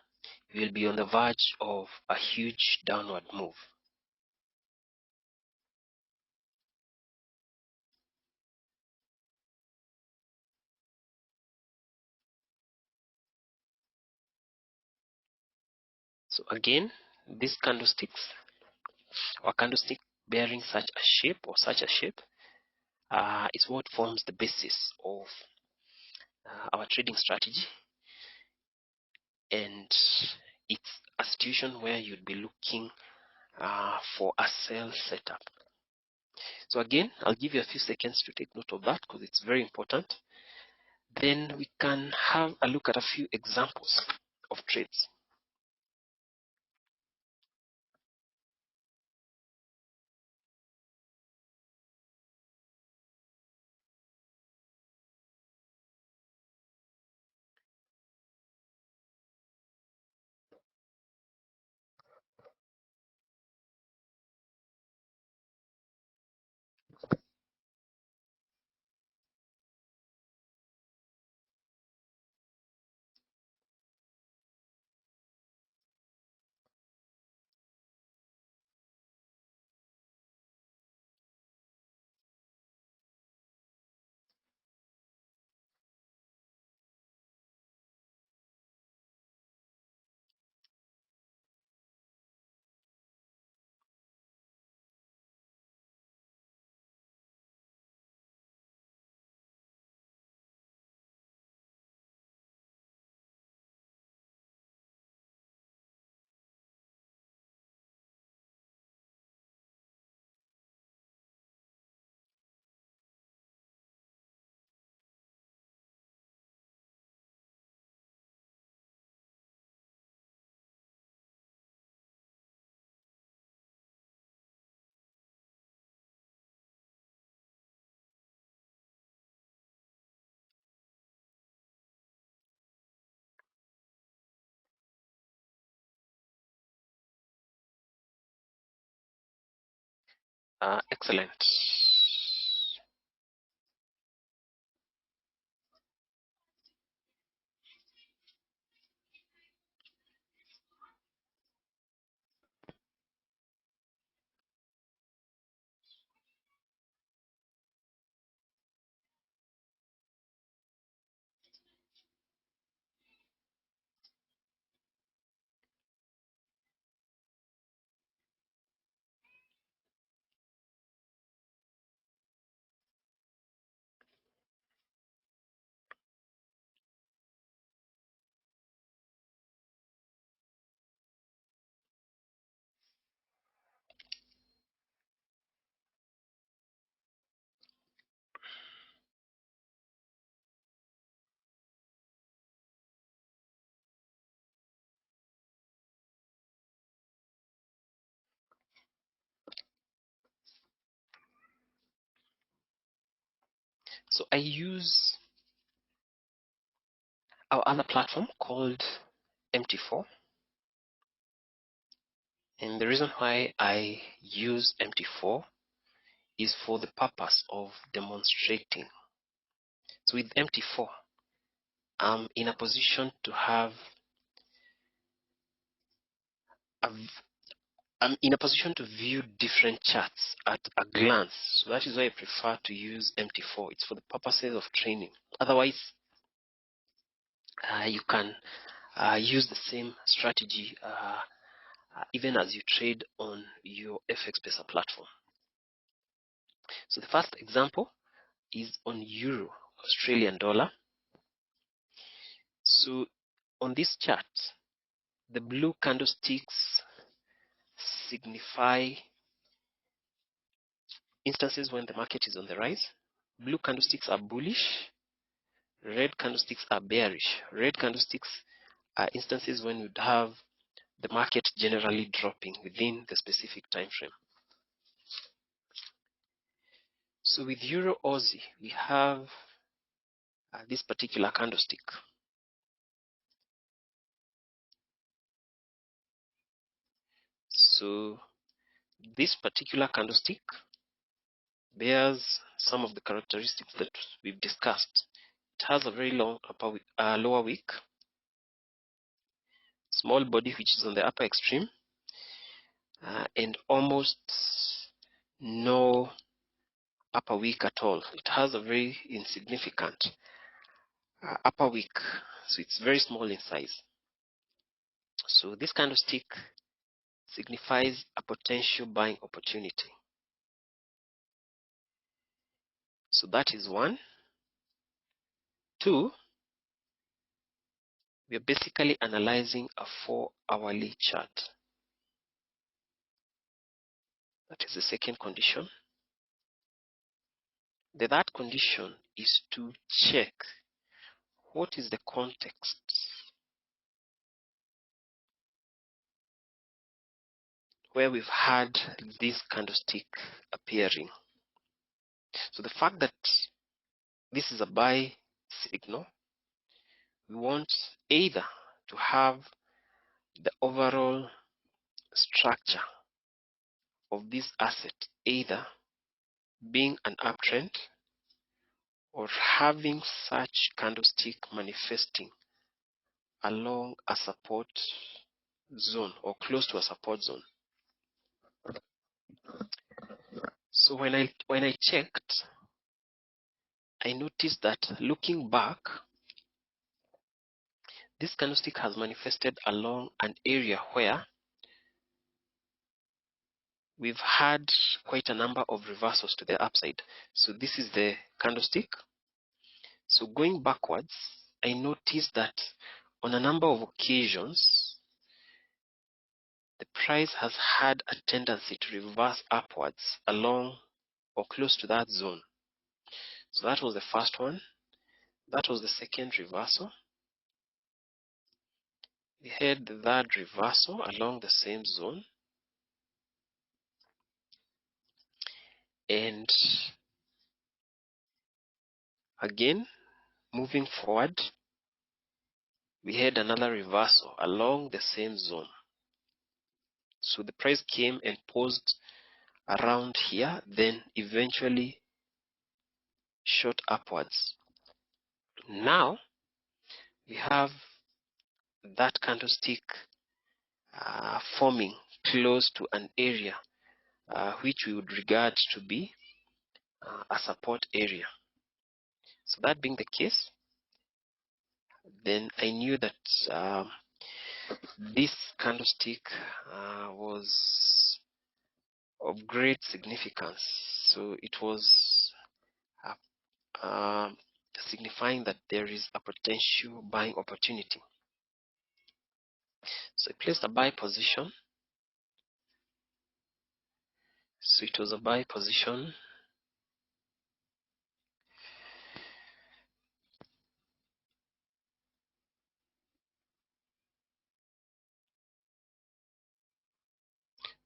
you will be on the verge of a huge downward move. So again, these candlesticks or candlestick bearing such a shape or such a shape is what forms the basis of our trading strategy, and it's a situation where you'd be looking for a sell setup. So again, I'll give you a few seconds to take note of that because it's very important. Then we can have a look at a few examples of trades. Excellent. So I use our other platform called MT4. And the reason why I use MT4 is for the purpose of demonstrating. So with MT4, I'm in a position to have I'm in a position to view different charts at a glance. So that is why I prefer to use MT4. It's for the purposes of training. Otherwise, you can use the same strategy even as you trade on your Fxpesa platform. So the first example is on Euro Australian dollar. So on this chart, the blue candlesticks signify instances when the market is on the rise. Blue candlesticks are bullish. Red candlesticks are bearish. Red candlesticks are instances when you'd have the market generally dropping within the specific time frame. So with Euro Aussie, we have this particular candlestick. So this particular candlestick bears some of the characteristics that we've discussed. It has a very long lower wick, small body which is on the upper extreme, and almost no upper wick at all. It has a very insignificant upper wick, so it's very small in size. So this candlestick signifies a potential buying opportunity. So that is one. Two, we are basically analyzing a 4-hourly chart. That is the second condition. The third condition is to check what is the context where we've had this candlestick appearing. So the fact that this is a buy signal, we want either to have the overall structure of this asset either being an uptrend or having such candlestick manifesting along a support zone or close to a support zone. So when I checked, I noticed that looking back, this candlestick has manifested along an area where we've had quite a number of reversals to the upside. So this is the candlestick. So going backwards, I noticed that on a number of occasions, the price has had a tendency to reverse upwards along or close to that zone. So that was the first one. That was the second reversal. We had the third reversal along the same zone. And again, moving forward, we had another reversal along the same zone. So the price came and paused around here, then eventually shot upwards. Now we have that candlestick forming close to an area which we would regard to be a support area. So that being the case, then I knew that this candlestick was of great significance. So it was signifying that there is a potential buying opportunity. So I placed a buy position. So it was a buy position.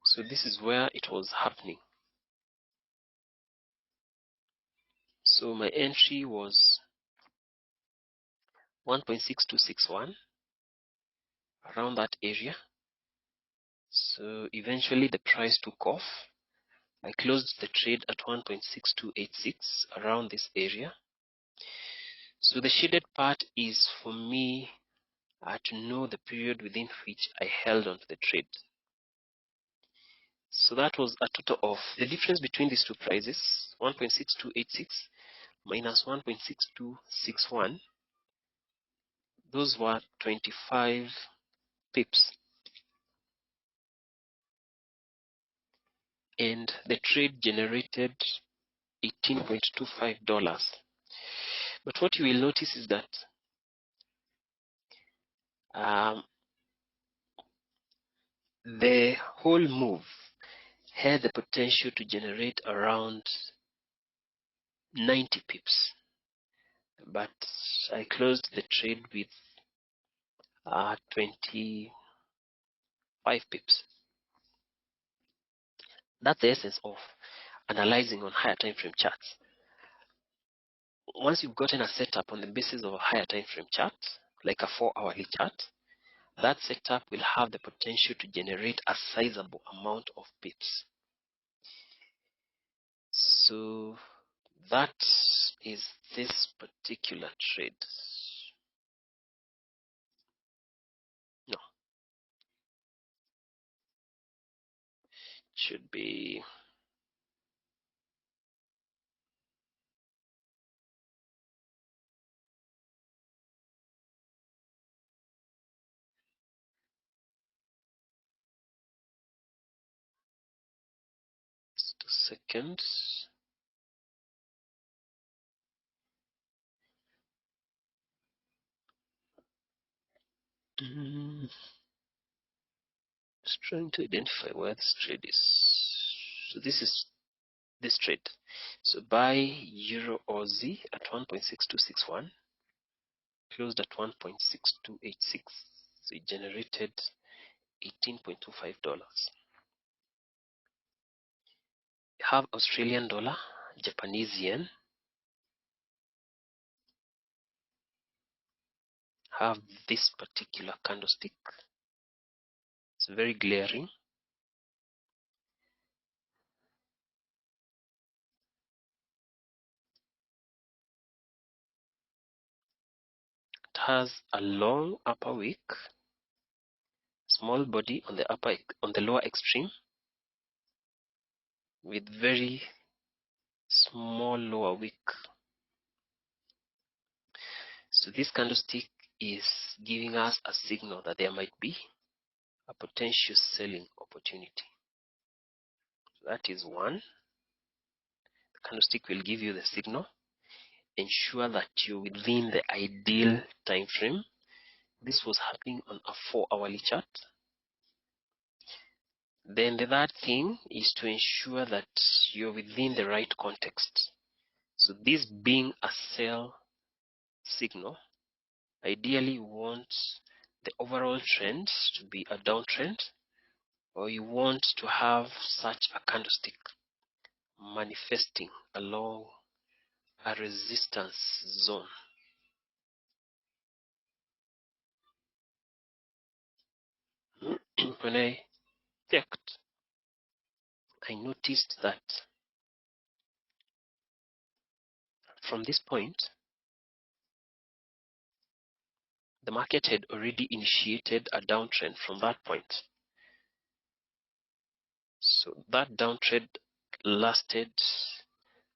So this is where it was happening. So my entry was 1.6261, around that area. So eventually the price took off. I closed the trade at 1.6286, around this area. So the shaded part is for me to know the period within which I held onto the trade. So that was a total of the difference between these two prices, 1.6286 minus 1.6261. Those were 25 pips. And the trade generated $18.25. But what you will notice is that the whole move had the potential to generate around 90 pips, but I closed the trade with 25 pips. That's the essence of analyzing on higher time frame charts. Once you've gotten a setup on the basis of a higher time frame chart, like a 4-hourly chart, that setup will have the potential to generate a sizable amount of pips. So that is this particular trade. No, it should be just a second. Just trying to identify where this trade is. So this is this trade. So buy Euro or Z at 1.6261, closed at 1.6286. So it generated $18.25. Have Australian dollar, Japanese yen, have this particular candlestick. It's very glaring. It has a long upper wick, small body on the lower extreme, with very small lower wick. So this candlestick is giving us a signal that there might be a potential selling opportunity. So that is one. The candlestick will give you the signal. Ensure that you're within the ideal time frame. This was happening on a 4-hourly chart. Then the third thing is to ensure that you're within the right context. So this being a sell signal, ideally you want the overall trend to be a downtrend, or you want to have such a candlestick manifesting along a resistance zone. When I checked, I noticed that from this point, the market had already initiated a downtrend from that point. So that downtrend lasted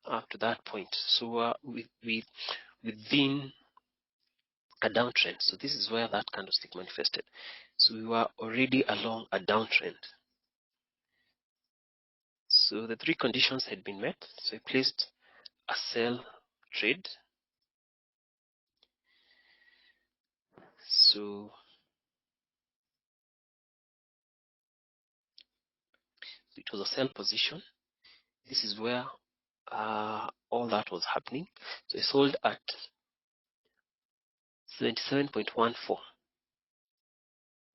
up to that point. So within a downtrend. So this is where that candlestick manifested. So we were already along a downtrend. So the three conditions had been met. So I placed a sell trade. So it was a sell position. This is where all that was happening. So I sold at 77.14.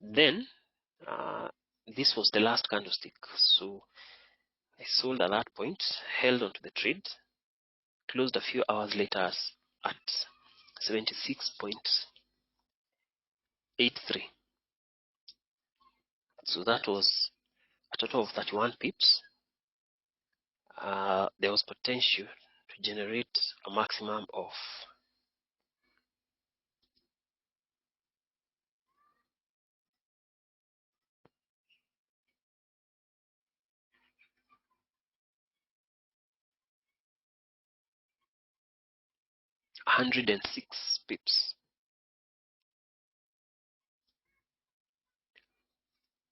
Then this was the last candlestick. So I sold at that point, held onto the trade, closed a few hours later at 76.83. So that was a total of 31 pips. There was potential to generate a maximum of $106 pips.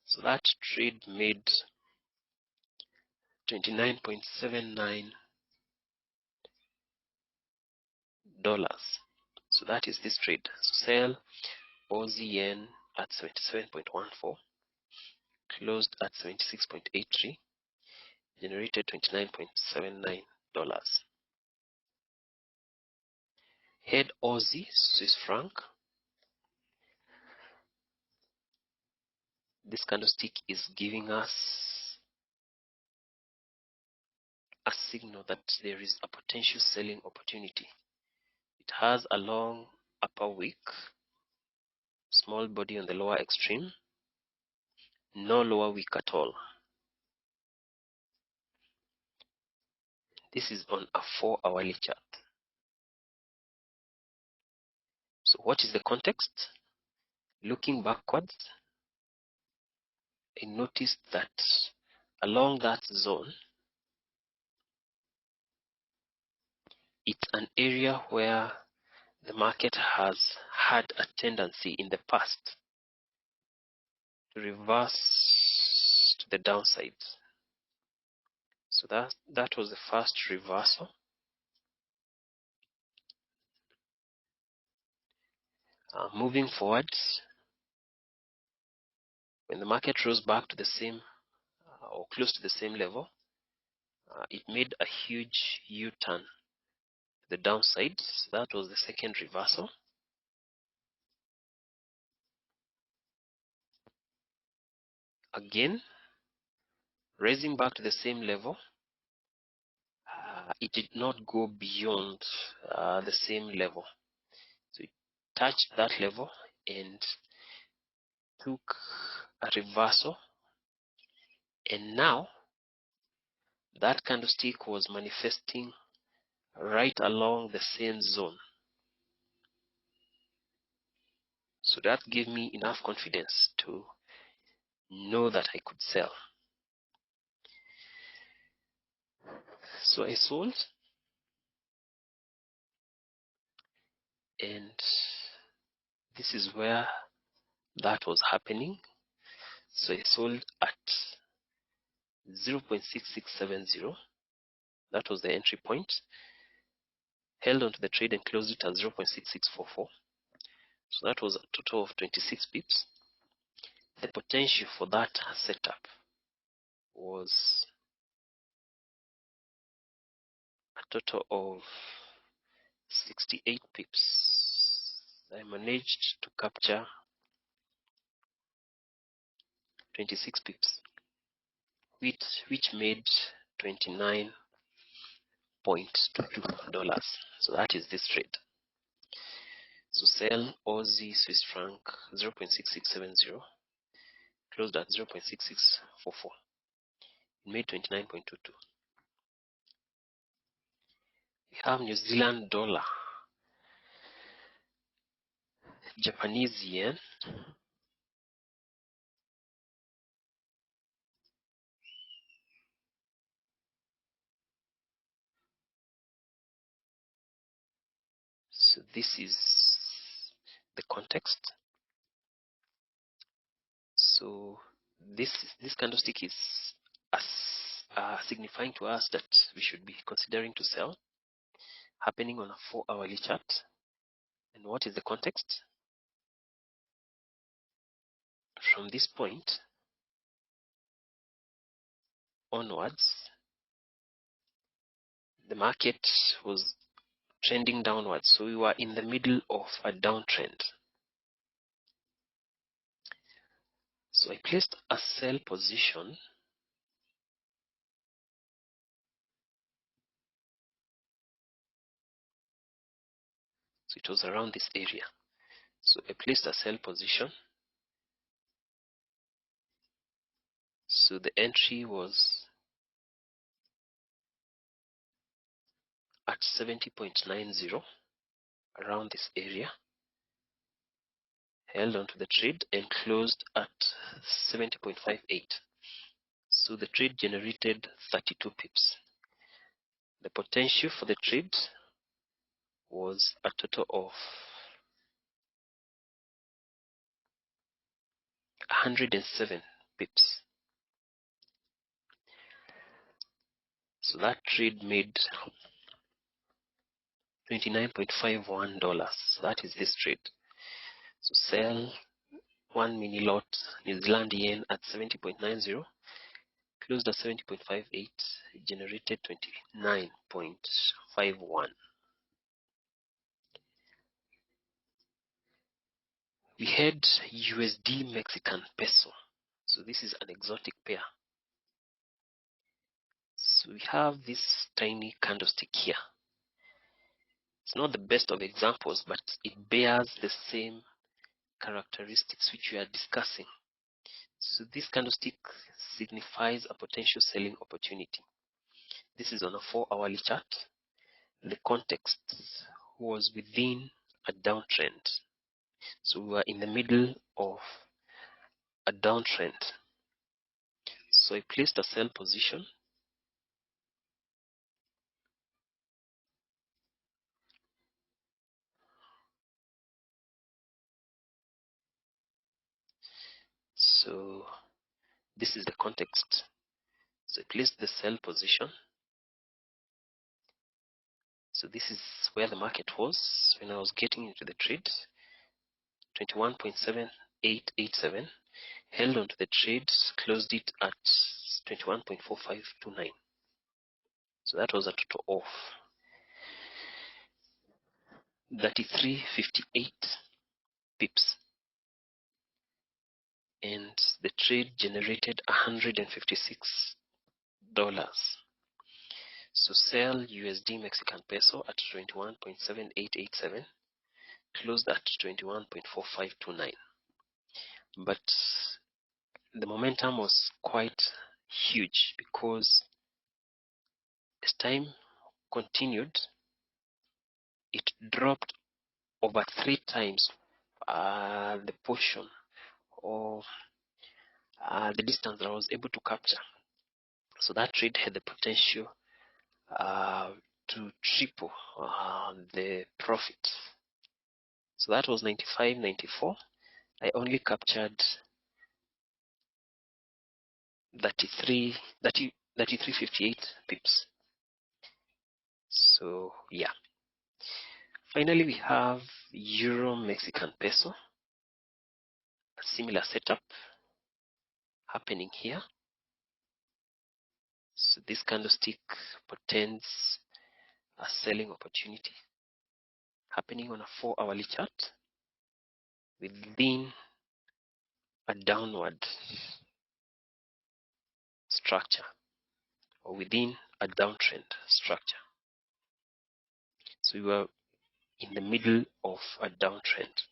So that trade made $29.79. So that is this trade. So sell Aussie yen at 77.14, closed at 76.83, generated $29.79. Head Aussie Swiss franc. This candlestick is giving us a signal that there is a potential selling opportunity. It has a long upper wick, small body on the lower extreme, no lower wick at all. This is on a 4-hourly chart. So what is the context? Looking backwards, I noticed that along that zone, it's an area where the market has had a tendency in the past to reverse to the downside. So that was the first reversal. Moving forward, when the market rose back to the same or close to the same level, it made a huge U-turn to the downside. So that was the second reversal. Again, raising back to the same level, it did not go beyond the same level. So it touched that level and took a reversal, and now that candlestick was manifesting right along the same zone. So that gave me enough confidence to know that I could sell. So I sold, and this is where that was happening. So I sold at 0.6670. That was the entry point. Held onto the trade and closed it at 0.6644. So that was a total of 26 pips. The potential for that setup was a total of 68 pips. I managed to capture 26 pips, which made $29.22. So that is this trade. So sell Aussie Swiss franc 0.6670, closed at 0.6644. It made 29.22. We have New Zealand dollar, Japanese yen, so this is the context. So this candlestick is signifying to us that we should be considering to sell, happening on a 4-hourly chart. And what is the context? From this point onwards, the market was trending downwards, so we were in the middle of a downtrend. So I placed a sell position So it was around this area. So I placed a sell position. So the entry was at 70.90, around this area. Held onto the trade and closed at 70.58. So the trade generated 32 pips. The potential for the trade was a total of 107 pips. So that trade made $29.51. So that is this trade. So sell 1 mini lot New Zealand yen at 70.90, closed at 70.58, generated 29.51. We had USD Mexican peso. So this is an exotic pair. So we have this tiny candlestick here. It's not the best of examples, but it bears the same characteristics which we are discussing. So this candlestick signifies a potential selling opportunity. This is on a 4-hourly chart. The context was within a downtrend. So we are in the middle of a downtrend. So I placed a sell position. So this is the context. So I placed the sell position. So this is where the market was when I was getting into the trade. 21.7887. Held onto the trade, closed it at 21.4529. So that was a total of 33.58 pips. And the trade generated $156. So sell USD Mexican peso at 21.7887, closed at 21.4529. But the momentum was quite huge because as time continued, it dropped over 3 times the portion of the distance that I was able to capture. So that trade had the potential to triple the profit. So that was 95.94. I only captured 33.58 pips. So yeah. Finally, we have Euro Mexican peso. A similar setup happening here. So this candlestick portends a selling opportunity happening on a 4-hourly chart within a downward structure or within a downtrend structure. So we were in the middle of a downtrend.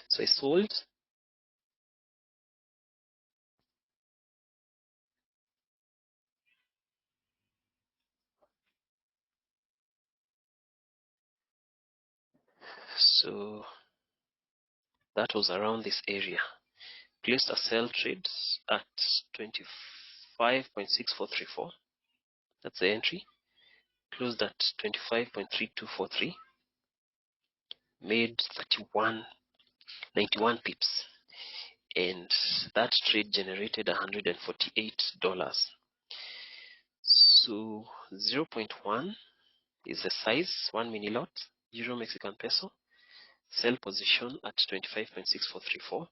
So I sold. So that was around this area. Placed a sell trade at 25.6434. That's the entry. Closed at 25.3243. Made 91 pips. And that trade generated $148. So 0.1 is the size, 1 mini lot, Euro Mexican peso. Sell position at 25.6434,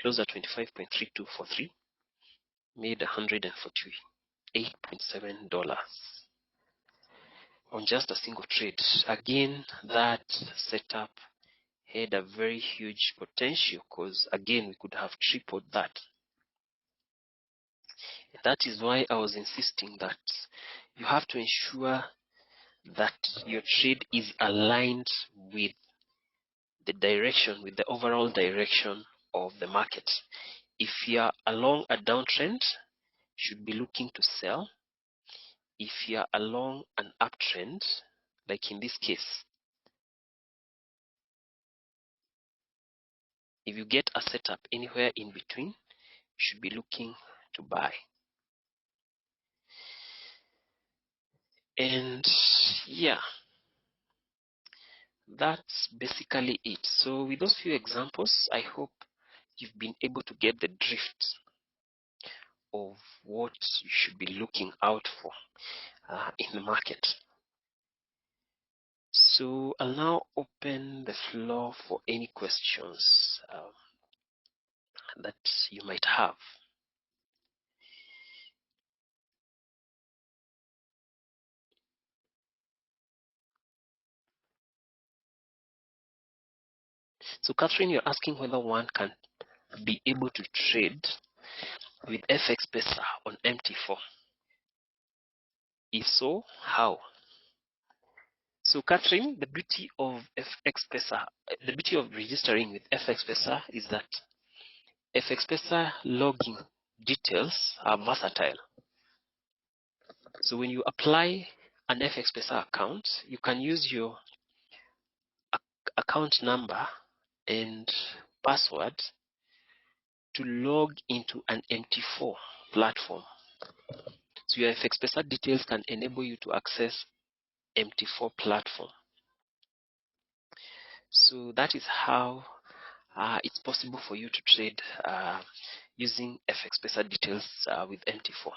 closed at 25.3243, made $148.7 on just a single trade. Again, that setup had a very huge potential because again we could have tripled that. And that is why I was insisting that you have to ensure that your trade is aligned with the direction, with the overall direction of the market. If you are along a downtrend, you should be looking to sell. If you are along an uptrend, like in this case, if you get a setup anywhere in between, you should be looking to buy. And yeah, that's basically it. So with those few examples, I hope you've been able to get the drift of what you should be looking out for in the market. So I'll now open the floor for any questions that you might have. So Catherine, you're asking whether one can be able to trade with Fxpesa on MT4. If so, how? So Catherine, the beauty of Fxpesa, the beauty of registering with Fxpesa is that Fxpesa login details are versatile. So when you apply an Fxpesa account, you can use your account number and password to log into an MT4 platform. So your Fxpesa details can enable you to access MT4 platform. So that is how it's possible for you to trade using Fxpesa details with MT4.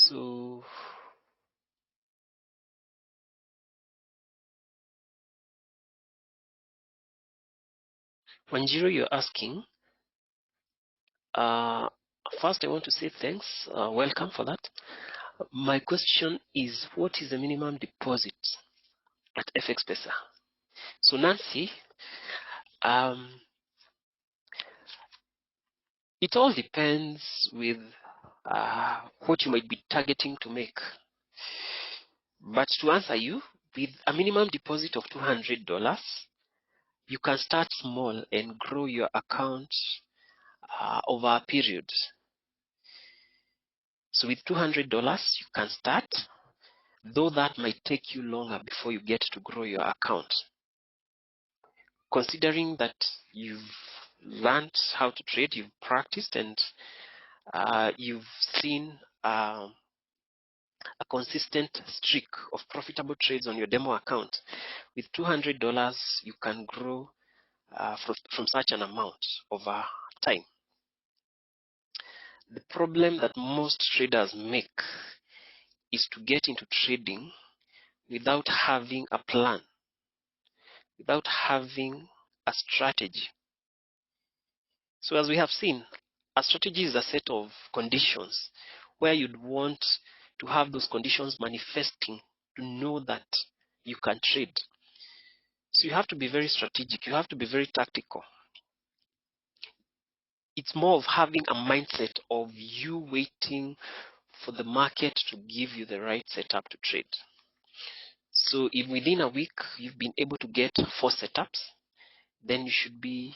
So Wanjiro, you're asking, first I want to say thanks, welcome for that. My question is, what is the minimum deposit at Fxpesa? So Nancy, it all depends with what you might be targeting to make. But to answer you, with a minimum deposit of $200, you can start small and grow your account over a period. So with $200, you can start, though that might take you longer before you get to grow your account. Considering that you've learned how to trade, you've practiced, and you've seen a consistent streak of profitable trades on your demo account, with $200, you can grow from such an amount over time. The problem that most traders make is to get into trading without having a plan, without having a strategy. So as we have seen, a strategy is a set of conditions where you'd want to have those conditions manifesting to know that you can trade. So you have to be very strategic, you have to be very tactical. It's more of having a mindset of you waiting for the market to give you the right setup to trade. So if within a week you've been able to get 4 setups, then you should be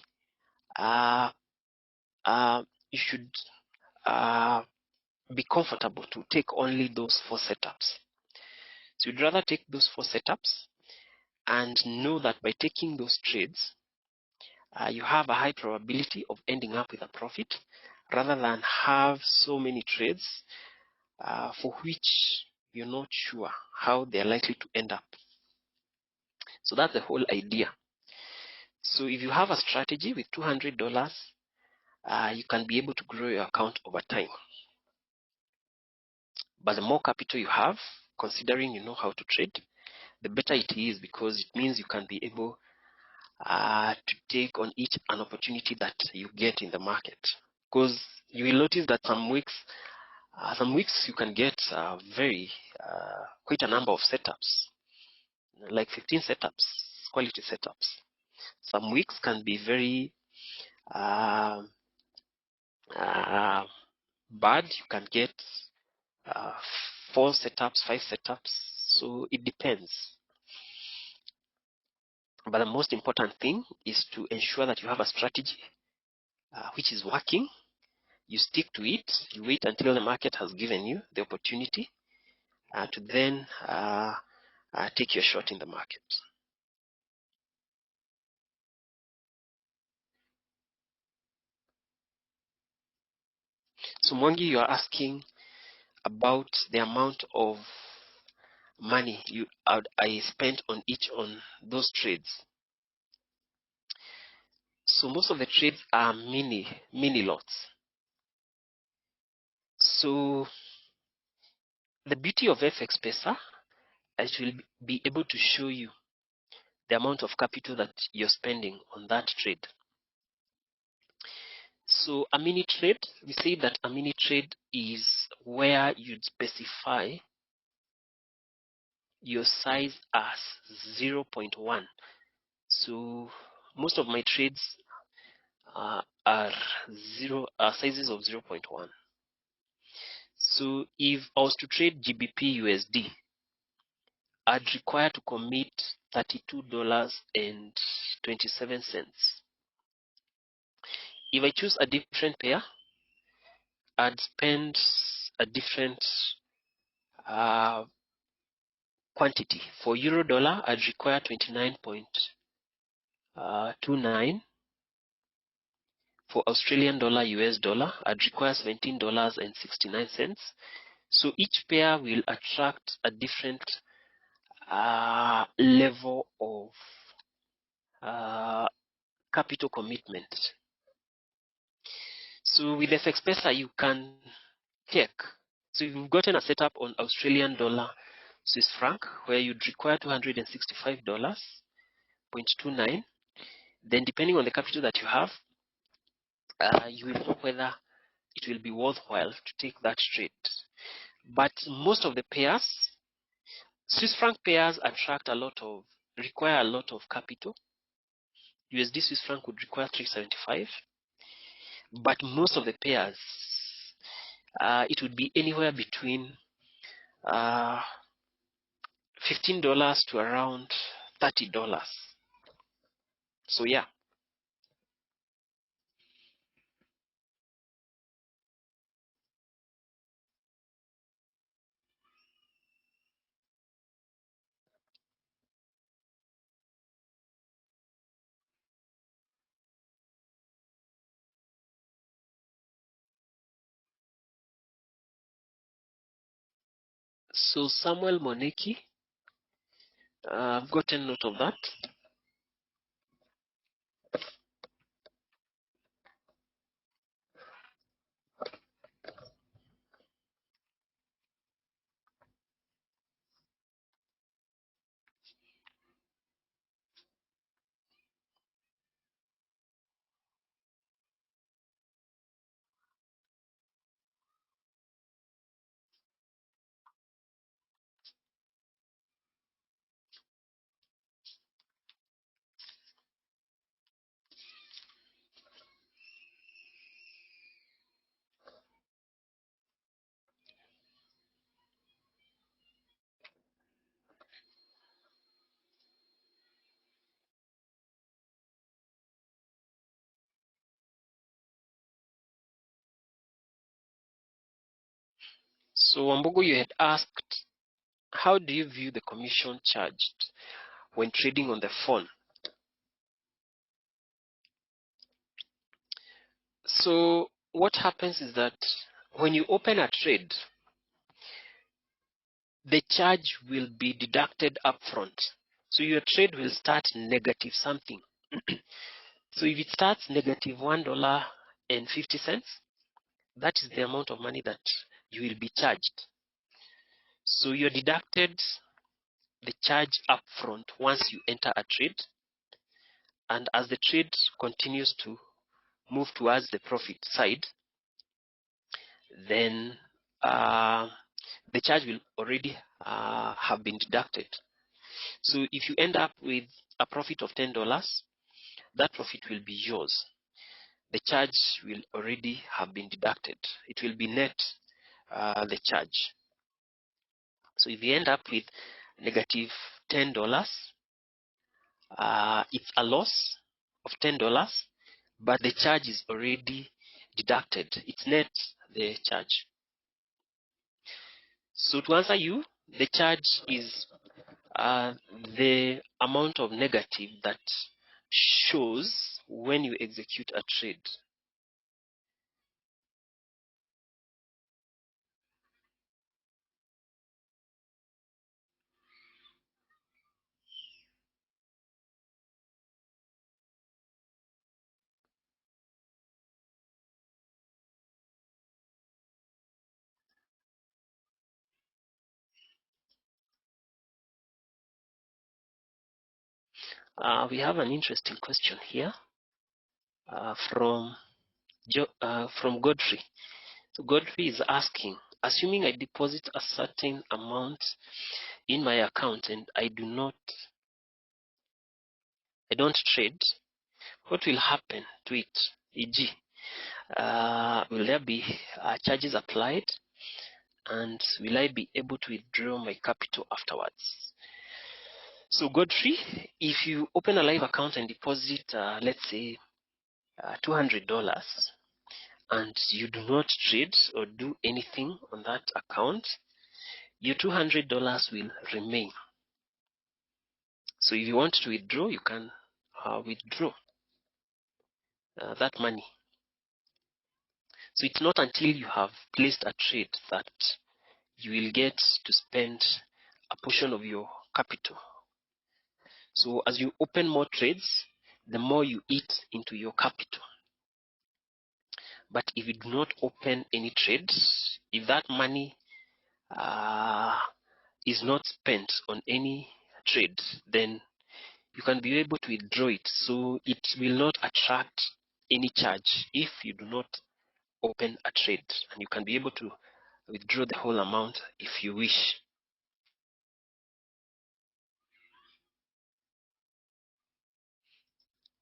be comfortable to take only those 4 setups. So you'd rather take those 4 setups and know that by taking those trades, you have a high probability of ending up with a profit, rather than have so many trades for which you're not sure how they're likely to end up. So that's the whole idea. So if you have a strategy with $200, you can be able to grow your account over time. But the more capital you have, considering you know how to trade, the better it is, because it means you can be able to take on each an opportunity that you get in the market. Because you will notice that some weeks you can get quite a number of setups, like 15 setups, quality setups. Some weeks can be very bad, you can get 4 setups, 5 setups. So it depends. But the most important thing is to ensure that you have a strategy which is working. You stick to it. You wait until the market has given you the opportunity to then take your shot in the market. So Mwangi, you are asking about the amount of money I spent on those trades. So most of the trades are mini lots. So the beauty of Fxpesa, I will be able to show you the amount of capital that you're spending on that trade. So a mini trade, we say that a mini trade is where you'd specify your size as 0.1. So most of my trades are sizes of 0.1. So if I was to trade GBP USD, I'd require to commit $32.27. If I choose a different pair, I'd spend a different quantity. For euro dollar, I'd require 29.29. For Australian dollar, US dollar, I'd require $17.69. So each pair will attract a different level of capital commitment. So with Fxpesa, you can check. So you've gotten a setup on Australian dollar, Swiss franc, where you'd require $265.29. Then depending on the capital that you have, you will know whether it will be worthwhile to take that trade. But most of the pairs, Swiss franc pairs require a lot of capital. USD Swiss franc would require 375. But most of the pairs, it would be anywhere between $15 to around $30. So yeah. So Samuel Moneki, I've gotten note of that. So Wambogo, you had asked, how do you view the commission charged when trading on the phone? So what happens is that when you open a trade, the charge will be deducted upfront. So your trade will start negative something. So if it starts negative $1.50, that is the amount of money that you will be charged. So you're deducted the charge upfront once you enter a trade, and as the trade continues to move towards the profit side, then the charge will already have been deducted. So if you end up with a profit of $10, that profit will be yours. the charge will already have been deducted. It will be net the charge. So if you end up with negative $10, it's a loss of $10, but the charge is already deducted. It's net the charge. So to answer you, the charge is the amount of negative that shows when you execute a trade. We have an interesting question here from Godfrey. So Godfrey is asking, assuming I deposit a certain amount in my account and I don't trade, what will happen to it? E.g., will there be charges applied, and will I be able to withdraw my capital afterwards? So Godfrey, if you open a live account and deposit, let's say, $200, and you do not trade or do anything on that account, your $200 will remain. So if you want to withdraw, you can withdraw that money. So it's not until you have placed a trade that you will get to spend a portion of your capital. So as you open more trades, the more you eat into your capital. But if you do not open any trades, if that money is not spent on any trade, then you can be able to withdraw it. So it will not attract any charge if you do not open a trade, and you can be able to withdraw the whole amount if you wish.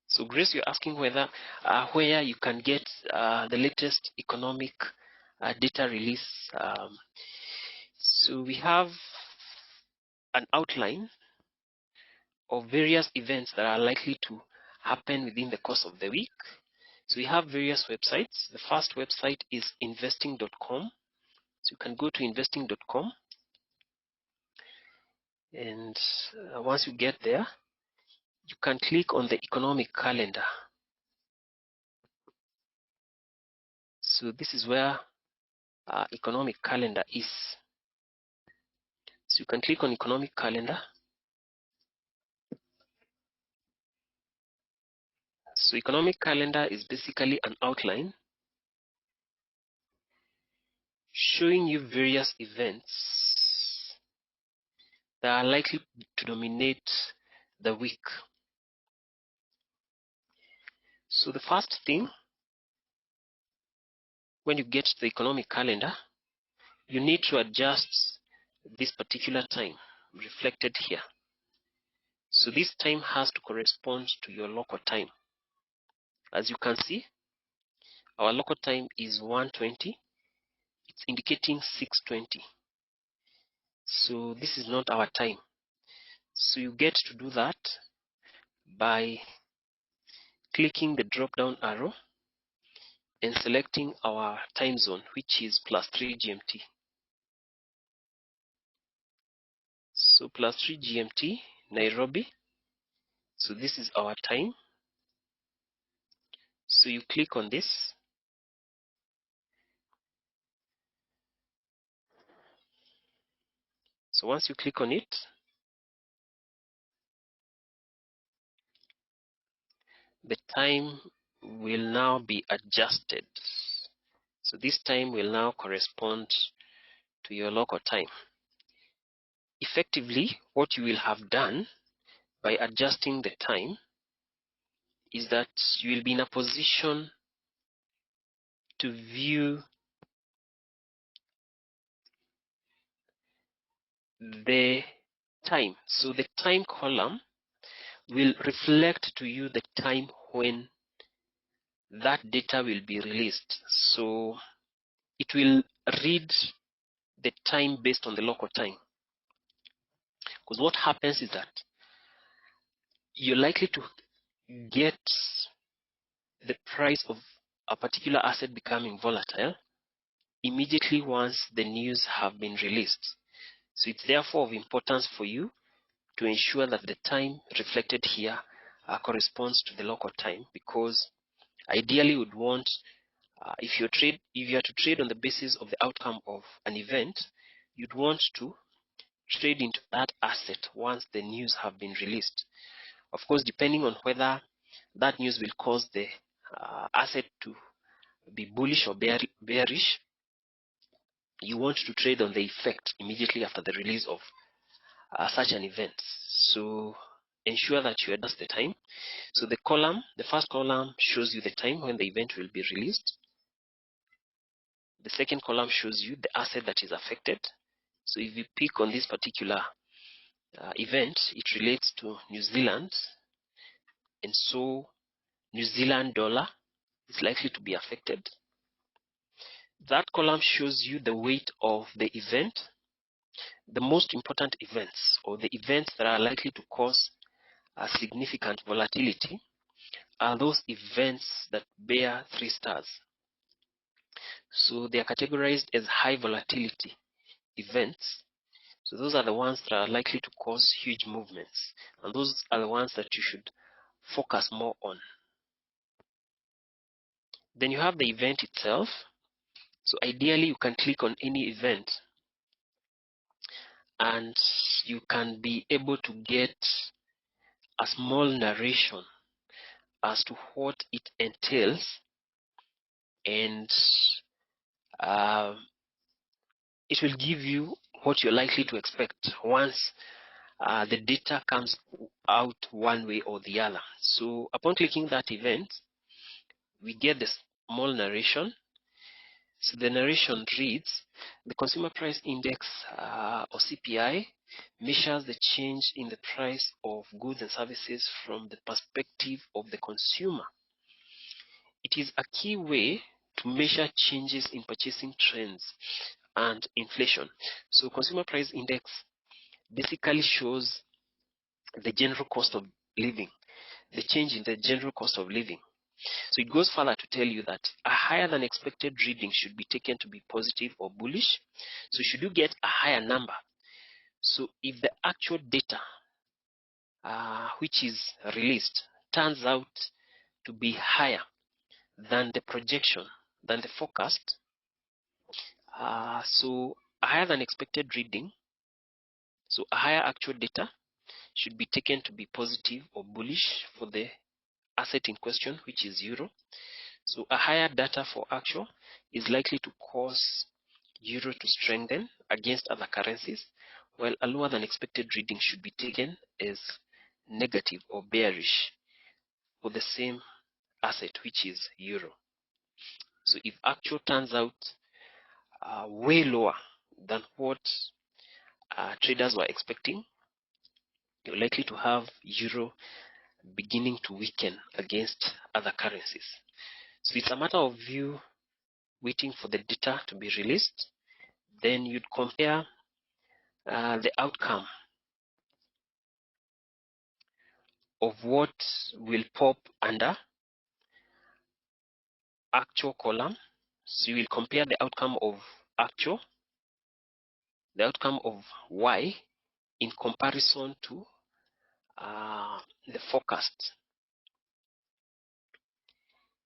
So Grace, you're asking whether where you can get the latest economic data release. So we have an outline of various events that are likely to happen within the course of the week. So we have various websites. The first website is investing.com. So you can go to investing.com, and once you get there, you can click on the economic calendar. So this is where economic calendar is. So you can click on economic calendar. So economic calendar is basically an outline showing you various events that are likely to dominate the week. So the first thing, when you get to the economic calendar, you need to adjust this particular time reflected here. So this time has to correspond to your local time. As you can see, our local time is 1:20. It's indicating 6:20. So this is not our time. So you get to do that by clicking the drop down arrow and selecting our time zone, which is +3 GMT. So +3 GMT, Nairobi. So this is our time. So you click on this. So once you click on it, the time will now be adjusted. So this time will now correspond to your local time. Effectively, what you will have done by adjusting the time is that you will be in a position to view the time. So the time column will reflect to you the time when that data will be released. So it will read the time based on the local time. Because what happens is that you're likely to get the price of a particular asset becoming volatile immediately once the news have been released. So it's therefore of importance for you to ensure that the time reflected here corresponds to the local time, because ideally you would want, if you are to trade on the basis of the outcome of an event, you'd want to trade into that asset once the news have been released. Of course, depending on whether that news will cause the asset to be bullish or bearish, you want to trade on the effect immediately after the release of such an event. So ensure that you adjust the time. So the first column shows you the time when the event will be released. The second column shows you the asset that is affected. So if you pick on this particular event, it relates to New Zealand, and so New Zealand dollar is likely to be affected. That column shows you the weight of the event. The most important events, or the events that are likely to cause a significant volatility, are those events that bear 3 stars. So they are categorized as high volatility events. So those are the ones that are likely to cause huge movements, and those are the ones that you should focus more on. Then you have the event itself. So ideally you can click on any event and you can be able to get a small narration as to what it entails, and it will give you what you're likely to expect once the data comes out one way or the other. So upon clicking that event, we get the small narration. So the narration reads, the consumer price index or CPI measures the change in the price of goods and services from the perspective of the consumer. It is a key way to measure changes in purchasing trends and inflation. So consumer price index basically shows the general cost of living, the change in the general cost of living. So it goes further to tell you that a higher than expected reading should be taken to be positive or bullish. So should you get a higher number, so if the actual data which is released turns out to be higher than the projection, than the forecast, so a higher than expected reading, so a higher actual data should be taken to be positive or bullish for the asset in question, which is euro. So a higher data for actual is likely to cause euro to strengthen against other currencies, while a lower than expected reading should be taken as negative or bearish for the same asset, which is euro. So if actual turns out way lower than what traders were expecting, you're likely to have euro beginning to weaken against other currencies. So it's a matter of you waiting for the data to be released. Then you'd compare the outcome of what will pop under actual column. So you will compare the outcome of actual, the outcome of Y in comparison to the forecast.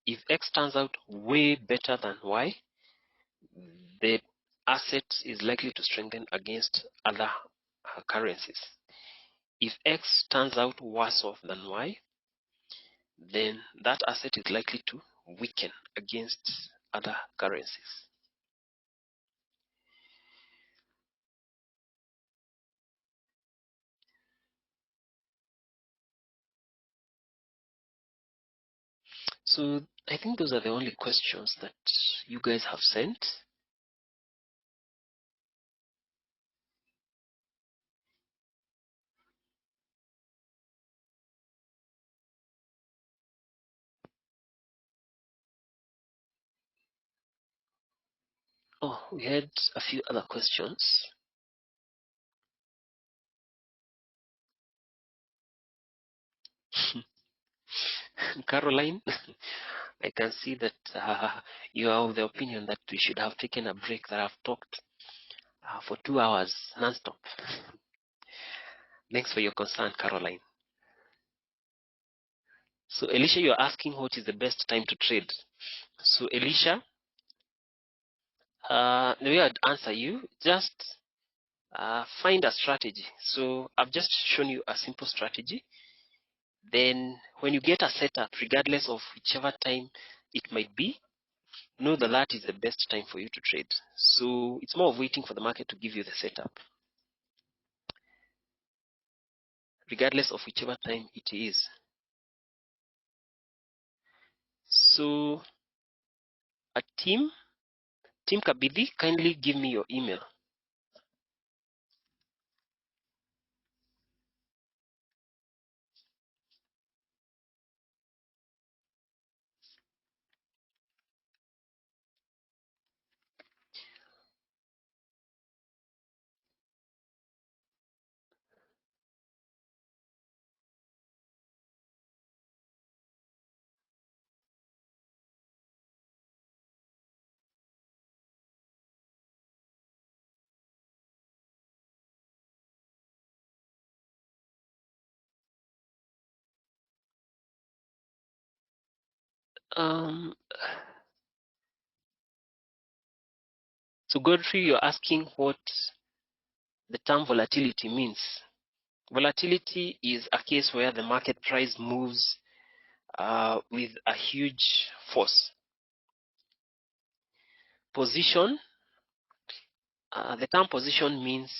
If X turns out way better than Y, the asset is likely to strengthen against other currencies. If X turns out worse off than Y, then that asset is likely to weaken against other currencies. So I think those are the only questions that you guys have sent. Oh, we had a few other questions. Caroline, I can see that you are of the opinion that we should have taken a break, that I've talked for 2 hours non-stop. Thanks for your concern, Caroline. So Elisha, you're asking what is the best time to trade. So Elisha, the way I'd answer you, just find a strategy. So I've just shown you a simple strategy. Then when you get a setup, regardless of whichever time it might be, know that that is the best time for you to trade. So it's more of waiting for the market to give you the setup, regardless of whichever time it is. So a team Kabidi, kindly give me your email. So Godfrey, you're asking what the term volatility means. Volatility is a case where the market price moves with a huge force. Position, the term position means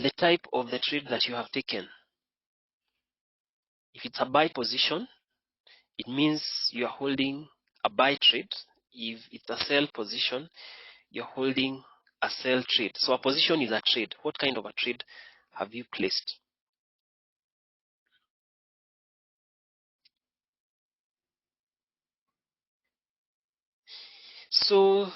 the type of the trade that you have taken. If it's a buy position, it means you are holding a buy trade. If it's a sell position, you're holding a sell trade. So a position is a trade. What kind of a trade have you placed? So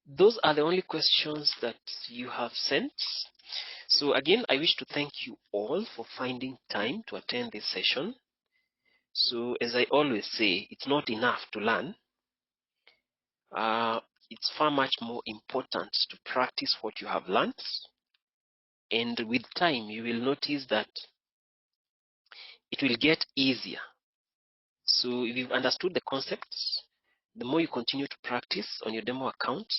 those are the only questions that you have sent. So again, I wish to thank you all for finding time to attend this session. So as I always say, it's not enough to learn. It's far much more important to practice what you have learned. And with time, you will notice that it will get easier. So if you've understood the concepts, the more you continue to practice on your demo account,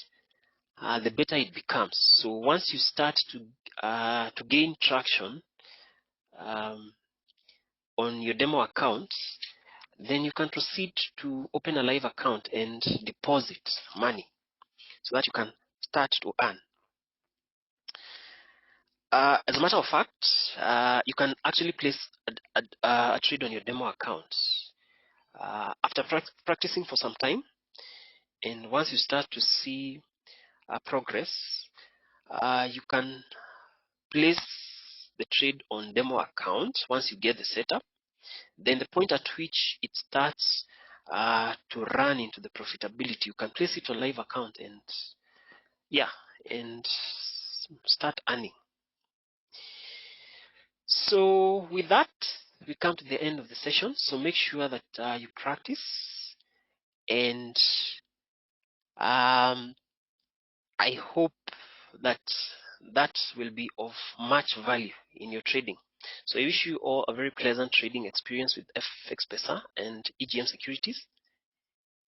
the better it becomes. So once you start to gain traction on your demo account, then you can proceed to open a live account and deposit money so that you can start to earn. As a matter of fact, you can actually place a trade on your demo account after practicing for some time, and once you start to see progress, you can place the trade on demo account once you get the setup. Then the point at which it starts to run into the profitability, you can place it on live account and start earning. So with that, we come to the end of the session. So make sure that you practice, and I hope that that will be of much value in your trading. So I wish you all a very pleasant trading experience with Fxpesa and EGM Securities,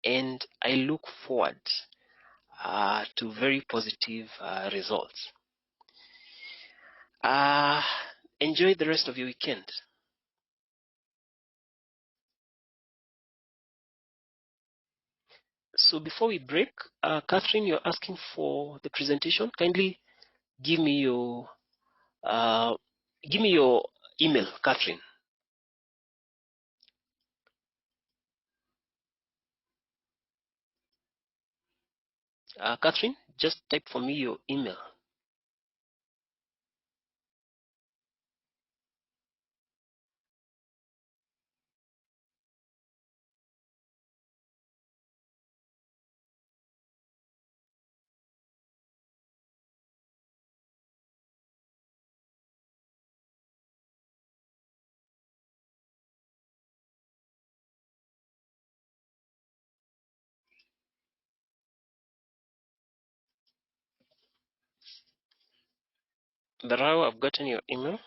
and I look forward to very positive results. Enjoy the rest of your weekend. So before we break, Catherine, you're asking for the presentation. Kindly give me your email, Catherine. Catherine, just type for me your email. Darao, I've gotten your email.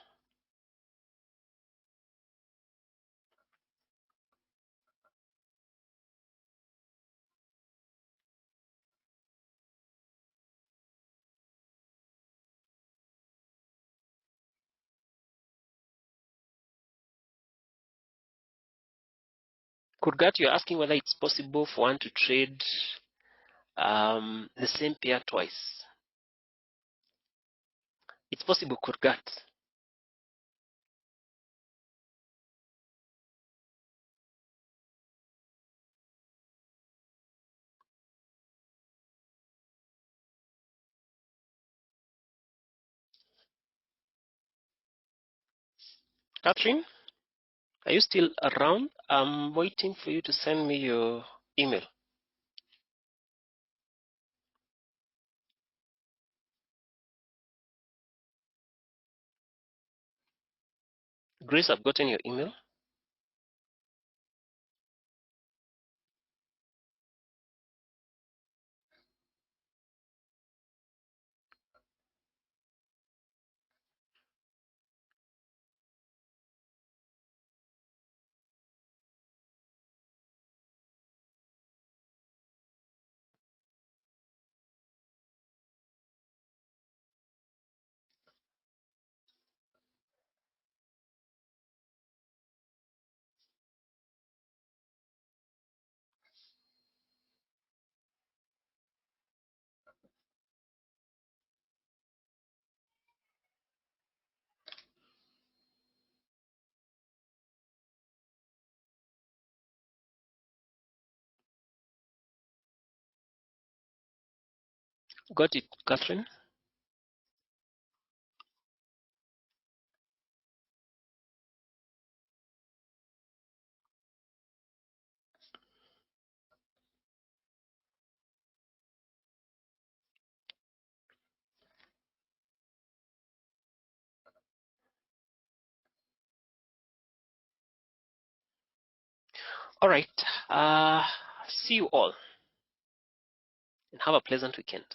Kurgat, you're asking whether it's possible for one to trade the same pair twice. It's possible, Kurgat. Catherine, are you still around? I'm waiting for you to send me your email. Grace, I've gotten your email. Got it, Catherine? All right. See you all and have a pleasant weekend.